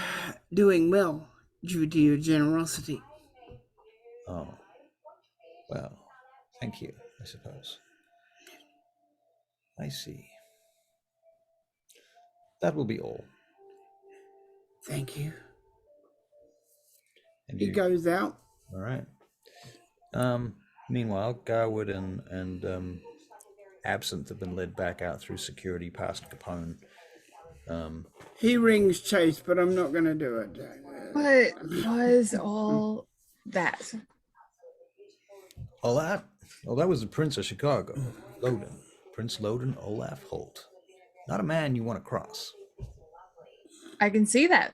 doing well due to your generosity.
Oh. Well, thank you, I suppose. I see. That will be all.
Thank you.
And
He goes out.
All right. Meanwhile, Garwood and Absynth have been led back out through security past Capone.
He rings Chase, but I'm not going to do it.
What was all that?
All that? Oh, that was the Prince of Chicago, Loden. Prince Loden Olaf Holt. Not a man you want to cross.
I can see that.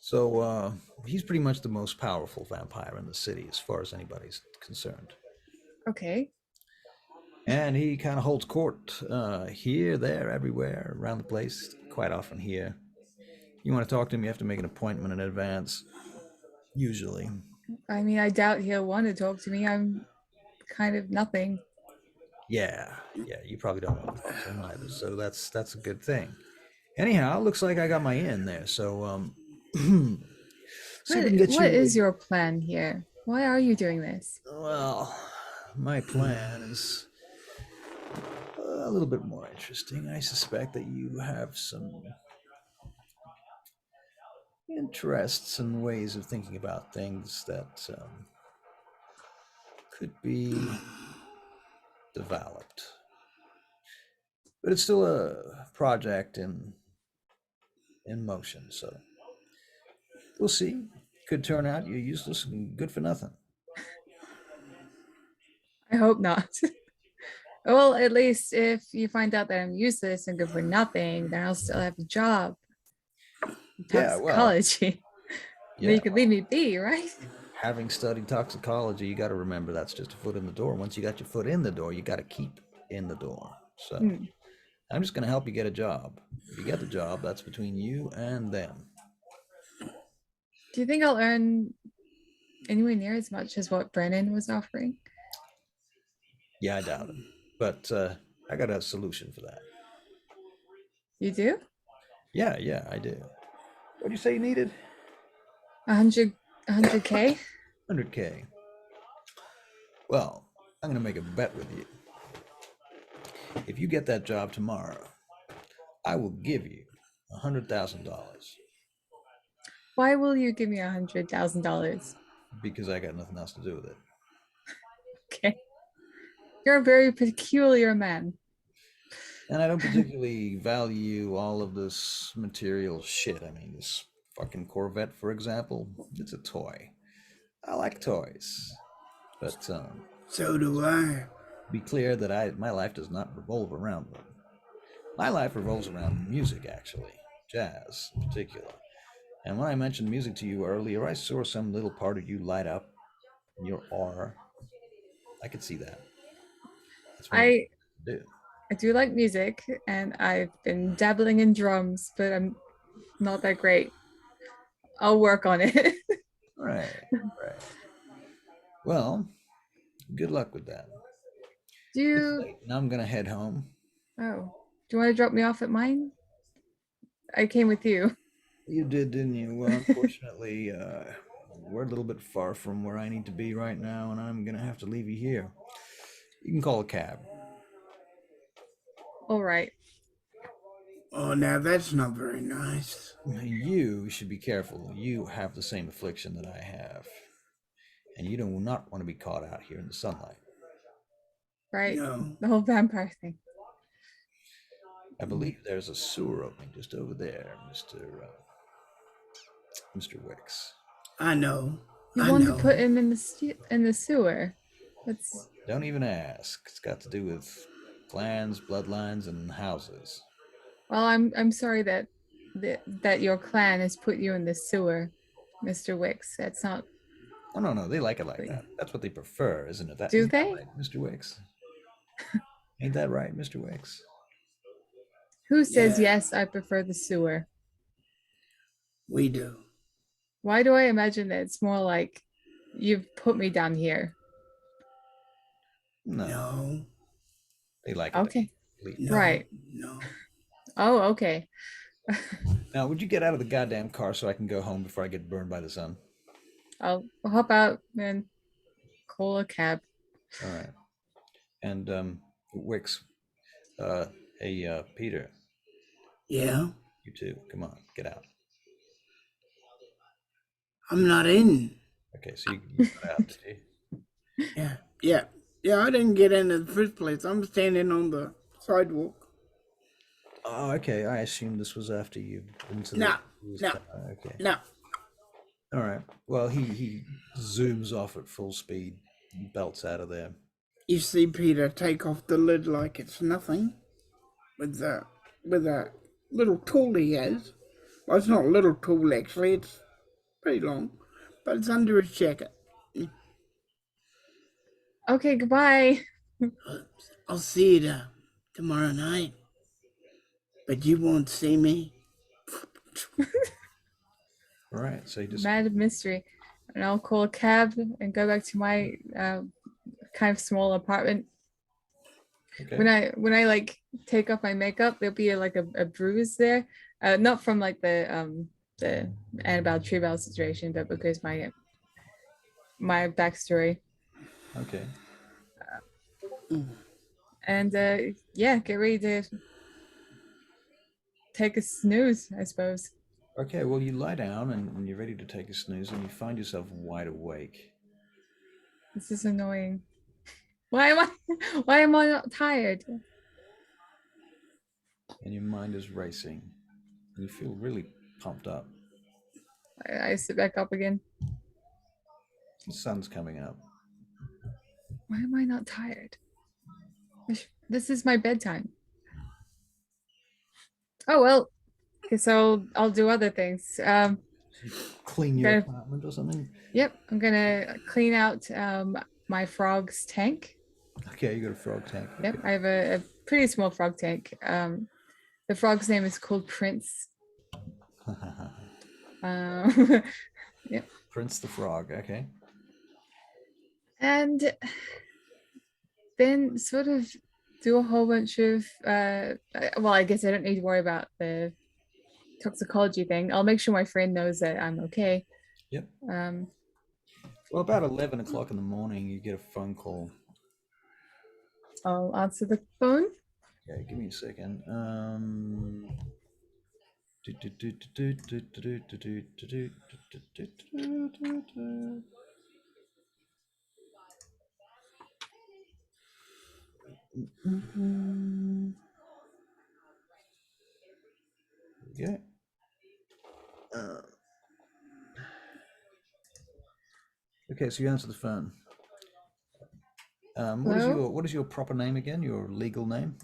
So he's pretty much the most powerful vampire in the city as far as anybody's concerned.
Okay.
And he kind of holds court here, there, everywhere, around the place, quite often here. You want to talk to him, you have to make an appointment in advance, usually.
I mean, I doubt he'll want to talk to me. I'm kind of nothing.
Yeah, you probably don't want to talk to him either, so that's a good thing. Anyhow, looks like I got my in there, so see if we can get
What
you.
is your plan here? Why are you doing this?
Well, my plan is a little bit more interesting. I suspect that you have some interests and ways of thinking about things that could be developed. But it's still a project in motion, so we'll see. Could turn out you're useless and good for nothing.
I hope not. Well, at least if you find out that I'm useless and good for nothing, then I'll still have a job.
Yeah, well,
Toxicology. Then
yeah.
you could leave me be, right?
Having studied toxicology, you got to remember that's just a foot in the door. Once you got your foot in the door, you got to keep in the door. So I'm just going to help you get a job. If you get the job, that's between you and them.
Do you think I'll earn anywhere near as much as what Brennan was offering?
Yeah, I doubt it. But I got a solution for that.
You do?
Yeah, I do. What do you say you needed?
100K?
100K. Well, I'm going to make a bet with you. If you get that job tomorrow, I will give you $100,000
Why will you give me $100,000?
because I got nothing else to do with it.
Okay. You're a very peculiar man.
And I don't particularly value all of this material shit. I mean, this fucking Corvette, for example, it's a toy. I like toys. But
So do I.
be clear that my life does not revolve around them. My life revolves around music, actually, jazz in particular. And when I mentioned music to you earlier, I saw some little part of you light up in your aura. I could see that. That's what
I
do.
I do like music and I've been dabbling in drums, but I'm not that great. I'll work on it.
Right. Well, good luck with that.
Do
It's
you
late, and I'm gonna head home.
Oh, do you want to drop me off at mine? I came with you.
You did, didn't you? Well, unfortunately, we're a little bit far from where I need to be right now, and I'm gonna have to leave you here. You can call a cab.
All right.
Oh, now that's not very nice.
You should be careful. You have the same affliction that I have, and you do not want to be caught out here in the sunlight.
Right.
No.
The whole vampire thing.
I believe there's a sewer opening just over there, Mr. Wicks.
I know.
You want to put him in the sewer? That's
Don't even ask. It's got to do with clans, bloodlines, and houses.
well. I'm sorry that your clan has put you in the sewer, Mr. Wicks. That's not.
Oh no, they like it like that. That's what they prefer, isn't it?
Do
Isn't that
they?
right, Mr. Wicks? Ain't that right, Mr. Wicks?
Who says
Yeah.
yes? I prefer the sewer.
We do.
Why do I imagine that it's more like you've put me down here?
No.
They like it.
Okay.
No.
Right.
No.
Oh, okay.
Now, would you get out of the goddamn car so I can go home before I get burned by the sun?
I'll hop out and call a cab.
All right. And Wicks, hey, Peter.
Yeah.
You too. Come on, get out.
I'm not in.
Okay, so you got out, did you?
Yeah. I didn't get in the first place. I'm standing on the sidewalk.
Oh, okay. I assumed this was after you.
No.
Okay.
No.
All right. Well, he zooms off at full speed, and belts out of there.
You see Peter take off the lid like it's nothing with a little tool he has. Well, it's not a little tool actually. It's pretty long, but it's under his jacket.
Okay, goodbye.
I'll see you tomorrow night, but you won't see me.
All right, so you just
Mad mystery. And I'll call a cab and go back to my kind of small apartment.
okay.
When I like take off my makeup, there'll be like a bruise there. Not from like the Annabelle Tree Bell situation, but because my backstory.
Okay.
And yeah, get ready to take a snooze, I suppose.
Okay, well, you lie down and you're ready to take a snooze, and you find yourself wide awake.
This is annoying. Why why am I not tired?
And your mind is racing. And you feel really pumped up.
I sit back up again.
The sun's coming up.
Why am I not tired? This is my bedtime. Oh well. Okay, so I'll do other things.
Clean your
Okay.
apartment or something?
Yep, I'm gonna clean out my frog's tank.
Okay, you got a frog tank.
Yep,
Okay.
I have a pretty small frog tank. The frog's name is called Prince. Yep.
Prince the Frog, okay.
And then sort of do a whole bunch of well, I guess I don't need to worry about the toxicology thing. I'll make sure my friend knows that I'm okay.
Yep.
Um,
Well, about 11 o'clock in the morning, you get a phone call.
I'll answer the phone.
Okay, give me a second. Yeah. Okay, so you answer the phone.
Hello?
What is your proper name again? Your legal name?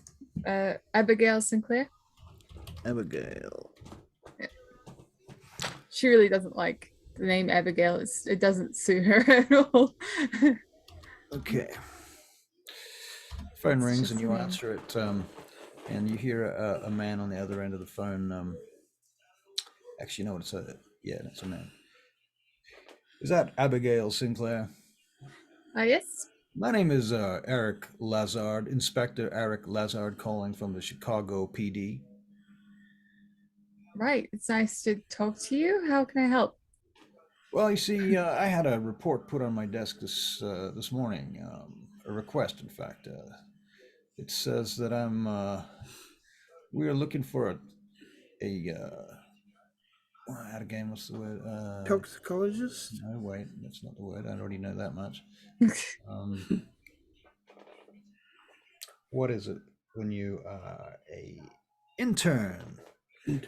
Abigail Sinclair.
Abigail.
She really doesn't like the name Abigail. It doesn't suit her at all.
Okay. Phone
It's
rings
just
and you
a name.
answer it, and you hear a man on the other end of the phone. Actually, no, it's a man. Is that Abigail Sinclair?
Yes.
My name is Eric Lazard, Inspector Eric Lazard, calling from the Chicago PD.
Right. It's nice to talk to you. How can I help?
Well, you see, I had a report put on my desk this morning, a request, in fact. It says that we are looking for out of game, what's the word?
Toxicologist?
No, wait, that's not the word. I already know that much. What is it when you are a intern? We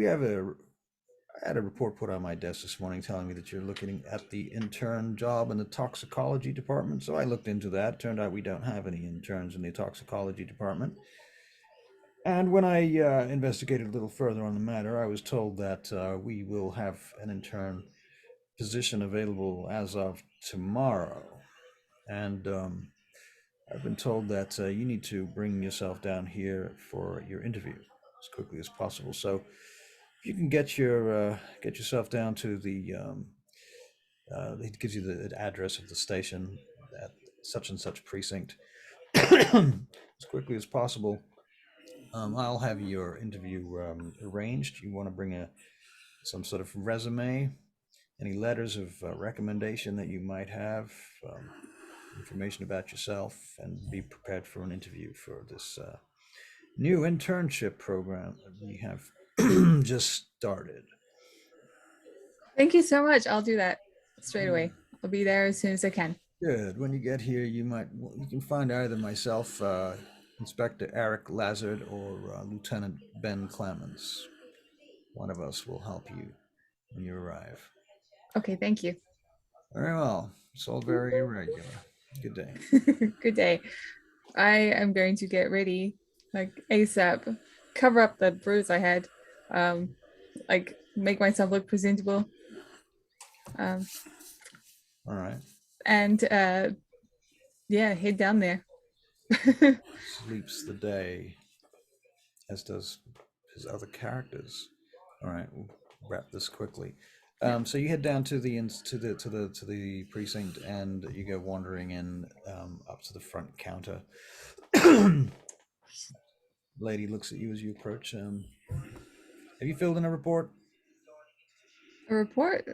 have I had a report put on my desk this morning telling me that you're looking at the intern job in the toxicology department. So I looked into that. Turned out we don't have any interns in the toxicology department. And when I investigated a little further on the matter, I was told that we will have an intern position available as of tomorrow. And I've been told that you need to bring yourself down here for your interview as quickly as possible. So if you can get yourself down to it gives you the address of the station at such and such precinct as quickly as possible. I'll have your interview arranged. You want to bring some sort of resume, any letters of recommendation that you might have, information about yourself, and be prepared for an interview for this new internship program that we have just started.
Thank you so much. I'll do that straight away. I'll be there as soon as I can.
Good. When you get here, you can find either myself, Inspector Eric Lazard, or Lieutenant Ben Clemens. One of us will help you when you arrive.
Okay, thank you.
Very well. It's all very irregular. Good day.
Good day. I am going to get ready like ASAP, cover up the bruise I had, like make myself look presentable.
All right.
And yeah, head down there.
Sleeps the day, as does his other characters. All right, we'll wrap this quickly.
Yeah.
So you head down to the precinct, and you go wandering in up to the front counter. Lady looks at you as you approach. Have you filled in a report?
A report.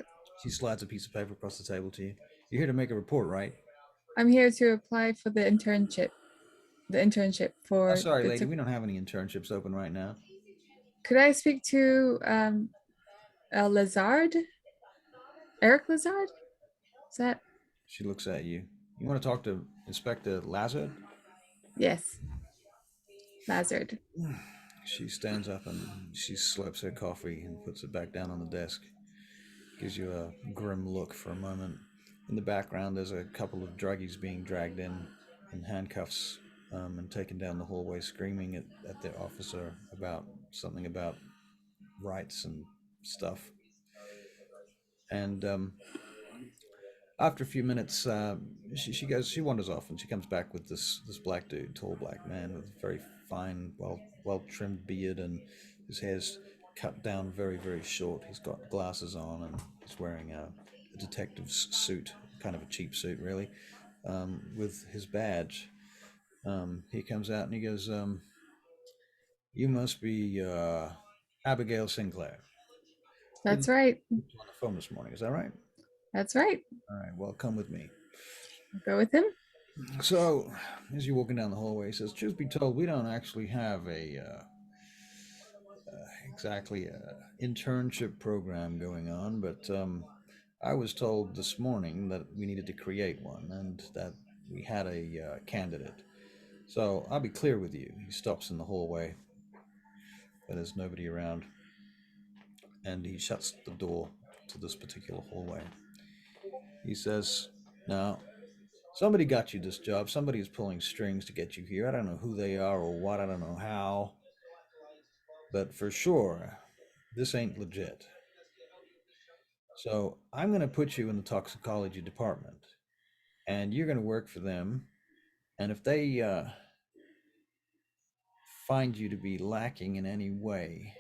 She slides a piece of paper across the table to you. You're here to make a report, right?
I'm here to apply for the internship. The internship
Oh,
for
sorry,
the.
lady. We don't have any internships open right now.
Could I speak to Lazard? Eric Lazard? Is that?
She looks at you. You want to talk to Inspector Lazard?
Yes, Lazard.
She stands up and she slurps her coffee and puts it back down on the desk. Gives you a grim look for a moment. In the background, there's a couple of druggies being dragged in handcuffs and taken down the hallway, screaming at the officer about something about rights and stuff. And after a few minutes, she wanders off, and she comes back with this black dude, tall black man with a very fine, well trimmed beard, and his hair's cut down very short. He's got glasses on, and he's wearing a detective's suit, kind of a cheap suit, really, with his badge. He comes out and he goes, "You must be Abigail Sinclair.
That's right.
On the phone this morning, is that right?
That's right.
All right. Well, come with me."
I'll go with him.
So, as you're walking down the hallway, he says, "Truth be told, we don't actually have exactly a internship program going on, but I was told this morning that we needed to create one and that we had a candidate. So I'll be clear with you." He stops in the hallway, but there's nobody around, and he shuts the door to this particular hallway. He says, "Now, somebody got you this job. Somebody is pulling strings to get you here. I don't know who they are or what. I don't know how. But for sure, this ain't legit. So I'm going to put you in the toxicology department, and you're going to work for them. And if they find you to be lacking in any way,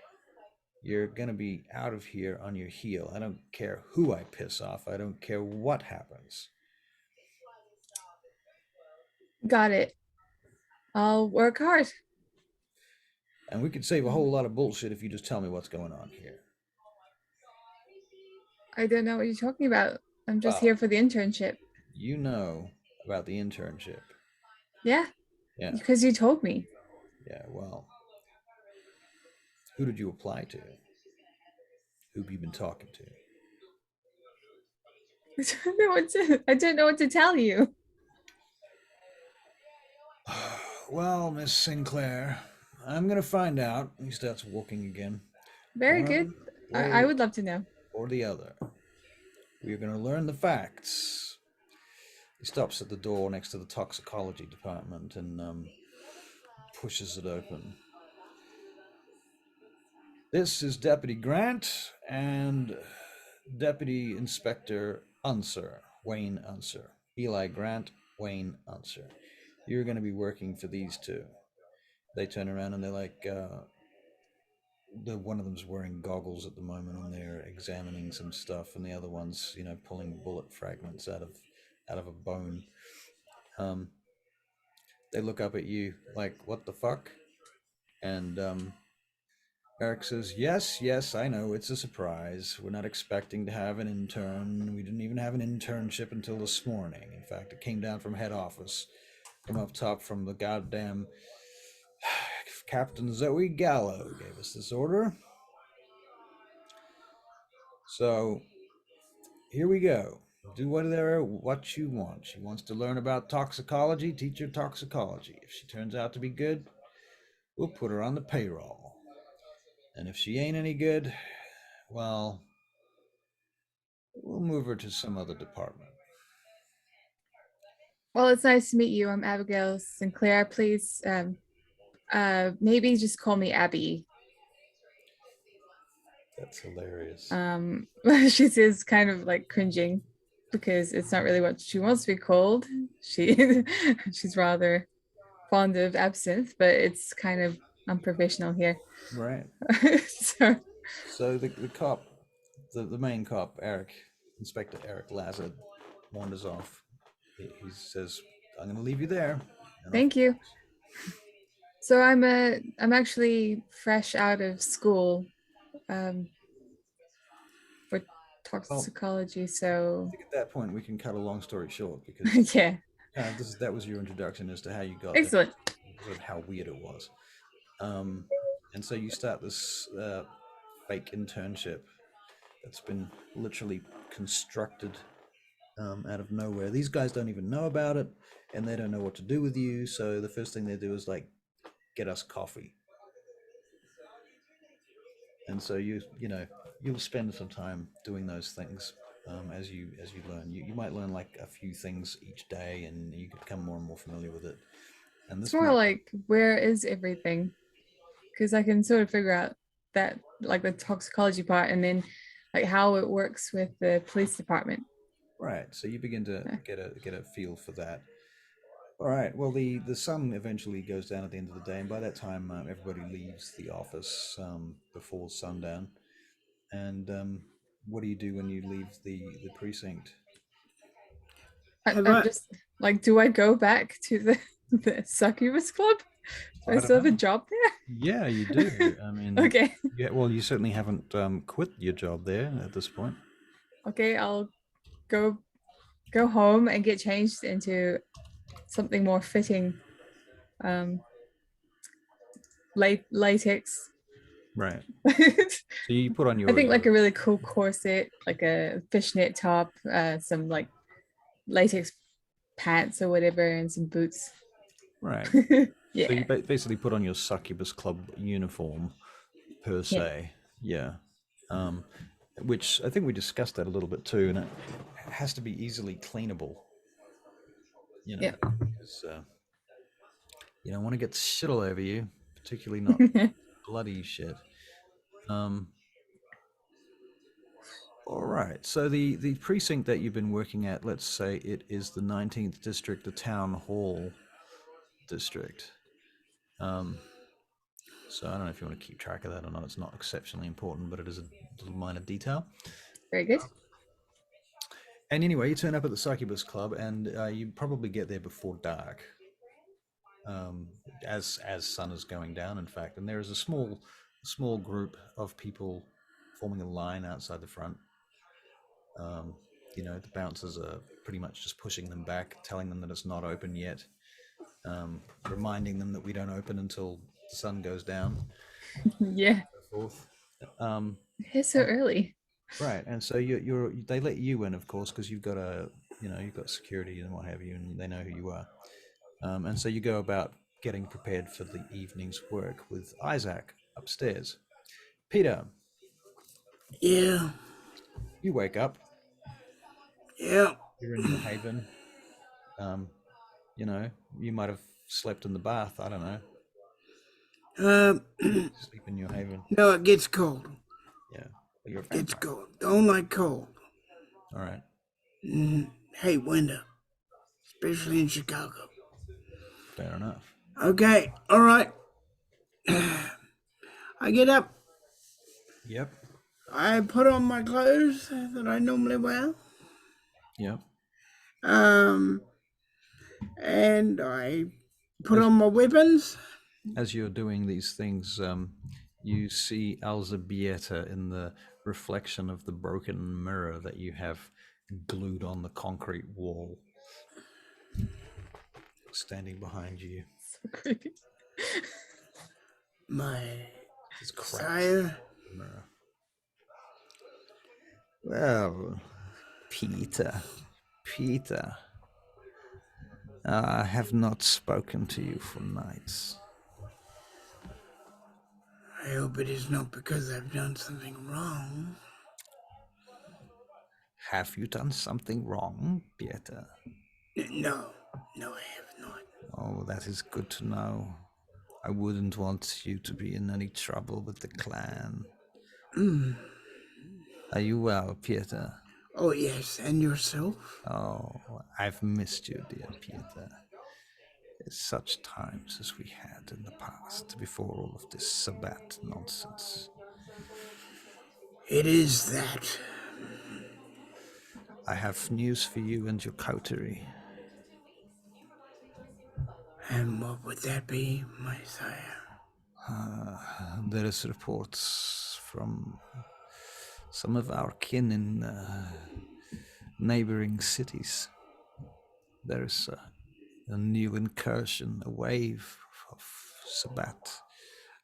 you're going to be out of here on your heel. I don't care who I piss off. I don't care what happens."
Got it. I'll work hard.
And we could save a whole lot of bullshit if you just tell me what's going on here.
I don't know what you're talking about. I'm just
Well,
here for the internship.
you know about the internship.
Yeah,
Yeah.
because you told me.
Yeah, well, who did you apply to? Who have you been talking to?
I don't know what to tell you.
Well, Miss Sinclair, I'm gonna find out. He starts walking again.
Very good. I would love to know.
Or the other. We're gonna learn the facts. He stops at the door next to the toxicology department and pushes it open. "This is Deputy Grant and Deputy Inspector Unser, Wayne Unser. Eli Grant, Wayne Unser. You're going to be working for these two." They turn around and they're like, one of them's wearing goggles at the moment and they're examining some stuff, and the other one's, pulling bullet fragments out of a bone. They look up at you like, "What the fuck?" And Eric says, yes, I know, it's a surprise. We're not expecting to have an intern. We didn't even have an internship until this morning. In fact, it came down from head office, from up top, from the goddamn Captain Zoe Gallo gave us this order. So here we go. Do what you want. She wants to learn about toxicology, teach her toxicology. If she turns out to be good, we'll put her on the payroll. And if she ain't any good, well, we'll move her to some other department.
Well, it's nice to meet you. I'm Abigail Sinclair. Please, maybe just call me Abby.
That's hilarious.
She says kind of like cringing because it's not really what she wants to be called. She's rather fond of absinthe, but it's kind of unprofessional here.
Right.
So
So the cop, the main cop, Eric, Inspector Eric Lazard, wanders off. He says, "I'm going to leave you there." And off
thank
he
you.
goes.
So I'm actually fresh out of school for
Well,
toxicology.
I
So
think at that point we can cut a long story short because
yeah,
kind of that was your introduction as to how you got there,
excellent.
sort of how weird it was. Um, and so you start this fake internship that's been literally constructed out of nowhere. These guys don't even know about it, and they don't know what to do with you. So the first thing they do is like get us coffee. And so you know you'll spend some time doing those things as you learn. You might learn like a few things each day, and you become more and more familiar with it. And
It's
this
more
might
like where is everything? Because I can sort of figure out that like the toxicology part and then like how it works with the police department.
right. So you begin to
Yeah.
get a feel for that. All right. Well, the sun eventually goes down at the end of the day, and by that time, everybody leaves the office before sundown. And what do you do when you leave the precinct?
Have
I'm
I?
just like, do I go back to the succubus club? Do I
I don't
still have a
know.
job
Yeah, you do. I
there?
mean,
Okay.
yeah. Well, you certainly haven't quit your job there at this point.
Okay, I'll go go home and get changed into something more fitting. Um latex.
Right.
I
So you put on your
think like a really cool corset, like a fishnet top, some like latex pants or whatever, and some boots.
right. So you
Yeah,
basically put on your succubus club uniform per
yeah,
se. Yeah. Um, which I think we discussed that a little bit too, and it has to be easily cleanable. You know,
yeah.
because you don't want to get shit all over you, particularly not bloody shit. Um, all right. So the precinct that you've been working at, let's say it is the 19th district, the town hall district. Um, so I don't know if you want to keep track of that or not. It's not exceptionally important, but it is a little minor detail.
Very good.
And anyway, you turn up at the Succubus Club, and you probably get there before dark, as sun is going down. In fact, and there is a small group of people forming a line outside the front. Um, you know, the bouncers are pretty much just pushing them back, telling them that it's not open yet, reminding them that we don't open until the sun goes down,
Yeah,
so forth. Um,
it's so early.
right, and so they let you in, of course, because you've got you've got security and what have you, and they know who you are. And so you go about getting prepared for the evening's work with Isaac upstairs. Peter,
Yeah,
you wake up.
yeah.
You're in your haven. Um, you know, you might have slept in the bath. I don't know.
Um,
Sleep in your haven.
no, it gets cold.
Yeah, but you're a
Gets
vampire.
cold. Don't like cold.
All right.
Hate winter, especially in Chicago.
Fair enough.
Okay, all right. I get up.
Yep.
I put on my clothes that I normally wear.
Yep.
Um, and I put
As
on my weapons.
as you're doing these things, you see Alzabieta in the reflection of the broken mirror that you have glued on the concrete wall, standing behind you.
So creepy.
My
There's cracks in
sire.
the mirror. Well, Peter, I have not spoken to you for nights.
I hope it is not because I've done something wrong.
Have you done something wrong, Peter?
No, no, I have not.
Oh, that is good to know. I wouldn't want you to be in any trouble with the clan. Are you well, Peter?
Oh, yes, and yourself?
Oh, I've missed you, dear Peter. It's such times as we had in the past, before all of this Sabbat nonsense.
It is that.
I have news for you and your coterie.
And what would that be, my sire?
There is reports from some of our kin in neighboring cities. There is a new incursion, a wave of Sabbat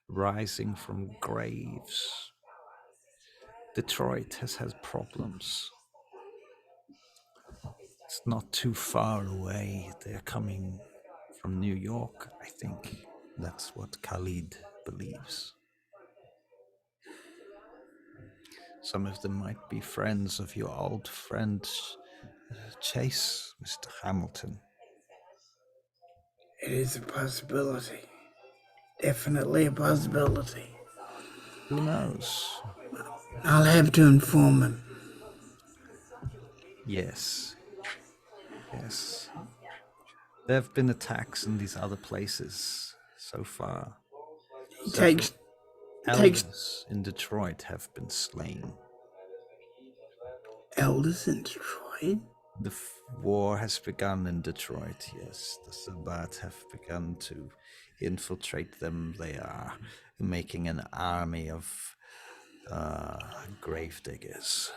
rising from graves. Detroit has had problems. It's not too far away. They're coming from New York, I think. That's what Khalid believes. Some of them might be friends of your old friend Chase, Mr. Hamilton.
It is a possibility. Definitely a possibility.
Who knows?
I'll have to inform him.
Yes. Yes. There have been attacks in these other places so far. Several
Takes
elders in Detroit have been slain.
elders in Detroit.
The war has begun in Detroit, yes. The Sabbat have begun to infiltrate them. They are making an army of gravediggers.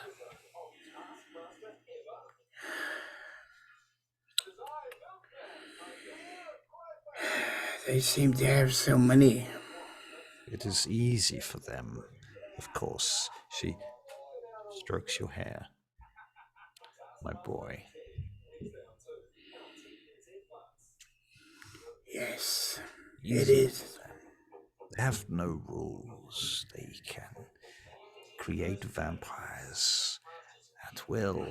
They seem to have so many.
It is easy for them, of course. She strokes your hair, my boy.
Yes,
Easy
it is.
for them. They have no rules. They can create vampires at will.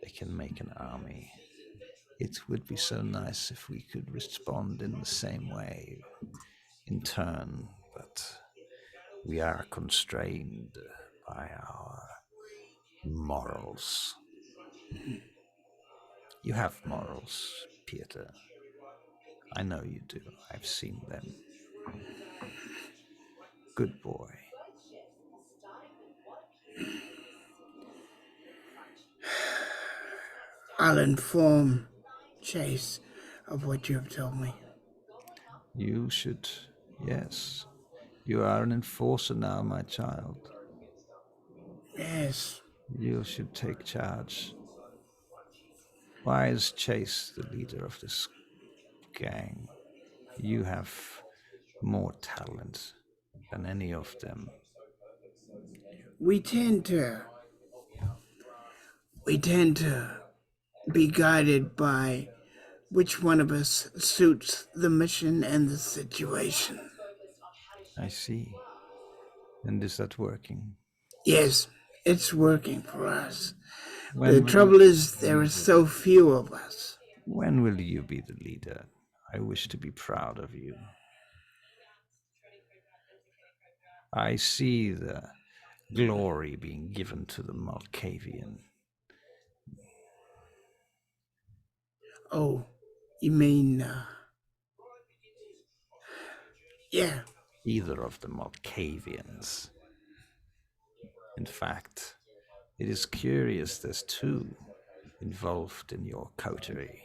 They can make an army. It would be so nice if we could respond in the same way in turn, but we are constrained by our morals. You have morals, Peter. I know you do. I've seen them. Good boy.
I'll inform Chase of what you have told me.
You should, yes. You are an enforcer now, my child.
Yes,
You should take charge. Why is Chase the leader of this gang? You have more talent than any of them.
we tend to be guided by which one of us suits the mission and the situation.
I see. And is that working?
Yes, it's working for us.
When
The
will
trouble
you
is
be
there
the
are so
leader?
few of us.
When will you be the leader? I wish to be proud of you. I see the glory being given to the Malkavian.
Oh, you mean, yeah.
Either of the Malkavians. In fact, it is curious there's two involved in your coterie.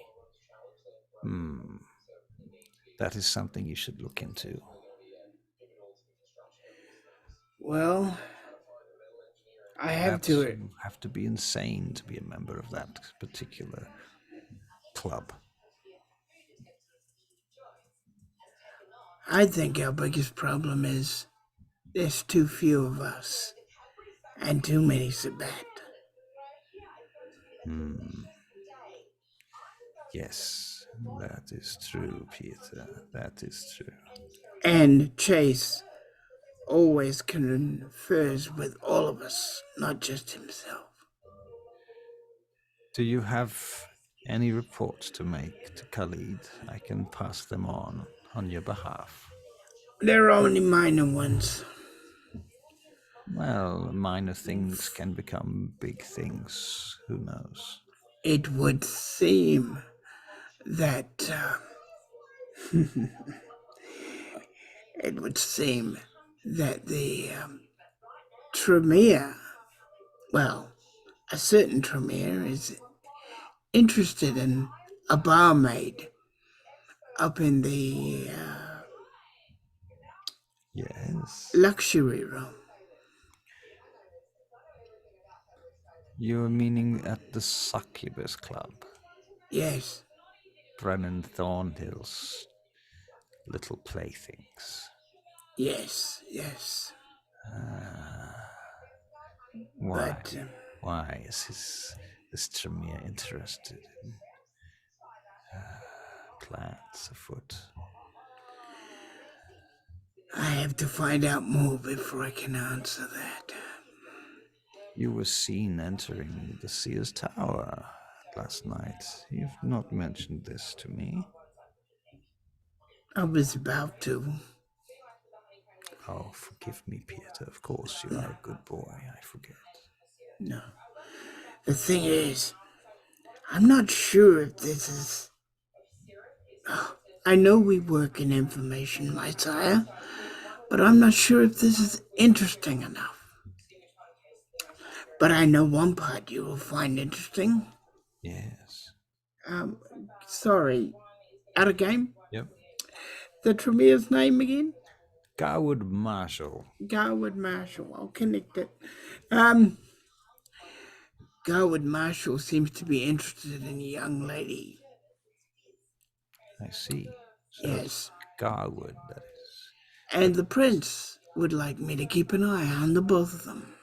That is something you should look into.
Well, I have
Perhaps
to.
you have to be insane to be a member of that particular club.
I think our biggest problem is there's too few of us and too many Sabbat.
Yes, that is true, Peter. That is true.
And Chase always confers with all of us, not just himself.
Do you have any reports to make to Khalid? I can pass them on your behalf.
There are only minor ones.
Well, minor things can become big things. Who knows?
It would seem that it would seem that the Tremere, well, a certain Tremere is interested in a barmaid up in the
Yes.
luxury room.
You're meaning at the Succubus Club,
Yes,
Brennan Thornhill's little playthings.
yes.
Why?
But
Why is Tremere interested in plants afoot?
I have to find out more before I can answer that.
You were seen entering the Sears Tower last night. You've not mentioned this to me.
I was about to.
Oh, forgive me, Peter. Of course, you are a good boy. I forget.
No. The thing is, I'm not sure if this is. I know we work in information, my sire, but I'm not sure if this is interesting enough. But I know one part you will find interesting.
Yes.
Um, sorry, out of game?
Yep.
The Tremere's name again?
Garwood Marshall.
Garwood Marshall. I'll connect it. Garwood Marshall seems to be interested in a young lady.
I see. So
Yes.
it's Garwood, that is.
And the prince would like me to keep an eye on the both of them.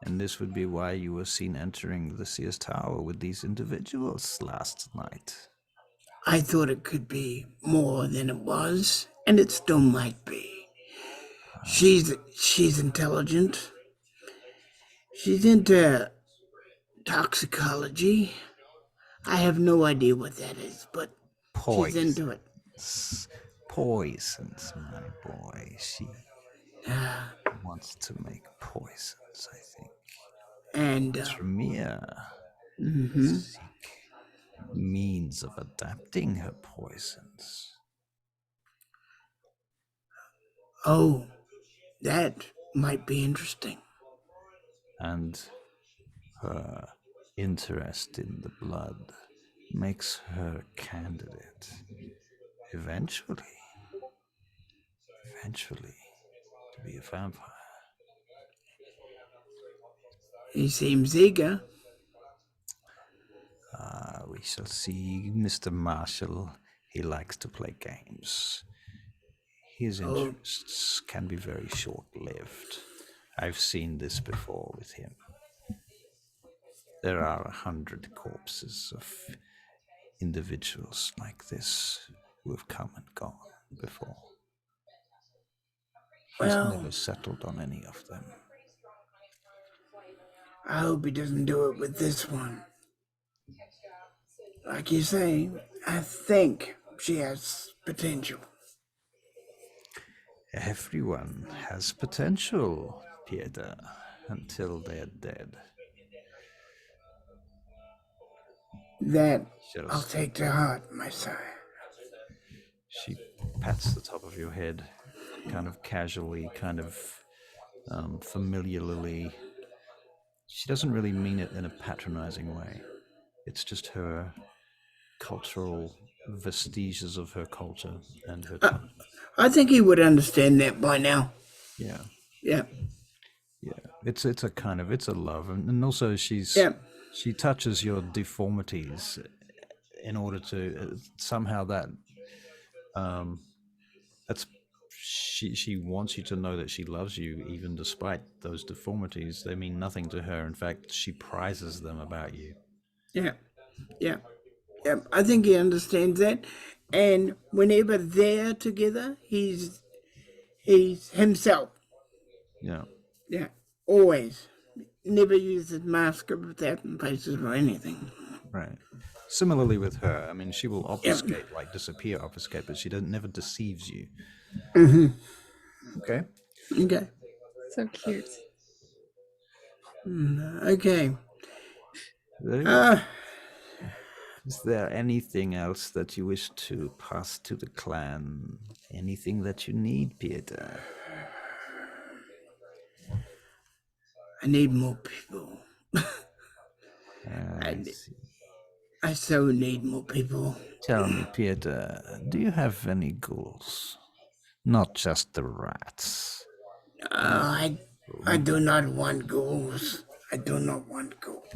And this would be why you were seen entering the Sears Tower with these individuals last night.
I thought it could be more than it was, and it still might be. She's intelligent. She's into toxicology. I have no idea what that is, but she's into it.
Poisons, my boy. She wants to make poisons, I think.
And
Tremere seek means of adapting her poisons.
oh, that might be interesting.
And her interest in the blood makes her a candidate eventually to be a vampire.
He seems eager.
We shall see. Mr. Marshall, he likes to play games. His interests can be very short-lived. I've seen this before with him. There are 100 corpses of individuals like this who have come and gone before. He's never settled on any of them.
I hope he doesn't do it with this one. Like you say, I think she has potential.
Everyone has potential, Peter, until they're dead.
That I'll take to heart, my sire.
She pats the top of your head, kind of casually, kind of familiarly. She doesn't really mean it in a patronizing way. It's just her cultural vestiges of her culture and her time.
I think he would understand that by now.
Yeah.
Yeah.
It's a love, and also she touches your deformities in order to somehow that's she wants you to know that she loves you even despite those deformities. They mean nothing to her. In fact, she prizes them about you.
Yeah. I think he understands that, and whenever they're together, he's himself. Yeah, always. Never uses masks without faces or anything.
Right. Similarly with her, I mean, she will obfuscate, like disappear, obfuscate, but she never deceives you. Okay.
So cute.
Okay.
Very well.
Uh,
Is there anything else that you wish to pass to the clan? Anything that you need, Peter?
I need more people.
I
I,
see.
I so need more people.
Tell me, Peter, do you have any ghouls? Not just the rats.
I do not want ghouls. I do not want ghouls.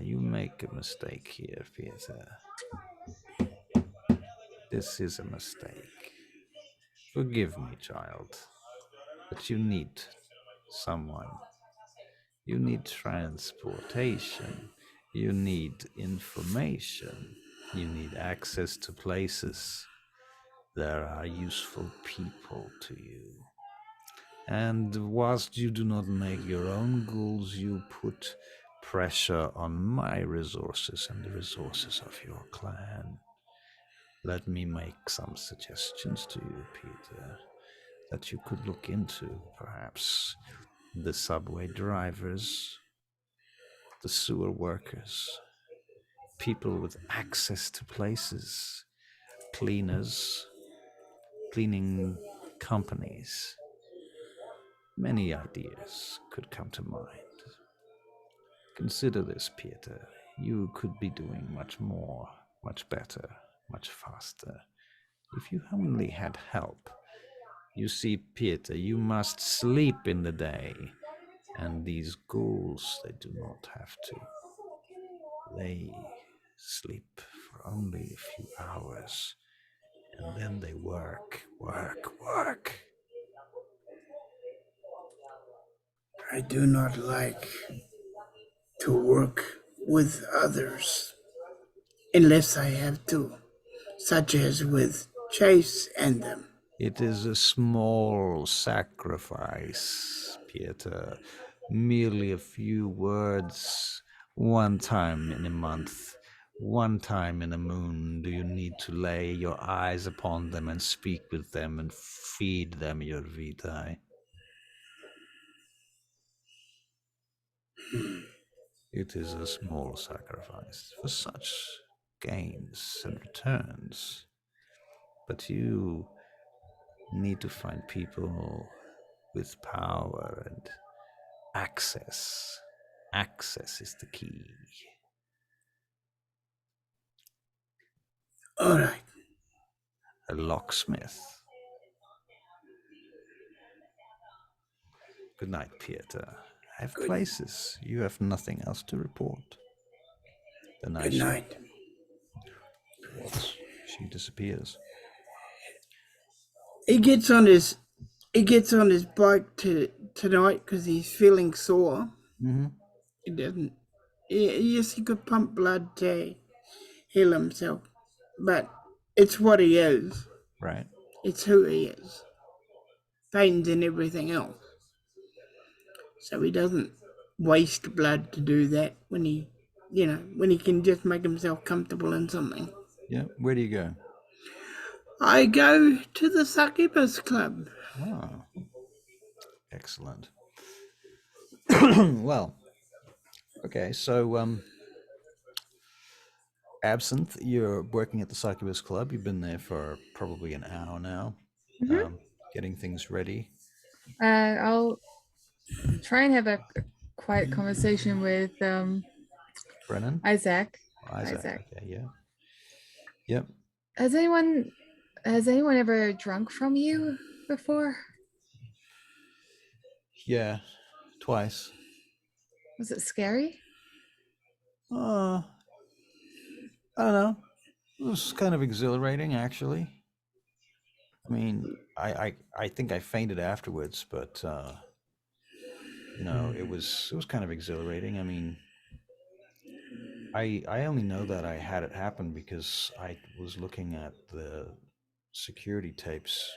You make a mistake here, Peter. This is a mistake. Forgive me, child, but you need someone. You need transportation. You need information. You need access to places. There are useful people to you. And whilst you do not make your own goals, you put pressure on my resources and the resources of your clan. Let me make some suggestions to you, Peter, that you could look into, perhaps. The subway drivers, the sewer workers, people with access to places, cleaners, cleaning companies. Many ideas could come to mind. Consider this, Peter. You could be doing much more, much better, much faster, if you only had help. You see, Peter, you must sleep in the day, and these ghouls, they do not have to. They sleep for only a few hours, and then they work, work, work.
I do not like to work with others unless I have to, such as with Chase and them.
It is a small sacrifice, Peter. Merely a few words, one time in a month, one time in a moon. Do you need to lay your eyes upon them and speak with them and feed them your vitae? It is a small sacrifice for such gains and returns. But you need to find people with power and access. Access is the key.
All right.
A locksmith. Good night, Peter. I have
Good.
places. You have nothing else to report. Then I
Good
shall.
night.
She disappears.
He gets on his bike tonight because he's feeling sore.
Mm-hmm.
He doesn't. Yes, he could pump blood to heal himself, but it's what he is.
Right.
It's who he is. Pains and everything else. So he doesn't waste blood to do that when he can just make himself comfortable in something.
Yeah. Where do you go?
I go to the Succubus Club.
Oh, excellent. Well, okay. So, Absynth, you're working at the Succubus Club. You've been there for probably an hour now,
Mhm.
getting things ready.
I'll try and have a quiet conversation with
Brennan?
Isaac.
Isaac. Okay, yeah. Yep.
Has anyone ever drunk from you before?
Yeah. Twice.
Was it scary?
I don't know. It was kind of exhilarating, actually. I mean, I think I fainted afterwards, but it was kind of exhilarating. I mean, I only know that I had it happen because I was looking at the security tapes,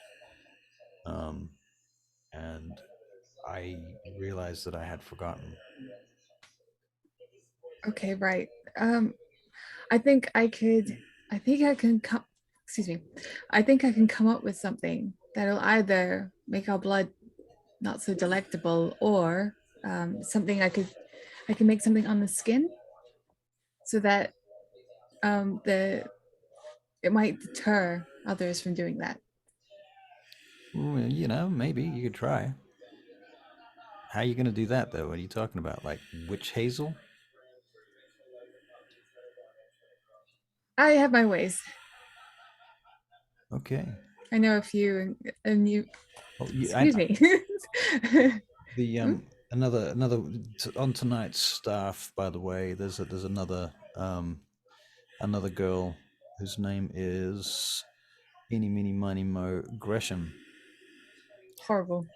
and I realized that I had forgotten.
Okay, right. I think I could. I think I can come. Excuse me. I think I can come up with something that'll either make our blood not so delectable or something I can make something on the skin so that it might deter others from doing that.
Well, you know, maybe you could try. How are you going to do that, though? What are you talking about? Like witch hazel?
I have my ways.
Okay.
I know a few, and you.
Well,
Excuse me.
the
Hmm?
on tonight's staff, by the way, there's another girl whose name is Eeny Meeny Miny Mo Gresham.
Horrible.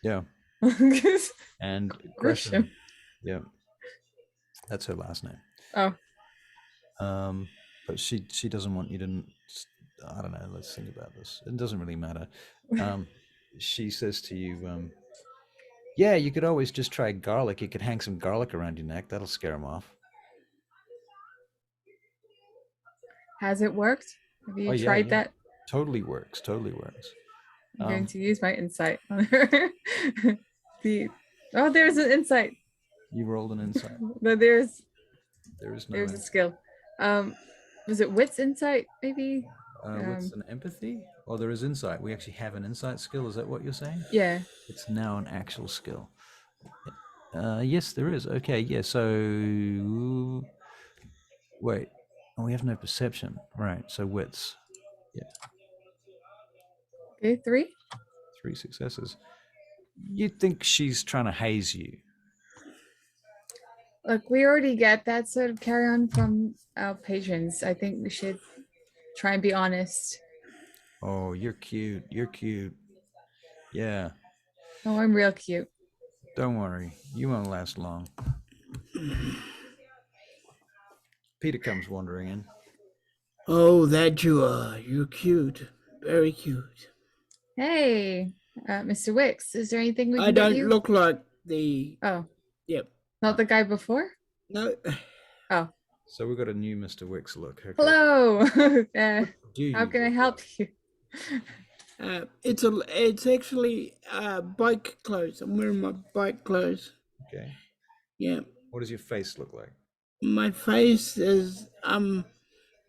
Yeah. And Gresham.
Grisham.
Yeah. That's her last name.
Oh,
But she doesn't want you to. I don't know. Let's think about this. It doesn't really matter. She says to you, "Yeah, you could always just try garlic. You could hang some garlic around your neck. That'll scare them off."
has it worked? Have you
Oh yeah,
tried
yeah.
that?
Totally works. Totally works.
I'm going to use my insight on her. There's an insight.
You rolled an insight.
But there's
There is no.
a skill. Was it wits insight? Maybe.
What's an empathy? Oh, there is insight. We actually have an insight skill. Is that what you're saying?
Yeah.
It's now an actual skill. Yes, there is. Okay, yeah. So wait. Oh, we have no perception. Right. So wits. Yeah.
Okay, 3.
3 successes. You think she's trying to haze you?
Look, we already get that sort of carry on from our patrons. I think we should try and be honest.
Oh, you're cute. You're cute. Yeah.
Oh, I'm real cute.
Don't worry. You won't last long. Peter comes wandering in.
Oh, that you are. You're cute. Very cute.
Hey, Mr. Wicks, is there anything we can
I
get
don't
you?
look like the...
Oh,
Yep.
not the guy before?
No.
Oh,
So we've got a new Mr. Wicks look. Okay.
hello.
Do
How
you
can I
look
help
like?
you?
It's actually bike clothes. I'm wearing my bike clothes.
Okay.
Yeah.
What does your face look like?
My face is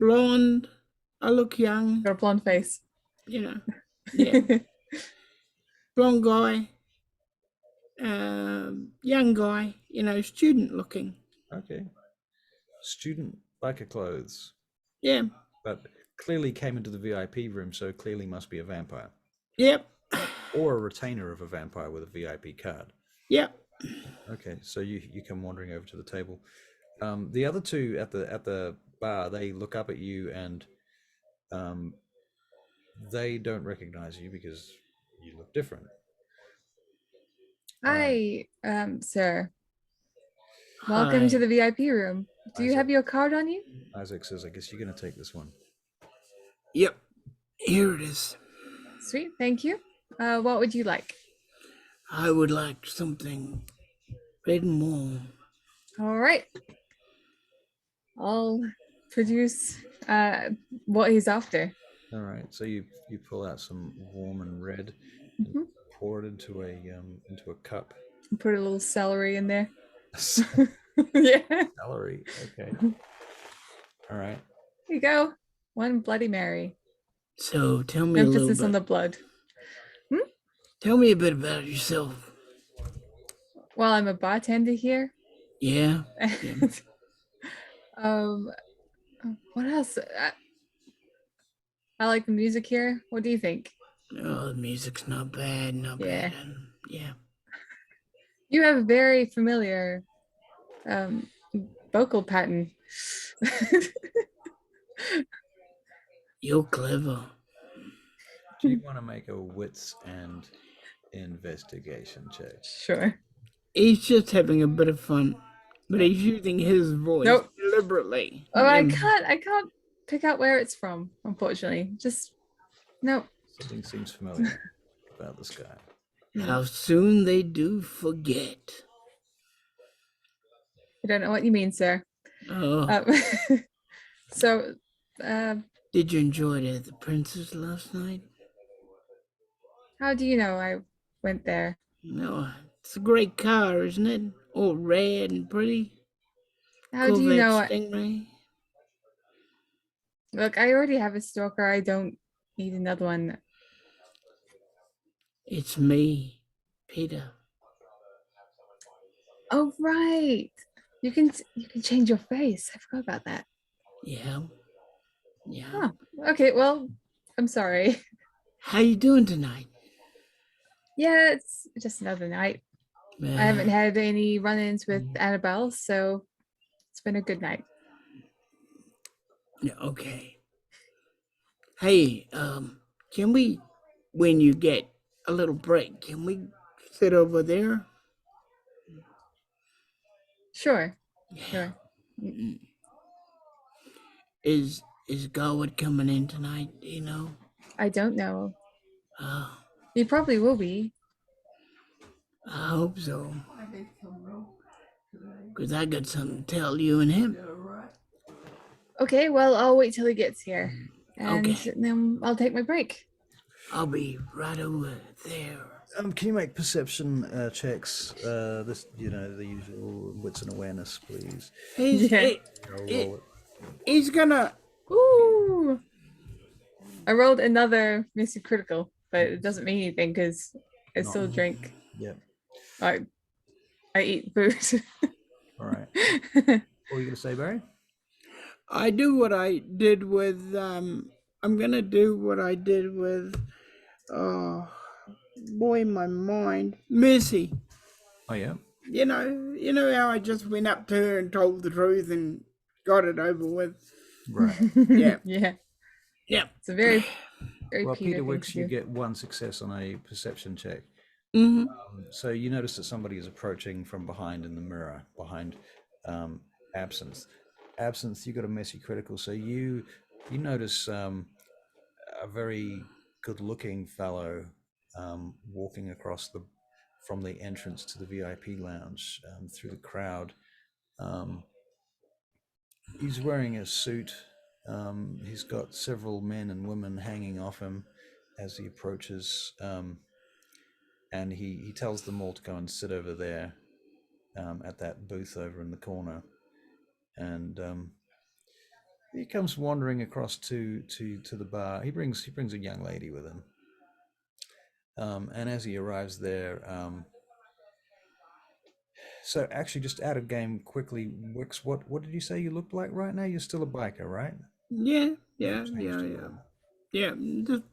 blonde. I look young.
Got a blonde face.
You know. Yeah. Blonde guy. Young guy. You know, student looking.
Okay. Student biker clothes.
Yeah.
But clearly came into the VIP room, so clearly must be a vampire.
Yep.
Or a retainer of a vampire with a VIP card.
Yep.
Okay, so you come wandering over to the table. The other two at the bar, they look up at you and they don't recognize you because you look different.
Hi, sir. Welcome to the VIP room. Do you have your card on you?
Isaac says, I guess you're going to take this one.
Yep. Here it is.
Sweet, thank you. What would you like?
I would like something red and warm.
All right. I'll produce what he's after.
All right, so you pull out some warm and red,
Mhm.
pour it into a cup.
Put a little celery in there. Yeah.
Celery. Okay. All right.
Here you go. One Bloody Mary.
So tell me a little
Emphasis
bit.
on the blood.
Tell me a bit about yourself.
Well, I'm a bartender here.
Yeah.
And, what else? I like the music here. What do you think?
Oh, the music's not bad. Not
Yeah.
bad. Yeah.
You have a very familiar vocal pattern.
You're clever.
Do you want to make a wits and investigation check?
Sure.
He's just having a bit of fun, but he's using his voice
Nope.
deliberately.
Oh, I can't pick out where it's from, unfortunately. Just no.
Something seems familiar about this guy.
How soon they do forget.
I don't know what you mean, sir.
Oh.
So,
Did you enjoy it at the Princess last night?
how do you know I went there?
No, It's a great car, isn't it? All red and pretty.
How do you
Corvette
know?
Stingray.
Look, I already have a stalker. I don't need another one.
It's me, Peter.
Oh, right. You can change your face. I forgot about that.
Yeah. Yeah.
Oh, okay. Well, I'm sorry.
How you doing tonight?
Yeah, it's just another night. I haven't had any run-ins with Annabelle, so it's been a good night.
Yeah, okay. Hey, can we, when you get a little break, can we sit over there?
Sure.
Yeah.
Sure.
Is Garwood coming in tonight? Do you know?
I don't know.
Oh,
He probably will be.
I hope so. Because I got something to tell you and him.
Okay, well, I'll wait till he gets here. And
Okay.
then I'll take my break.
I'll be right over there.
Can you make perception checks? This, you know, the usual wits and awareness, please.
Yeah.
He's gonna.
Ooh. I rolled another Missy Critical, but it doesn't mean anything because I still drink.
Yep.
I eat food.
All right. What were you going to say, Barry?
I do what I did with. I'm gonna do what I did with. Boy, my mind, Missy.
Oh yeah.
You know how I just went up to her and told the truth and got it over with.
Right.
Yeah.
Yeah.
Yeah.
It's a very
Well,
Peter
Peter
thing
Wicks,
to
you
do.
get one success on a perception check.
Mm-hmm.
So you notice that somebody is approaching from behind in the mirror, behind Absynth. Absynth, you got a messy critical. So you notice a very good-looking fellow walking across from the entrance to the VIP lounge through the crowd. He's wearing a suit. He's got several men and women hanging off him as he approaches. And he tells them all to go and sit over there at that booth over in the corner. And he comes wandering across to the bar. He brings a young lady with him. And as he arrives there, so actually, just out of game quickly, Wix, what did you say you looked like right now? You're still a biker, right?
Yeah. Just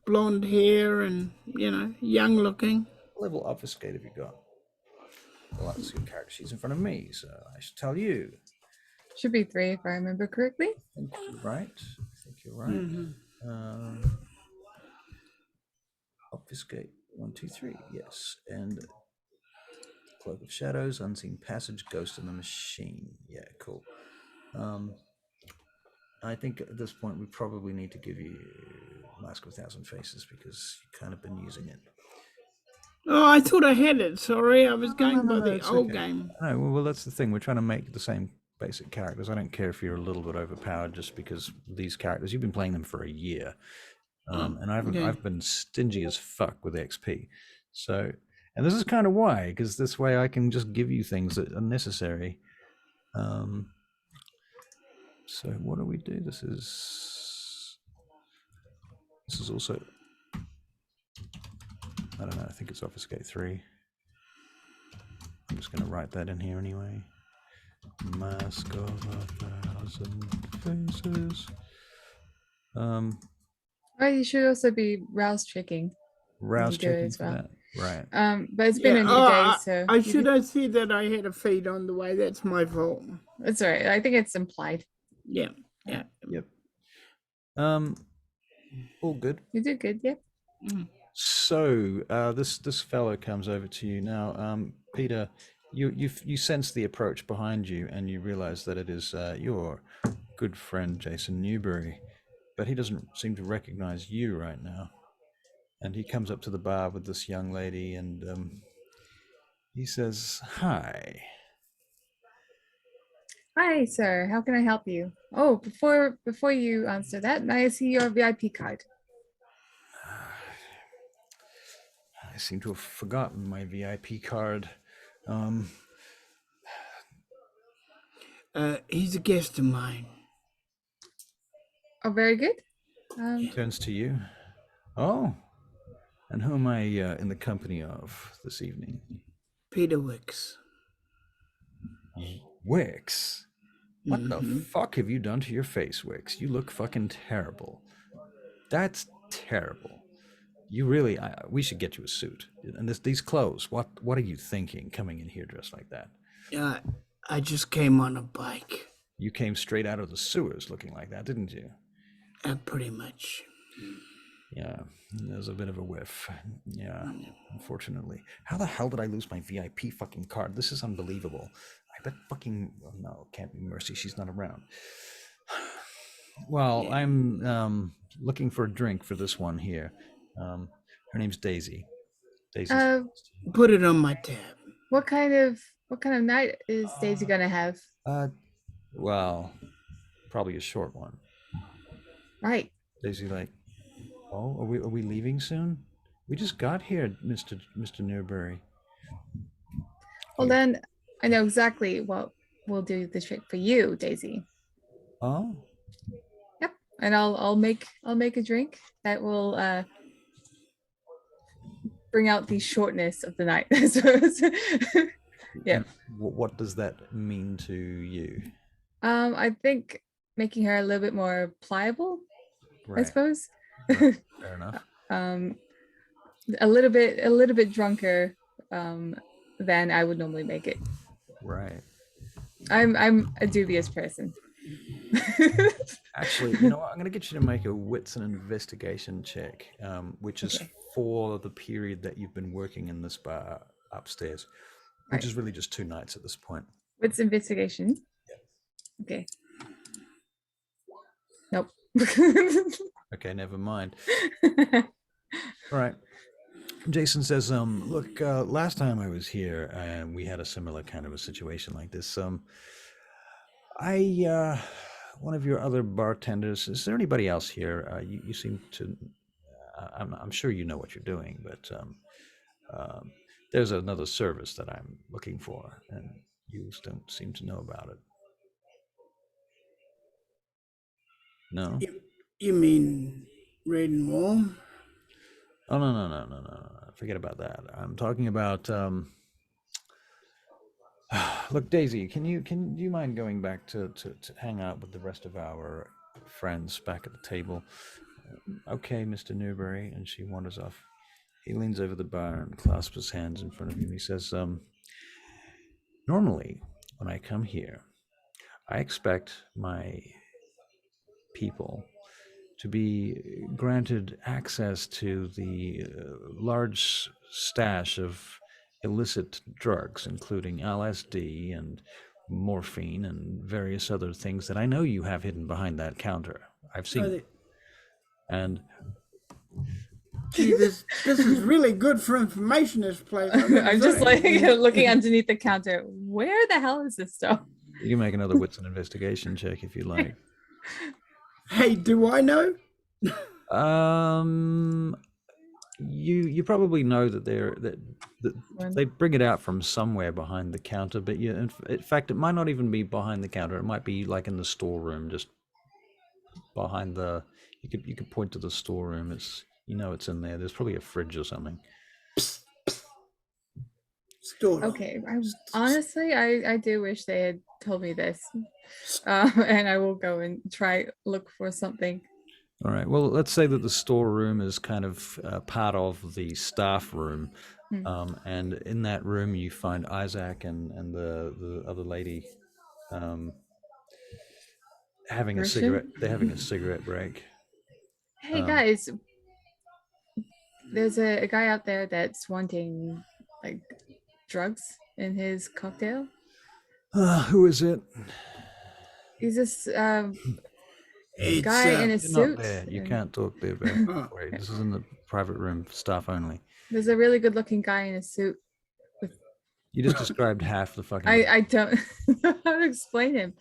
blonde hair and young looking.
What level obfuscate have you got? Well, that's your character sheet's in front of me, so I should tell you.
Should be 3 if I remember correctly.
I think you're right. Obfuscate 1, 2, 3. Yes, and Cloak of Shadows, Unseen Passage, Ghost in the Machine. Yeah, cool. I think at this point we probably need to give you Mask of a Thousand Faces because you've kind of been using it.
Oh, I thought I had it. Sorry, I was going by the old game.
No, well, that's the thing. We're trying to make the same basic characters. I don't care if you're a little bit overpowered just because these characters, you've been playing them for a year. And I've been stingy as fuck with XP. So, and this is kind of why, because this way I can just give you things that are necessary. So what do we do? This is also, I don't know, I think it's Obfuscate 3. I'm just going to write that in here anyway. Mask of a Thousand Faces.
Right, you should also be rouse checking.
Rouse checking
as
for
well.
that, right?
But it's been a new day, so
I should have said that I had a feed on the way. That's my fault.
It's all right. I think it's implied.
Yeah.
Yep. All good.
You did good, yep.
So this fellow comes over to you now, Peter. You sense the approach behind you, and you realize that it is your good friend Jason Newberry, but he doesn't seem to recognize you right now. And he comes up to the bar with this young lady, and he says, "Hi."
Hi, sir. How can I help you? Oh, before you answer that, may I see your VIP card?
I seem to have forgotten my VIP card. Um,
He's a guest of mine.
Oh, very good.
turns to you. Oh, and who am I in the company of this evening?
Peter Wicks.
Wix. What the
Mm-hmm.
fuck have you done to your face, Wix? You look fucking terrible. That's terrible. You really, we should get you a suit. And these clothes, what are you thinking coming in here dressed like that?
I just came on a bike.
You came straight out of the sewers looking like that, didn't you?
Pretty much.
Yeah, there's a bit of a whiff. Yeah, unfortunately. How the hell did I lose my VIP fucking card? This is unbelievable. I bet fucking, oh no, can't be Mercy. She's not around. Well,
Yeah.
I'm looking for a drink for this one here. Her name's Daisy. Daisy.
Put it on my tab.
What kind of night is Daisy gonna have?
Well, probably a short one.
Right.
Daisy, like, oh, are we leaving soon? We just got here, Mr. Newberry.
Well, then I know exactly what we'll do the trick for you, Daisy.
Oh,
Yep. And I'll make a drink that will bring out the shortness of the night. Yeah.
What does that mean to you?
I think making her a little bit more pliable,
Right.
I suppose.
Right. Fair enough.
A little bit drunker than I would normally make it.
Right.
I'm a dubious person.
Actually, you know what? I'm going to get you to make a wits and investigation check, which is for the period that you've been working in this bar upstairs, which is really just 2 nights at this point.
Wits investigation?
Yeah.
Okay. Nope.
Okay, never mind. All right. Jason says, look, last time I was here, we had a similar kind of a situation like this. One of your other bartenders, is there anybody else here? You seem to, I'm sure you know what you're doing, but there's another service that I'm looking for, and you don't seem to know about it. No?
You mean Red and Warm?
Oh, no. Forget about that. I'm talking about, look, Daisy, do you mind going back to hang out with the rest of our friends back at the table? Okay, Mr. Newberry. And she wanders off. He leans over the bar and clasps his hands in front of him. He says, normally, when I come here, I expect my people to be granted access to the large stash of illicit drugs, including LSD and morphine and various other things that I know you have hidden behind that counter. I've seen them. And
gee, this is really good for information, this place.
I'm just like looking underneath the counter. Where the hell is this stuff?
you can make another wits and investigation check if you like.
Hey, do I know?
You probably know that they bring it out from somewhere behind the counter, but in fact, it might not even be behind the counter. It might be like in the storeroom, just behind the. You could point to the storeroom. It's it's in there. There's probably a fridge or something.
Storeroom.
Okay, honestly, I do wish they had told me this, and I will go and try look for something.
All right. Well, let's say that the storeroom is kind of part of the staff room, and in that room you find Isaac and the other lady having a cigarette. They're having a cigarette break.
Hey guys, there's a guy out there that's wanting like drugs in his cocktail.
Who is it?
He's this guy in a suit.
Not there. You can't talk there, Bear. Wait, this is in the private room, staff only.
There's a really good-looking guy in a suit.
You just described half the fucking.
I don't know how to explain him.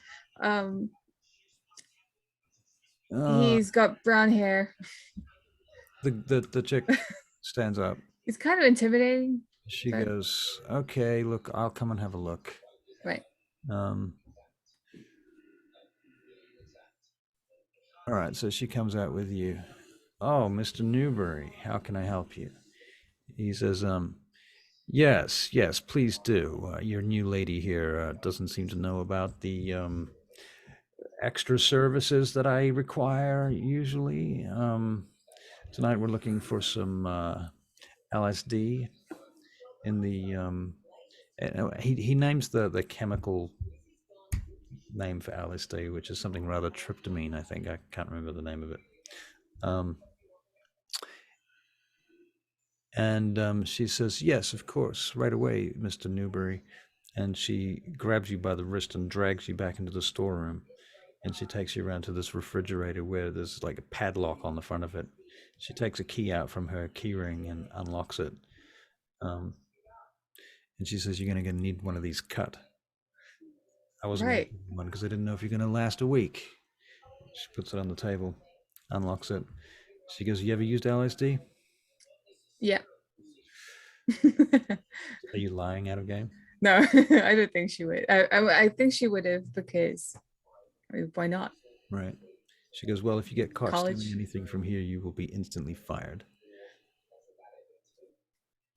He's got brown hair.
The chick stands up.
He's kind of intimidating.
She
But-
goes, okay, look, I'll come and have a look.
Right.
Um, all right, so she comes out with you. Oh, Mr. Newberry, how can I help you? He says, yes, yes, please do. Your new lady here doesn't seem to know about the extra services that I require usually. Tonight we're looking for some LSD in the. He names the chemical name for LSD, which is something rather tryptamine, I think. I can't remember the name of it. And she says, yes, of course, right away, Mr. Newberry. And she grabs you by the wrist and drags you back into the storeroom. And she takes you around to this refrigerator where there's like a padlock on the front of it. She takes a key out from her keyring and unlocks it. And she says, you're going to need one of these cut. I wasn't going to
Right.
give you one because I didn't know if you're going to last a week. She puts it on the table, unlocks it. She goes, you ever used LSD?
Yeah.
Are you lying out of game?
No, I don't think she would. I think she would have because why not?
Right. She goes, well, if you get caught stealing
College.
anything from here, you will be instantly fired.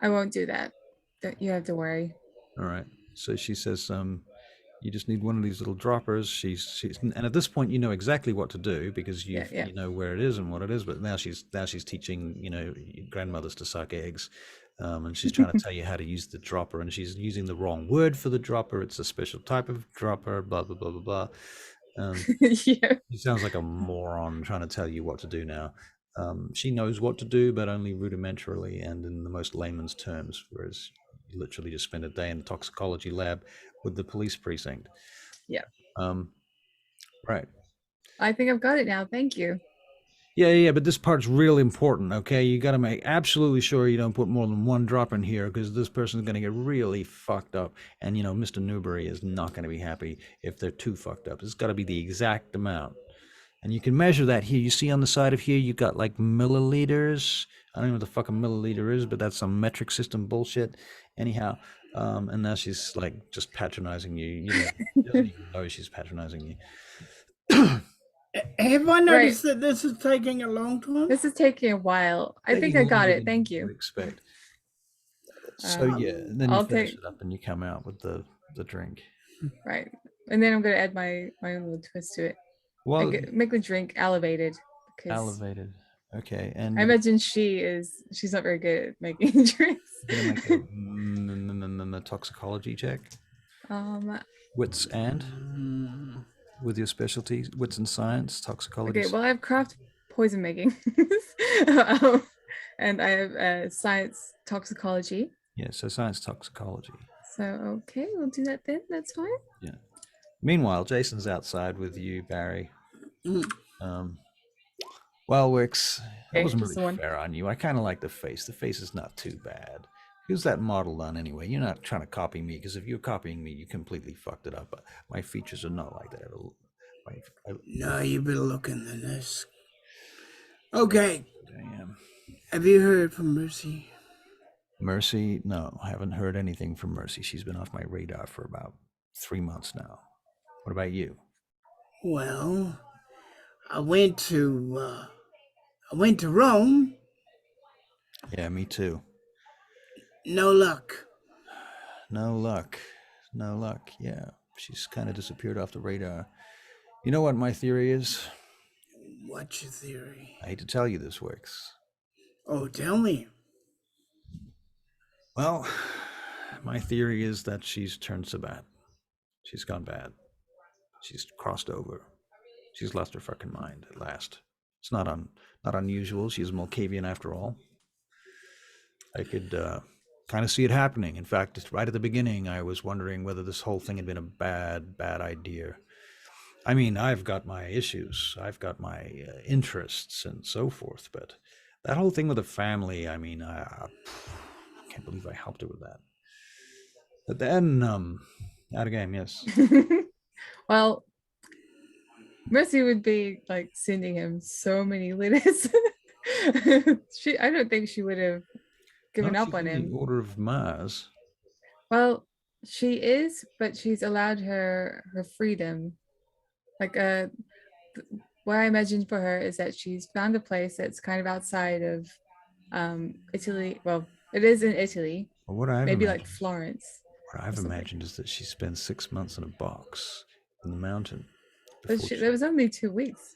I won't do that. You have to worry.
All right. So she says, you just need one of these little droppers. She's and at this point you know exactly what to do because you know where it is and what it is. But now she's teaching your grandmothers to suck eggs, and she's trying to tell you how to use the dropper, and she's using the wrong word for the dropper. It's a special type of dropper. Blah blah blah blah blah.
Yeah.
She sounds like a moron trying to tell you what to do now. She knows what to do, but only rudimentarily and in the most layman's terms, whereas you literally just spend a day in the toxicology lab with the police precinct.
Yeah.
Right.
I think I've got it now. Thank you.
Yeah, but this part's real important, okay? You got to make absolutely sure you don't put more than one drop in here because this person's going to get really fucked up. And, Mr. Newberry is not going to be happy if they're too fucked up. It's got to be the exact amount. And you can measure that here. You see on the side of here, you got like milliliters. I don't know what the fuck a milliliter is, but that's some metric system bullshit. Anyhow, and now she's like just patronizing you. She doesn't even know she's patronizing you.
Have I noticed that this is taking a long time?
This is taking a while. I think I got it. Thank you.
Expect. So yeah, and then you finish it up and you come out with the drink.
Right, and then I'm gonna add my own little twist to it. Well, make the drink elevated.
Elevated. Okay, and
I imagine she's not very good at making drinks.
You're gonna make a toxicology check. Wits and with your specialties, wits and science, toxicology.
Okay, well I have craft poison making, and I have science toxicology.
Yeah, so science toxicology.
So okay, we'll do that then. That's fine.
Yeah. Meanwhile, Jason's outside with you, Barry. Well, Wix, that wasn't really fair on you. I kind of like the face. The face is not too bad. Who's that model on anyway? You're not trying to copy me, because if you're copying me, you completely fucked it up. My features are not like that.
No, you better look in this. Okay.
Damn.
Have you heard from Mercy?
Mercy? No, I haven't heard anything from Mercy. She's been off my radar for about 3 months now. What about you?
Well, I went to Rome.
Yeah, me too.
No luck.
No luck. Yeah, she's kind of disappeared off the radar. You know what my theory is?
What's your theory?
I hate to tell you this, Wix.
Oh, tell me.
Well, my theory is that she's turned Sabat. She's gone bad. She's crossed over. She's lost her fucking mind at last. It's not unusual. She's a Malkavian after all. I could kind of see it happening. In fact, right at the beginning, I was wondering whether this whole thing had been a bad idea. I mean, I've got my issues. I've got my interests and so forth. But that whole thing with the family, I mean, I can't believe I helped her with that. But then, out of game, yes.
Well, Mercy would be like sending him so many letters. I don't think she would have given
No,
up
she's
on
in the
him.
Order of Mars.
Well, she is, but she's allowed her freedom. Like what I imagined for her is that she's found a place that's kind of outside of Italy. Well, it is in Italy,
Well, what I've
maybe like
imagined,
Florence
what
or
I've
something.
imagined is that she spends 6 months in a box in the mountain
But
before
there
she.
was only 2 weeks.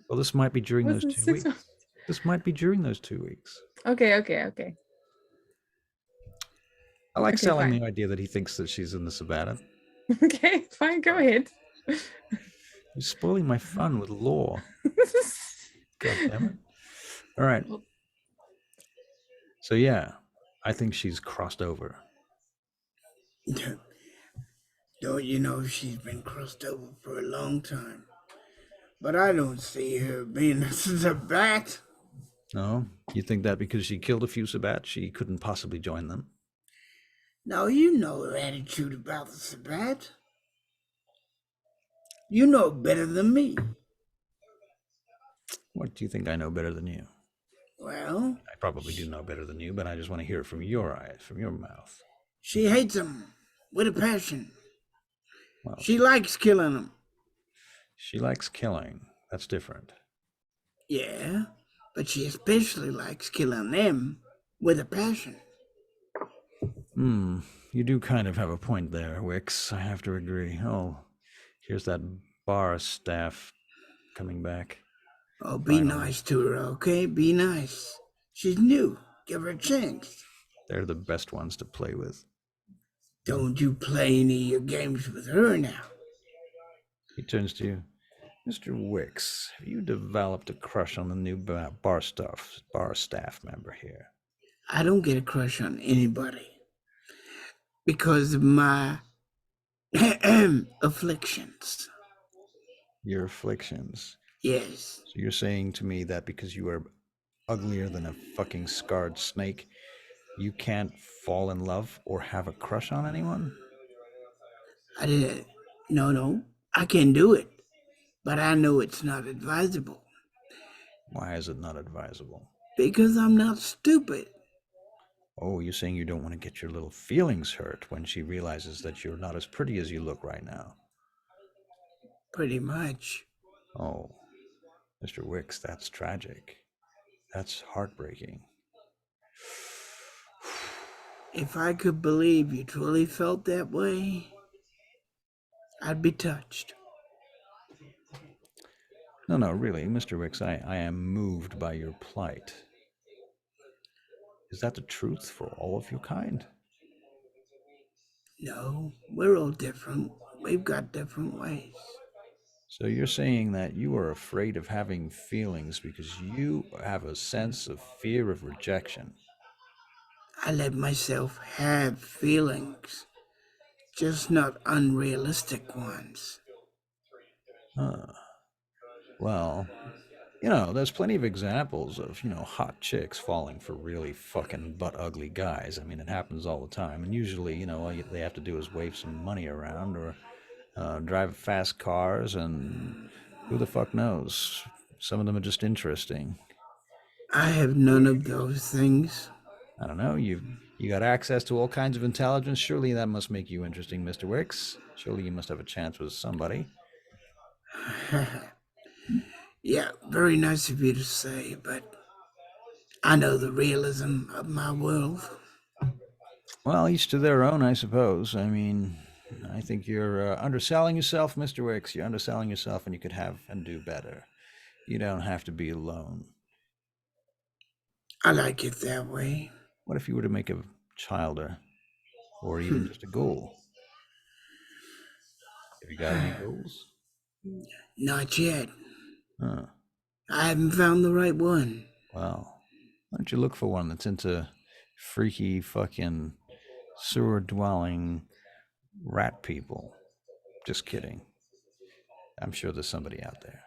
Well, this might be during those
Wasn't
2 weeks.
6 months?
This might be during those 2 weeks.
Okay.
I like
Okay,
selling
fine.
the idea that he thinks that she's in the sabbat.
Okay, fine. Go ahead.
You're spoiling my fun with lore. God damn it. All right. So, yeah, I think she's crossed over.
Don't you know she's been crossed over for a long time? But I don't see her being a bat.
No? You think that because she killed a few sabbats, she couldn't possibly join them?
Now you know her attitude about the Sabbat. You know better than me.
What do you think I know better than you?
Well,
I probably do know better than you, but I just want to hear it from your eyes, from your mouth.
she hates him with a passion.
Well,
She likes killing him.
she likes killing. That's different.
Yeah, but she especially likes killing them with a passion.
You do kind of have a point there, Wix. I have to agree. Oh, here's that bar staff coming back.
Oh, be
Finally.
nice to her, okay? Be nice. She's new. Give her a chance.
They're the best ones to play with.
Don't you play any of your games with her now.
He turns to you. Mr. Wicks, have you developed a crush on the new bar staff member here?
I don't get a crush on anybody because of my afflictions.
Your afflictions.
Yes.
So you're saying to me that because you are uglier than a fucking scarred snake, you can't fall in love or have a crush on anyone?
I did. No. I can do it, but I know it's not advisable.
Why is it not advisable?
Because I'm not stupid.
Oh, you're saying you don't want to get your little feelings hurt when she realizes that you're not as pretty as you look right now.
Pretty much.
Oh, Mr. Wicks, that's tragic. That's heartbreaking.
If I could believe you truly felt that way, I'd be touched.
No, really, Mr. Wicks, I am moved by your plight. Is that the truth for all of your kind?
No, we're all different. We've got different ways.
So you're saying that you are afraid of having feelings because you have a sense of fear of rejection.
I let myself have feelings, just not unrealistic ones.
Well, there's plenty of examples of, hot chicks falling for really fucking butt ugly guys. I mean, it happens all the time. And usually, all they have to do is wave some money around or drive fast cars, and who the fuck knows? Some of them are just interesting.
I have none of those things.
I don't know. You got access to all kinds of intelligence. Surely that must make you interesting, Mr. Wicks. Surely you must have a chance with somebody.
Yeah, very nice of you to say, but I know the realism of my world.
Well, each to their own, I suppose. I mean, I think you're underselling yourself, Mr. Wicks. You're underselling yourself, and you could have and do better. You don't have to be alone.
I like it that way.
What if you were to make a childer, or even just a ghoul? Have you got any ghouls?
Not yet.
Huh.
I haven't found the right one.
Well, why don't you look for one that's into freaky fucking sewer-dwelling rat people? Just kidding. I'm sure there's somebody out there.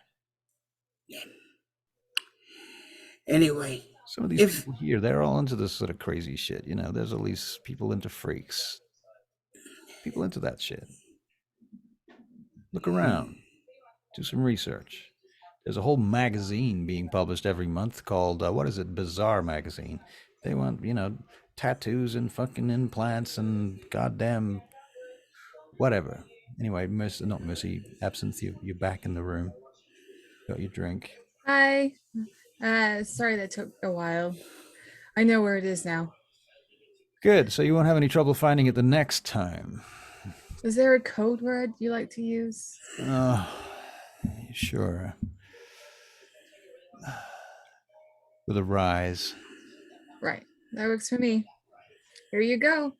Anyway,
Some of these people here, they're all into this sort of crazy shit. There's at least people into freaks. People into that shit. Look around. Do some research. There's a whole magazine being published every month called what is it? Bizarre Magazine. They want tattoos and fucking implants and goddamn whatever. Anyway, Mercy, not Mercy, Absinthe. You're back in the room. Got your drink.
Hi. Sorry that took a while. I know where it is now.
Good. So you won't have any trouble finding it the next time.
Is there a code word you like to use?
Sure. With a rise.
Right. That works for me. Here you go.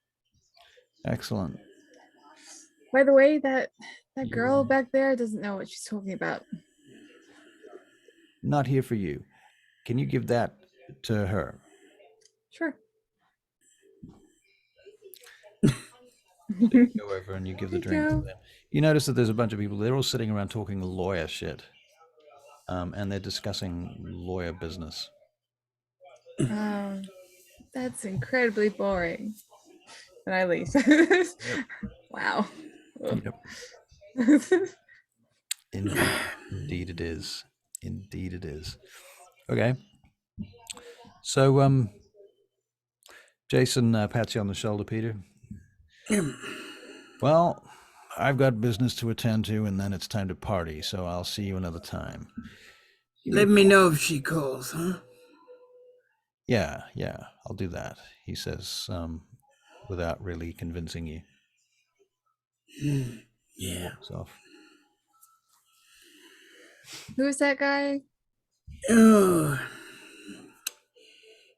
Excellent.
By the way, that girl back there doesn't know what she's talking about.
Not here for you. Can you give that to her?
Sure.
So you go over and you give the
There you
drink to
go.
them. You notice that there's a bunch of people. They're all sitting around talking lawyer shit, and they're discussing lawyer business.
That's incredibly boring. And I leave. Wow.
Yep. Indeed it is. Indeed it is. Okay. So, Jason pats you on the shoulder, Peter. Well, I've got business to attend to, and then it's time to party, so I'll see you another time.
Let me know if she calls, huh?
Yeah, I'll do that, he says, without really convincing you.
Yeah.
Walks off.
Who is that guy?
Oh,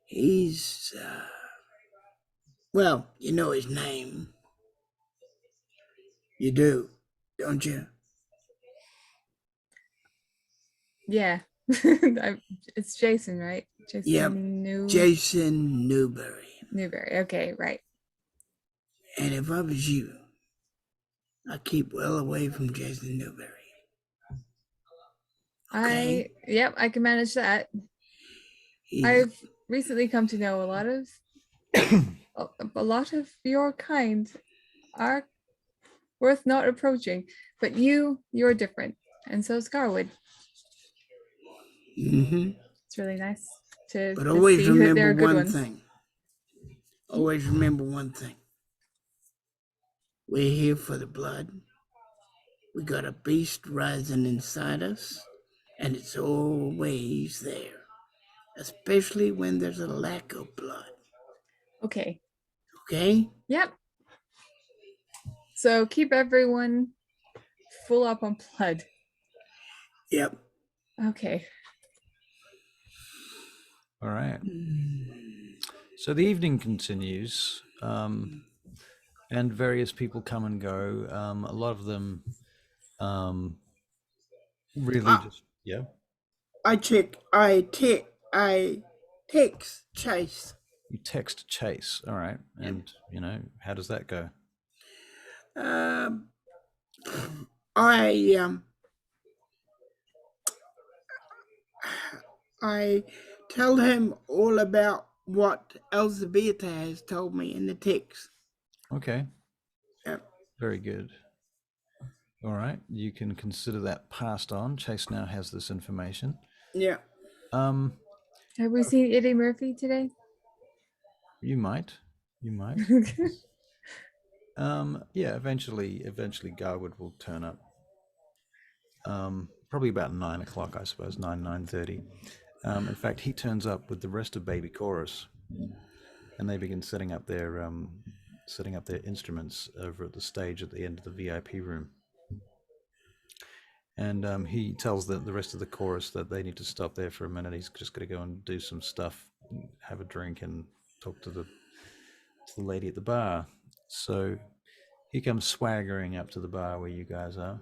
he's, well, you know his name. You do, don't you?
Yeah. It's Jason, right? Jason
Yep. Jason
Newberry. Okay, right.
And if I was you, I'd keep well away from Jason Newberry. Okay?
I can manage that. I've recently come to know a lot of your kind are worth not approaching, but you're different, and so is Garwood. It's really nice to
always
see that there
remember
are good
one
ones.
thing. Always remember one thing. We're here for the blood. We got a beast rising inside us, and it's always there, especially when there's a lack of blood.
Okay.
Okay?
Yep. So keep everyone full up on blood.
Yep.
Okay.
All right. So the evening continues, and various people come and go. A lot of them really just, yeah.
I text Chase.
You text Chase. All right. And, how does that go?
I tell him all about what Elzbieta has told me in the text.
Okay.
Yep.
Very good. All right. You can consider that passed on. Chase now has this information.
Yeah.
Have we seen Eddie Murphy today?
You might. Yeah, eventually Garwood will turn up. Probably about 9 o'clock, I suppose, 9:30. In fact, he turns up with the rest of Baby Chorus, and they begin setting up their instruments over at the stage at the end of the VIP room. And he tells the rest of the chorus that they need to stop there for a minute. He's just going to go and do some stuff, have a drink, and talk to the lady at the bar. So he comes swaggering up to the bar where you guys are.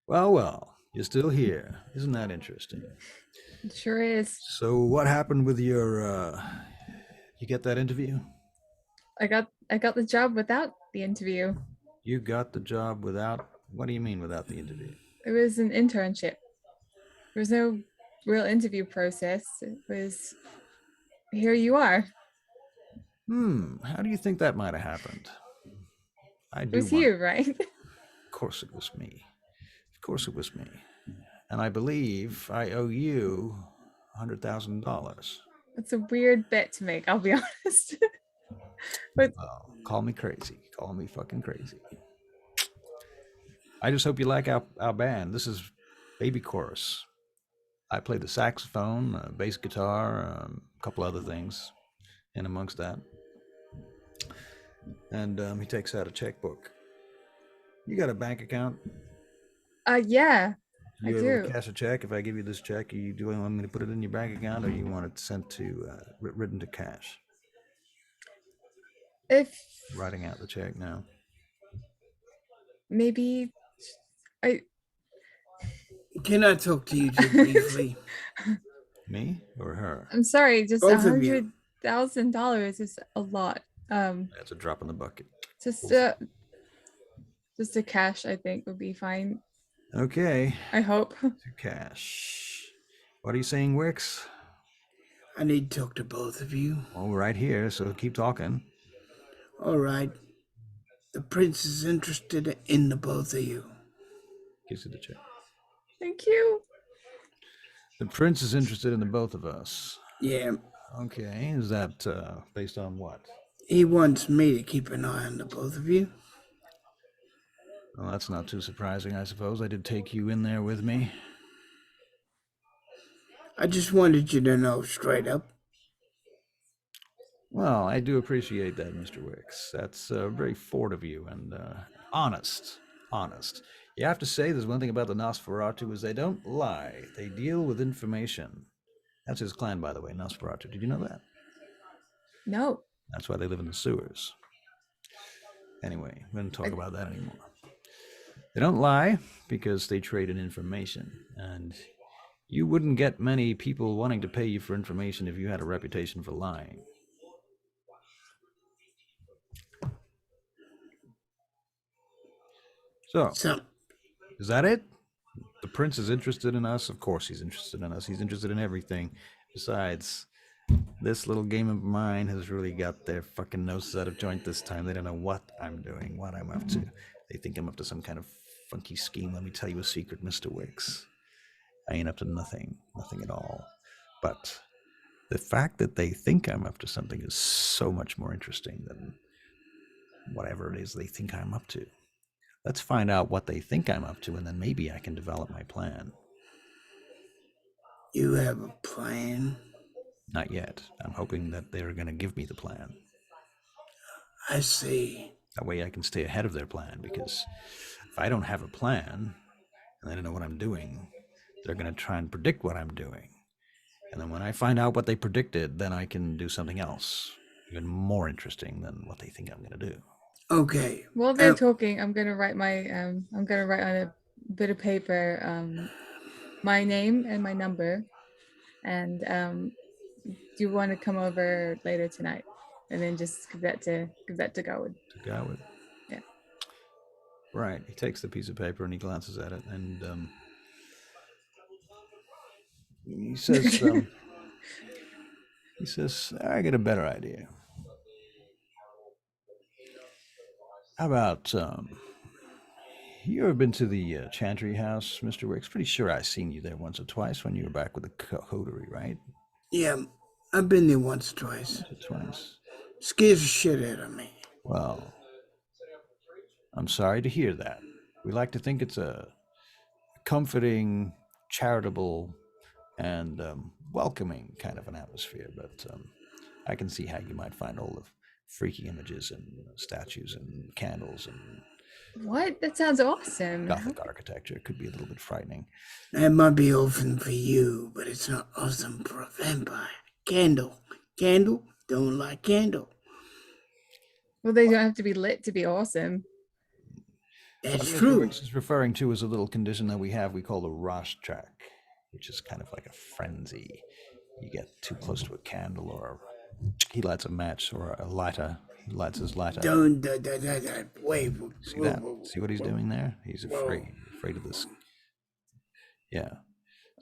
Well, you're still here. Isn't that interesting?
It sure is.
So what happened with your, you get that interview?
I got the job without the interview.
You got the job without, what do you mean without the interview?
It was an internship. There was no real interview process. It was, here you are.
How do you think that might have happened?
It was you, right?
Of course it was me. and I believe I owe you $100,000.
It's a weird bet to make, I'll be honest. But
Well, call me crazy. Call me fucking crazy. I just hope you like our band. This is Baby Chorus. I play the saxophone, bass guitar, a couple other things in amongst that. And he takes out a checkbook. You got a bank account?
yeah, I
You able to
do.
cash a check? If I give you this check, do you want me to put it in your bank account, or you want it sent to written to cash?
If
Writing out the check now.
maybe I
Can I talk to you two briefly?
Me or her?
I'm sorry, just
Both of you.
$100,000 is a lot.
That's a drop in the bucket.
Just a cash, I think, would be fine.
Okay.
I hope.
To cash. What are you saying, Wix?
I need to talk to both of you.
Well, we're right here, so keep talking.
All right. The prince is interested in the both of you.
Gives you the check.
Thank you.
The prince is interested in the both of us.
Yeah,
Okay. Is that based on what?
he wants me to keep an eye on the both of you.
Well, that's not too surprising, I suppose. I did take you in there with me.
I just wanted you to know straight up.
Well, I do appreciate that, Mr. Wicks. That's very forward of you and honest. Honest. You have to say there's one thing about the Nosferatu is they don't lie. They deal with information. That's his clan, by the way, Nosferatu. Did you know that?
No.
That's why they live in the sewers. Anyway, we don't talk about that anymore. They don't lie because they trade in information. And you wouldn't get many people wanting to pay you for information if you had a reputation for lying. So, is that it? The prince is interested in us. Of course he's interested in us. He's interested in everything. Besides, this little game of mine has really got their fucking noses out of joint this time. They don't know what I'm doing, what I'm up to. They think I'm up to some kind of funky scheme. Let me tell you a secret, Mr. Wicks. I ain't up to nothing at all. But the fact that they think I'm up to something is so much more interesting than whatever it is they think I'm up to. Let's find out what they think I'm up to, and then maybe I can develop my plan.
You have a plan?
Not yet. I'm hoping that they're going to give me the plan.
I see.
That way I can stay ahead of their plan, because if I don't have a plan, and I don't know what I'm doing, they're going to try and predict what I'm doing. And then when I find out what they predicted, then I can do something else, even more interesting than what they think I'm going to do.
Okay.
While they're talking, I'm gonna write on a bit of paper my name and my number, and do you want to come over later tonight? And then just give that to Garwood.
To Garwood?
Yeah.
Right. He takes the piece of paper and he glances at it, and he says, I get a better idea. How about, you ever been to the Chantry House, Mr. Wicks? Pretty sure I seen you there once or twice when you were back with the coterie, right?
Yeah, I've been there once or twice.
Twice.
Scares the shit out of me.
Well, I'm sorry to hear that. We like to think it's a comforting, charitable, and welcoming kind of an atmosphere, but I can see how you might find all the freaky images and statues and candles and
what? That sounds awesome.
Gothic architecture. It could be a little bit frightening.
That might be awesome for you, but it's not awesome for a vampire. Candle. Don't like candle.
Well, they don't have to be lit to be awesome.
That's true.
What he's referring to is a little condition that we have, we call the Rorschach, which is kind of like a frenzy. You get too close to a candle, or he lights a match, or a lighter. He lights his lighter.
Wait.
See that? See what he's doing there? He's afraid of this. Yeah.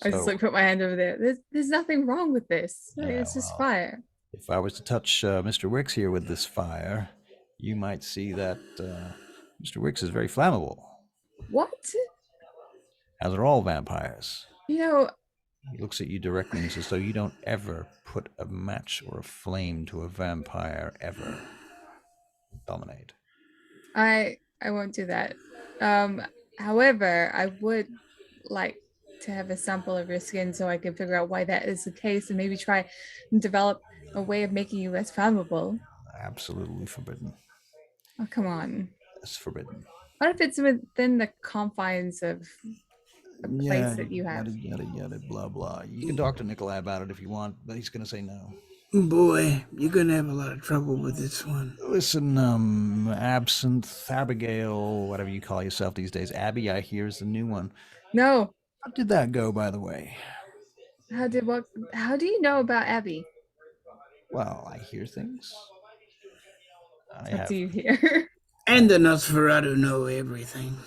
I just like put my hand over there. There's nothing wrong with this.
Yeah,
it's just fire.
If I was to touch Mr. Wicks here with this fire, you might see that Mr. Wicks is very flammable.
What?
as are all vampires.
You know,
He looks at you directly and he says, so you don't ever put a match or a flame to a vampire ever. Dominate.
I won't do that. However, I would like to have a sample of your skin so I can figure out why that is the case and maybe try and develop a way of making you less flammable.
Absolutely forbidden.
Oh, come on.
It's forbidden.
What if it's within the confines of a place that you have?
Yada, yada, blah, blah. You can talk to Nikolai about it if you want, but he's going to say no.
Boy, you're gonna have a lot of trouble with this one.
Listen, Absynth, Abigail, whatever you call yourself these days. Abby, I hear, is the new one.
No.
How did that go, by the way?
How do you know about Abby?
Well, I hear things.
What do you hear?
And the Nosferatu know everything.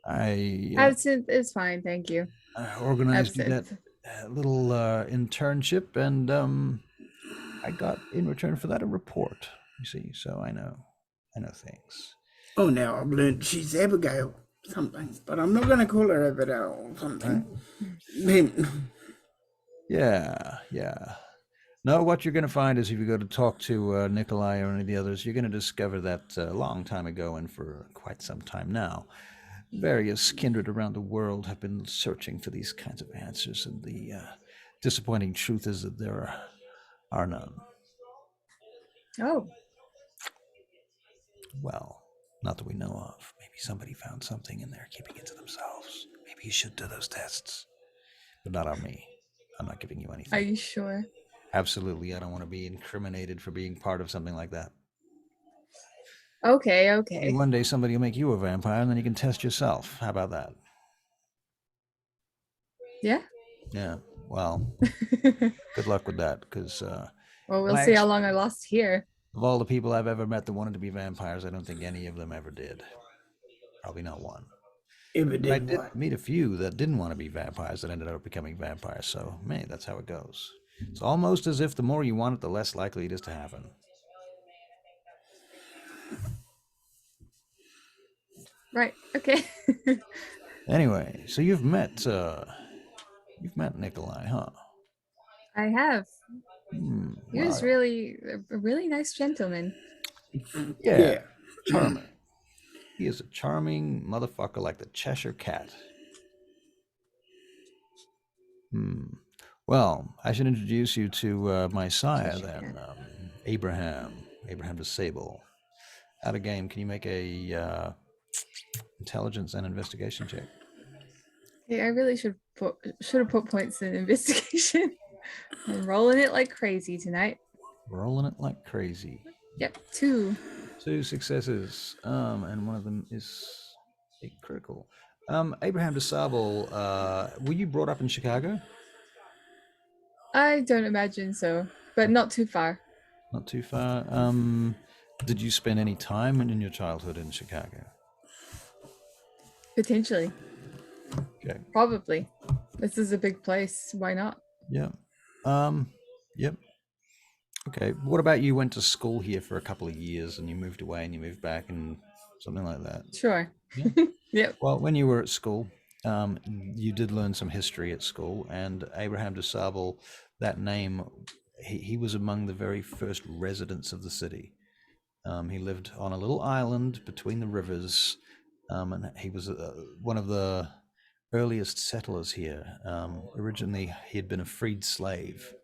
Absinthe is fine, thank you.
I organized
Absinthe.
that little internship, and I got in return for that a report. You see, so I know things.
Oh, now I've learned she's Abigail something, but I'm not gonna call her Abigail or something. Right.
Yeah. No, what you're going to find is if you go to talk to Nikolai or any of the others, you're going to discover that a long time ago and for quite some time now, various kindred around the world have been searching for these kinds of answers, and the disappointing truth is that there are none.
Oh.
Well, not that we know of. Maybe somebody found something and they're keeping it to themselves. Maybe you should do those tests, but not on me. I'm not giving you anything.
Are you sure?
Absolutely. I don't want to be incriminated for being part of something like that.
Okay.
Maybe one day somebody will make you a vampire and then you can test yourself. How about that?
Yeah.
Well, good luck with that, because
well, we'll see how long I lost here.
Of all the people I've ever met that wanted to be vampires, I don't think any of them ever did. Probably not one. I did meet a few that didn't want to be vampires that ended up becoming vampires. So, man, that's how it goes. It's almost as if the more you want it, the less likely it is to happen.
Right. Okay.
Anyway, so you've met Nikolai, huh?
I have. He was
Wow.
really a really nice gentleman.
Yeah. Charming. He is a charming motherfucker like the Cheshire Cat. Well, I should introduce you to my sire then, Abraham DeSable. Out of game, can you make a intelligence and investigation check?
Hey, I really should have put points in investigation. I'm rolling it like crazy tonight.
Rolling it like crazy.
Yep, 2
successes, and one of them is a critical. Abraham DeSable, were you brought up in Chicago?
I don't imagine so, but not too far.
Not too far. Did you spend any time in your childhood in Chicago?
Potentially.
Okay.
Probably. This is a big place. Why not?
Yeah. Yep. Okay. What about you went to school here for a couple of years and you moved away and you moved back and something like that?
Sure.
Yeah.
Yep.
Well, when you were at school, you did learn some history at school, and Abraham DeSable, that name, he was among the very first residents of the city. He lived on a little island between the rivers, and he was one of the earliest settlers here. Originally, he had been a freed slave.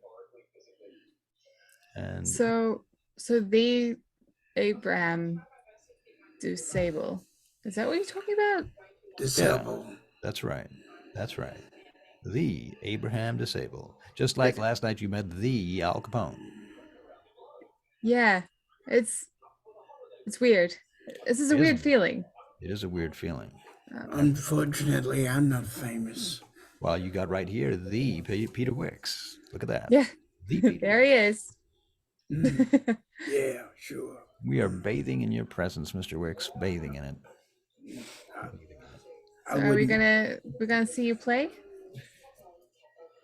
And
so the Abraham DeSable, is that what you're talking about?
DeSable.
Yeah, that's right. The Abraham DeSable. Just like last night you met the Al Capone.
Yeah, it's weird. This is a weird feeling.
It is a weird feeling.
Unfortunately, I'm not famous.
Well, you got right here, the Peter Wicks. Look at that.
Yeah,
the Peter.
There he is.
Yeah, sure.
We are bathing in your presence, Mr. Wicks. Bathing in it.
So are we're gonna see you play?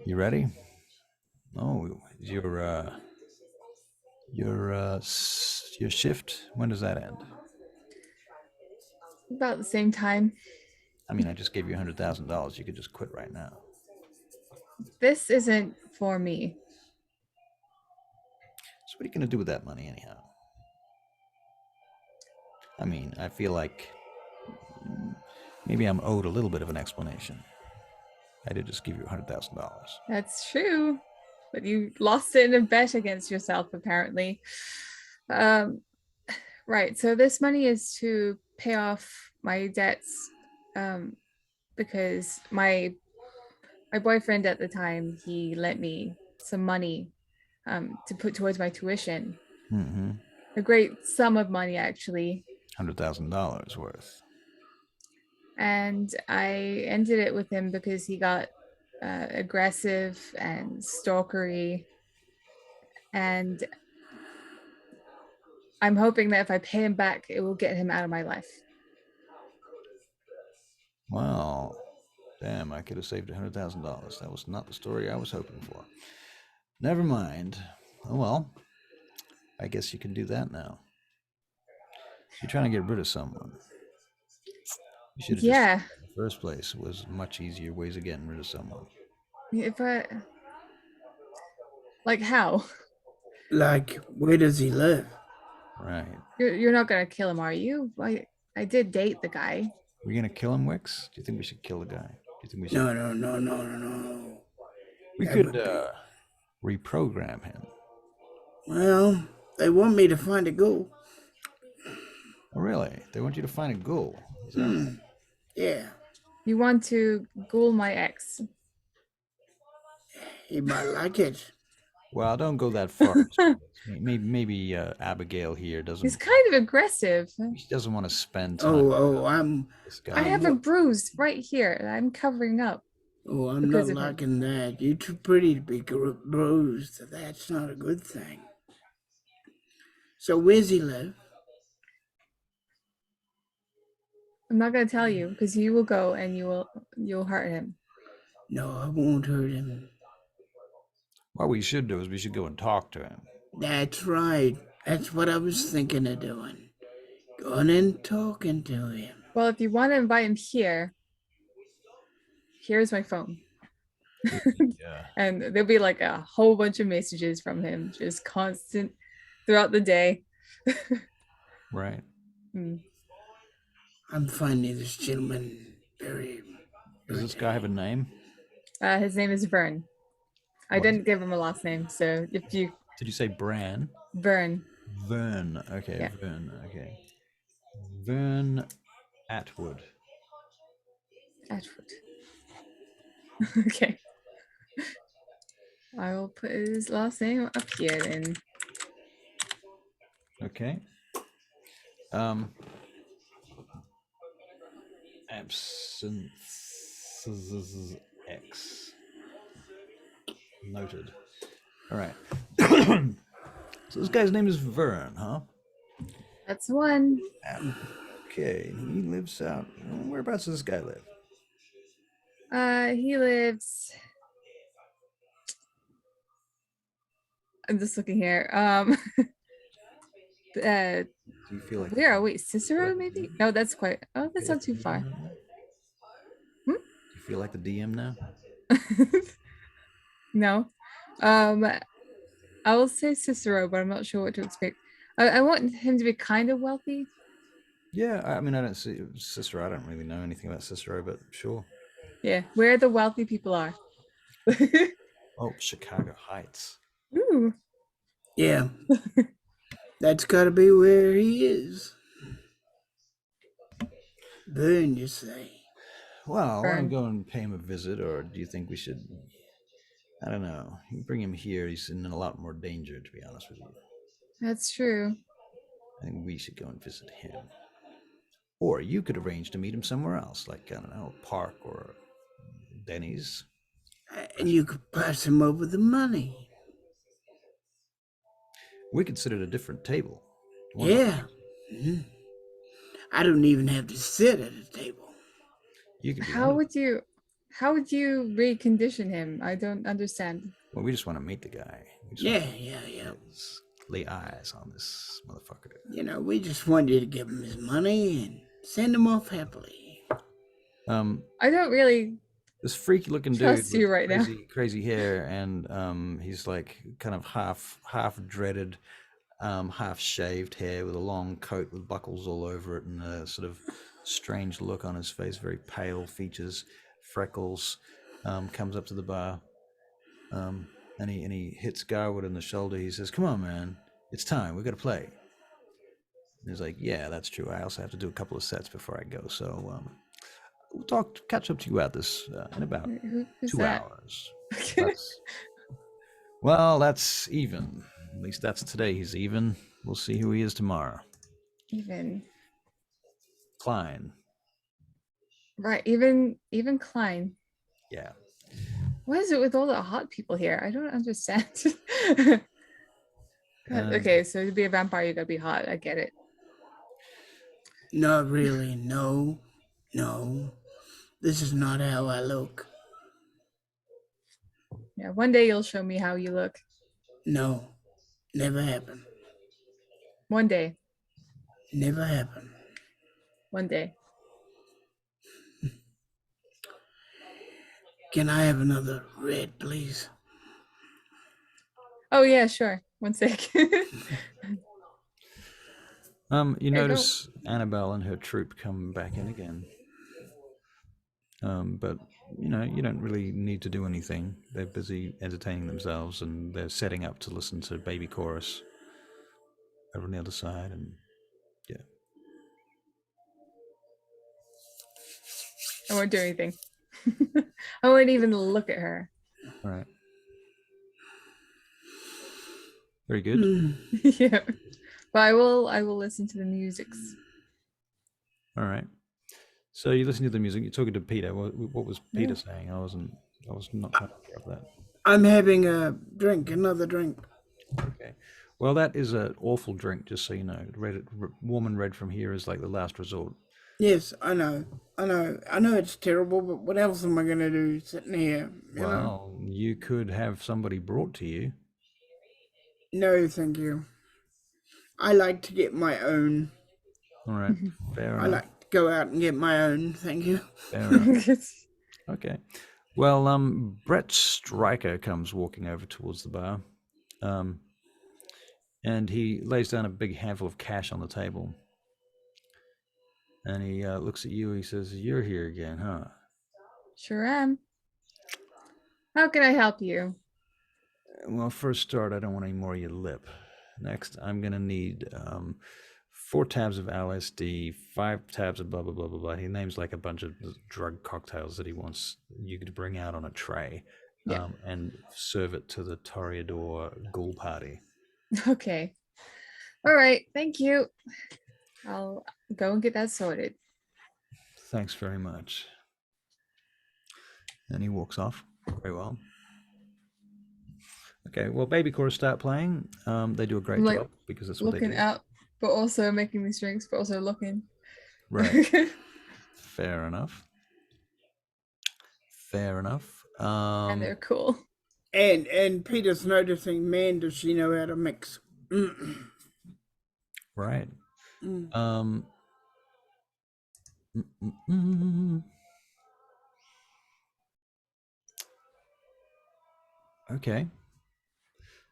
You ready? Oh, your shift, when does that end?
About the same time.
I mean, I just gave you $100,000. You could just quit right now.
This isn't for me.
So what are you going to do with that money anyhow? I mean, I feel like maybe I'm owed a little bit of an explanation. I did just give you $100,000.
That's true. But you lost it in a bet against yourself, apparently. Right. So this money is to pay off my debts, because my boyfriend at the time, he lent me some money to put towards my tuition.
Mm-hmm.
A great sum of money, actually.
$100,000 worth.
And I ended it with him because he got aggressive and stalkery. And I'm hoping that if I pay him back, it will get him out of my life.
Well, damn, I could have saved $100,000. That was not the story I was hoping for. Never mind. Oh well, I guess you can do that now. You're trying to get rid of someone. You should have just, in the first place, was much easier ways of getting rid of someone.
If I, like, how?
Like, where does he live?
Right.
You're not gonna kill him, are you? I did date the guy.
We're gonna kill him, Wix? Do you think we should kill the guy? Do you think we should?
No.
We
That
could
would be-
reprogram him.
Well, they want me to find a ghoul.
Oh, really? They want you to find a ghoul. Is that right?
Yeah,
You want to ghoul my ex?
he might like it.
Well, don't go that far. maybe Abigail here
He's
doesn't.
kind of aggressive.
She doesn't want to spend time.
I'm.
This
I
guy.
have a bruise right here. I'm covering up.
Oh, I'm
Because
not
of him.
liking that. You're too pretty to be bruised. That's not a good thing. So where's he live?
I'm not gonna tell you because you will go and you'll hurt him.
No, I won't hurt him.
What we should do is we should go and talk to him.
That's right. That's what I was thinking of doing. Going and talking to him.
Well, if you want to invite him here, here's my phone.
Yeah.
And there'll be like a whole bunch of messages from him, just constant throughout the day.
Right.
I'm finding this gentleman very.
Does this guy have a name?
His name is Vern. I didn't give him a last name, so if you
Did you say Bran?
Vern.
Vern. Okay.
Yeah.
Vern. Okay. Vern Atwood.
Ashford. Okay. I will put his last name up here then.
Okay. Absynth X. Noted. All right. So this guy's name is Vern, huh?
That's the one.
Okay. He lives out. Whereabouts does this guy live?
He lives. I'm just looking here.
Do you feel like
Where? Wait, Cicero maybe? No, that's quite. Oh, that's not too far.
Do you feel like the DM now?
No. I will say Cicero, but I'm not sure what to expect. I want him to be kind of wealthy.
Yeah, I mean, I don't see Cicero. I don't really know anything about Cicero, but sure.
Yeah, where the wealthy people are.
Oh, Chicago Heights.
Ooh.
Yeah. That's gotta be where he is. Burn, you say?
Well, I want
Vern.
to go and pay him a visit, or do you think we should? I don't know. You bring him here, he's in a lot more danger, to be honest with you.
That's true.
I think we should go and visit him. Or you could arrange to meet him somewhere else, like, I don't know, a park or Denny's.
And you could pass him over the money.
We could sit at a different table. Why not?
Yeah. Mhm. I don't even have to sit at a table.
You could be
How would you recondition him? I don't understand.
Well, we just want to meet the guy. We just
Yeah.
want to lay eyes on this motherfucker.
You know, we just want you to give him his money and send him off happily.
I don't really
This freaky looking dude
trust
with
you right now.
crazy hair, and he's like kind of half dreaded, half shaved hair with a long coat with buckles all over it, and a sort of strange look on his face, very pale features, freckles. Comes up to the bar, and he hits Garwood in the shoulder. He says, "Come on, man, it's time. We got to play." And he's like, "Yeah, that's true. I also have to do a couple of sets before I go. So we'll catch up to you about this in about
Who's
2
that?
hours." That's even. At least that's today. He's even. We'll see who he is tomorrow.
Even.
Klein.
Right. Even Klein.
Yeah.
What is it with all the hot people here? I don't understand. Okay, so to be a vampire, you gotta be hot. I get it.
Not really. No. This is not how I look.
Yeah, one day you'll show me how you look.
No. Never happen.
One day.
Never happen.
One day.
Can I have another red, please?
Oh yeah, sure. One sec.
You notice Annabelle and her troop come back in again. But you don't really need to do anything. They're busy entertaining themselves, and they're setting up to listen to baby chorus over on the other side, and yeah.
I won't do anything. I won't even look at her.
All right. Very good.
Yeah. But I will listen to the musics.
All right. So you listen to the music. You're talking to Peter. What was Peter saying? I was not quite sure of that.
I'm having a drink, another drink.
Okay. Well, that is an awful drink, just so you know. Warm and red from here is like the last resort.
Yes, I know it's terrible, but what else am I going to do sitting here?
Well, you could have somebody brought to you.
No, thank you. I like to get my own.
All right. Fair enough.
I like to go out and get my own, thank you.
Fair enough. Okay. Well, Brett Stryker comes walking over towards the bar, and he lays down a big handful of cash on the table. And he looks at you. He says, "You're here again, huh?"
Sure am. How can I help you?
Well, for a start, I don't want any more of your lip. Next, I'm going to need 4 tabs of LSD, 5 tabs of blah, blah, blah, blah, blah. He names like a bunch of drug cocktails that he wants you to bring out on a tray, and serve it to the Toreador ghoul party.
Okay. All right. Thank you. I'll go and get that sorted.
Thanks very much. And he walks off. Very well. Okay, well, baby chorus start playing. They do a great job because that's what they do.
Looking out, but also making these drinks, but also looking.
Right.
Fair enough.
And they're cool.
And Peter's noticing, man, does she know how to mix?
Right. Okay.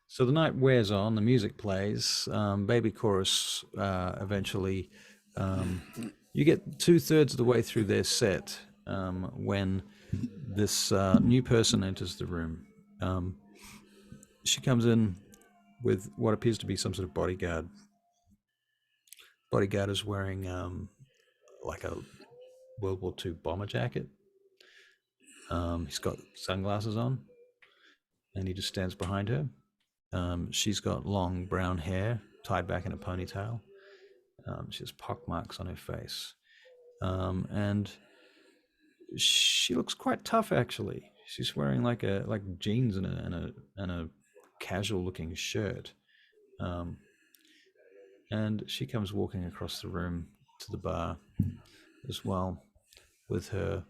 So the night wears on, the music plays, baby chorus eventually. You get 2/3 of the way through their set when this new person enters the room. She comes in with what appears to be some sort of bodyguard. Bodyguard is wearing like a World War II bomber jacket. He's got sunglasses on, and he just stands behind her. She's got long brown hair tied back in a ponytail. She has pock marks on her face, and she looks quite tough. Actually, she's wearing like jeans and a casual looking shirt. And she comes walking across the room to the bar as well with her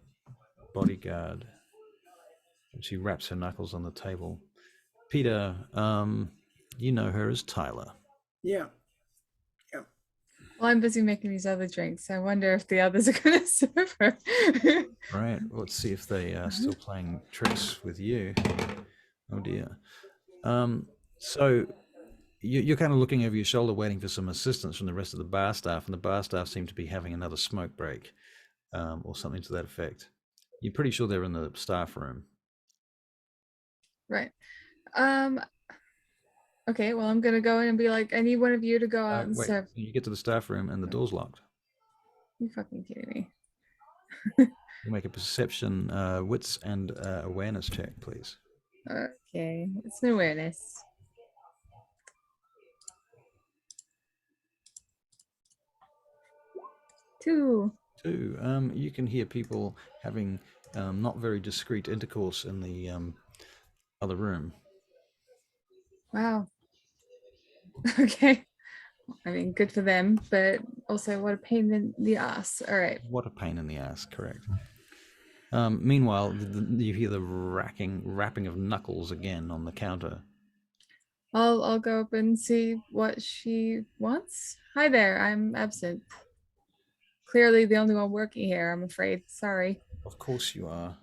bodyguard. And she raps her knuckles on the table. Peter, you know her as Tyler.
Yeah.
Well, I'm busy making these other drinks. I wonder if the others are going to serve her.
Right. Let's see if they are still playing tricks with you. Oh dear. So you're kind of looking over your shoulder, waiting for some assistance from the rest of the bar staff, and the bar staff seem to be having another smoke break, or something to that effect. You're pretty sure they're in the staff room.
Right. Okay, well, I'm going to go in and be like, I need one of you to go out and
Wait,
serve.
you get to the staff room and the door's locked.
You fucking kidding me?
You make a perception, wits, and awareness check, please.
Okay, it's an awareness. 2.
2. You can hear people having not very discreet intercourse in the other room.
Wow. Okay. I mean, good for them, but also what a pain in the ass. All right.
What a pain in the ass, correct. Meanwhile, you hear the rapping of knuckles again on the counter.
I'll go up and see what she wants. Hi there, I'm Absynth. Clearly the only one working here, I'm afraid. Sorry.
Of course you are.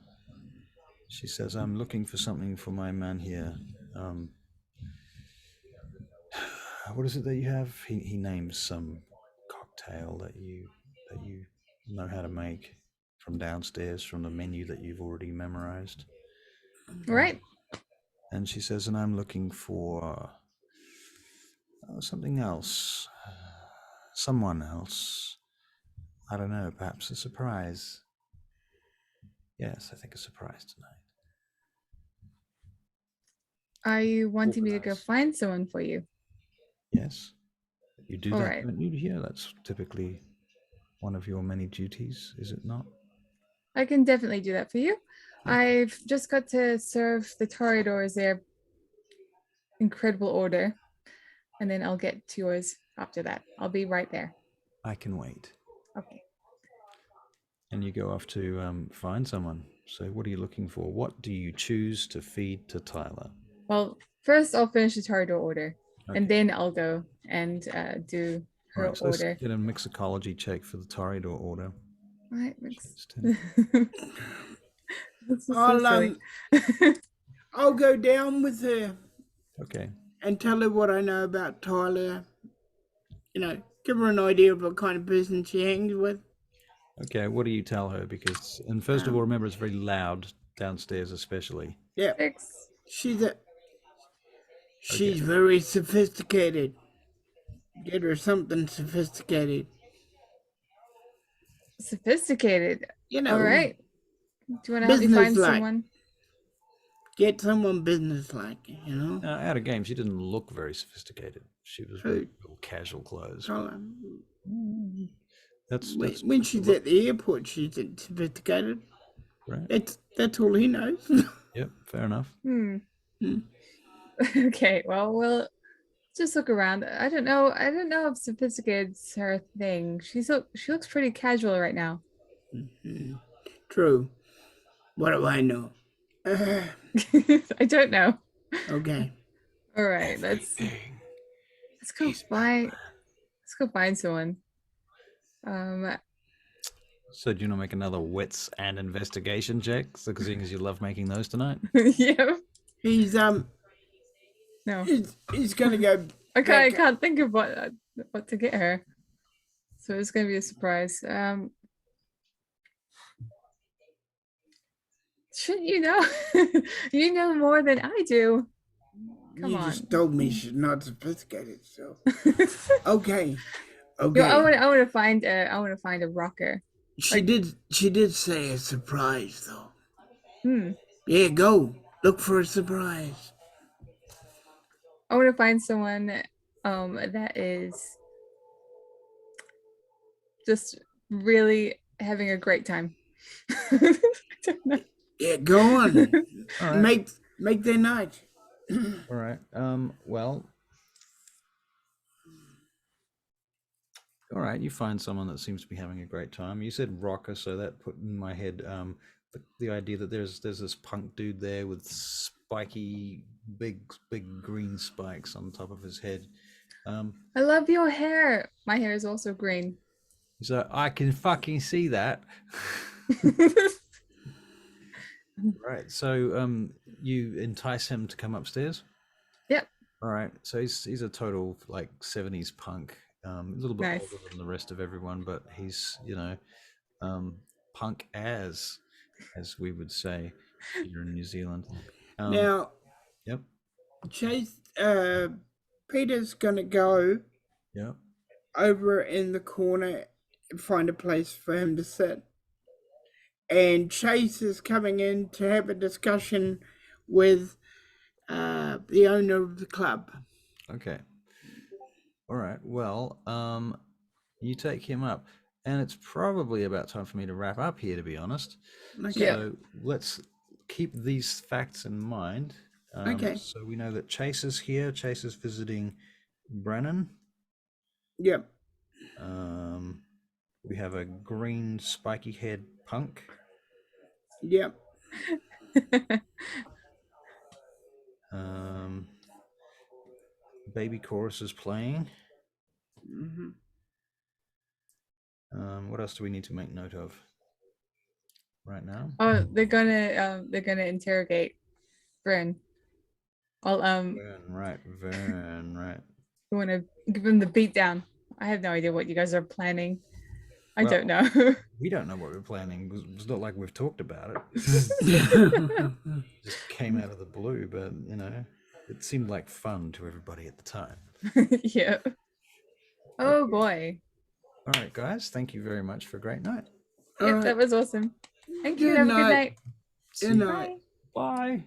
She says, I'm looking for something for my man here. What is it that you have? He names some cocktail that you know how to make from downstairs from the menu that you've already memorized.
All right.
And she says, and I'm looking for something else. Someone else. I don't know, perhaps a surprise. Yes, I think a surprise tonight.
Are you wanting me to go
Organize.
find someone for you?
Yes. You do
All
that,
right.
don't you? Here, that's typically one of your many duties, is it not?
I can definitely do that for you. I've just got to serve the Toreadors their incredible order, and then I'll get to yours after that. I'll be right there.
I can wait.
Okay.
And you go off to find someone. So what are you looking for? What do you choose to feed to Tyler?
Well, first I'll finish the Toreador order,
Okay.
and then I'll go and do her
Right, so
order.
let's get a mixicology check for the Toreador order.
All right, mix. This is so silly.
I'll go down with her.
Okay.
And tell her what I know about Tyler. You know, give her an idea of what kind of person she hangs with.
Okay, what do you tell her? Because, and first of all, remember it's very loud downstairs, especially.
Yeah.
6.
She's very sophisticated. Get her something sophisticated.
Sophisticated.
You know.
All right. Do you want to help me find someone?
Get someone businesslike, you know?
Out of game, she didn't look very sophisticated. She was very casual clothes. That's
when she's at the airport, she's sophisticated.
Right.
That's all he knows.
Yep, fair enough.
Okay, well, we'll just look around. I don't know if sophisticated's her thing. She looks pretty casual right now.
True. What do I know?
I don't know.
Okay.
All right, let's go find someone.
So do you want to make another wits and investigation check? So, seeing as you love making those tonight.
Yeah.
He's
No.
He's gonna go.
I can't think of what to get her. So it's gonna be a surprise. Shouldn't you know? You know more than I do. Come on.
You just told me she's not sophisticated, so okay.
Okay. I want to find a rocker.
She did say a surprise though.
Hmm.
Yeah, go look for a surprise.
I want to find someone that is just really having a great time. I don't know.
Yeah, go on.
All right.
Make their night.
All right. Well. All right. You find someone that seems to be having a great time. You said rocker, so that put in my head the idea that there's this punk dude there with spiky, big green spikes on top of his head.
I love your hair. My hair is also green.
So I can fucking see that. Right. So you entice him to come upstairs.
Yep.
All right. So he's a total like 70s punk. A little bit
Nice.
older than the rest of everyone, but he's punk as we would say here in New Zealand.
Now,
Yep.
Chase, Peter's gonna go
Yep.
over in the corner and find a place for him to sit. And Chase is coming in to have a discussion with the owner of the club.
Okay. All right. Well, you take him up, and it's probably about time for me to wrap up here, to be honest.
Okay.
So let's keep these facts in mind.
Okay.
So we know that Chase is here. Chase is visiting Brennan.
Yep.
We have a green spiky head punk.
Yep.
Baby chorus is playing.
Mm-hmm.
What else do we need to make note of right now?
Oh, they're gonna interrogate Bryn. Well,
Vern, right.
you want to give him the beat down. I have no idea what you guys are planning. I
Well,
don't know.
We don't know what we're planning. It's not like we've talked about it. Just came out of the blue, but it seemed like fun to everybody at the time.
Yeah. Oh boy.
All right, guys. Thank you very much for a great night.
Yep,
right.
that was awesome. Thank you.
Good
Have a good
night.
night.
See
Good
you.
night.
Bye.
Bye.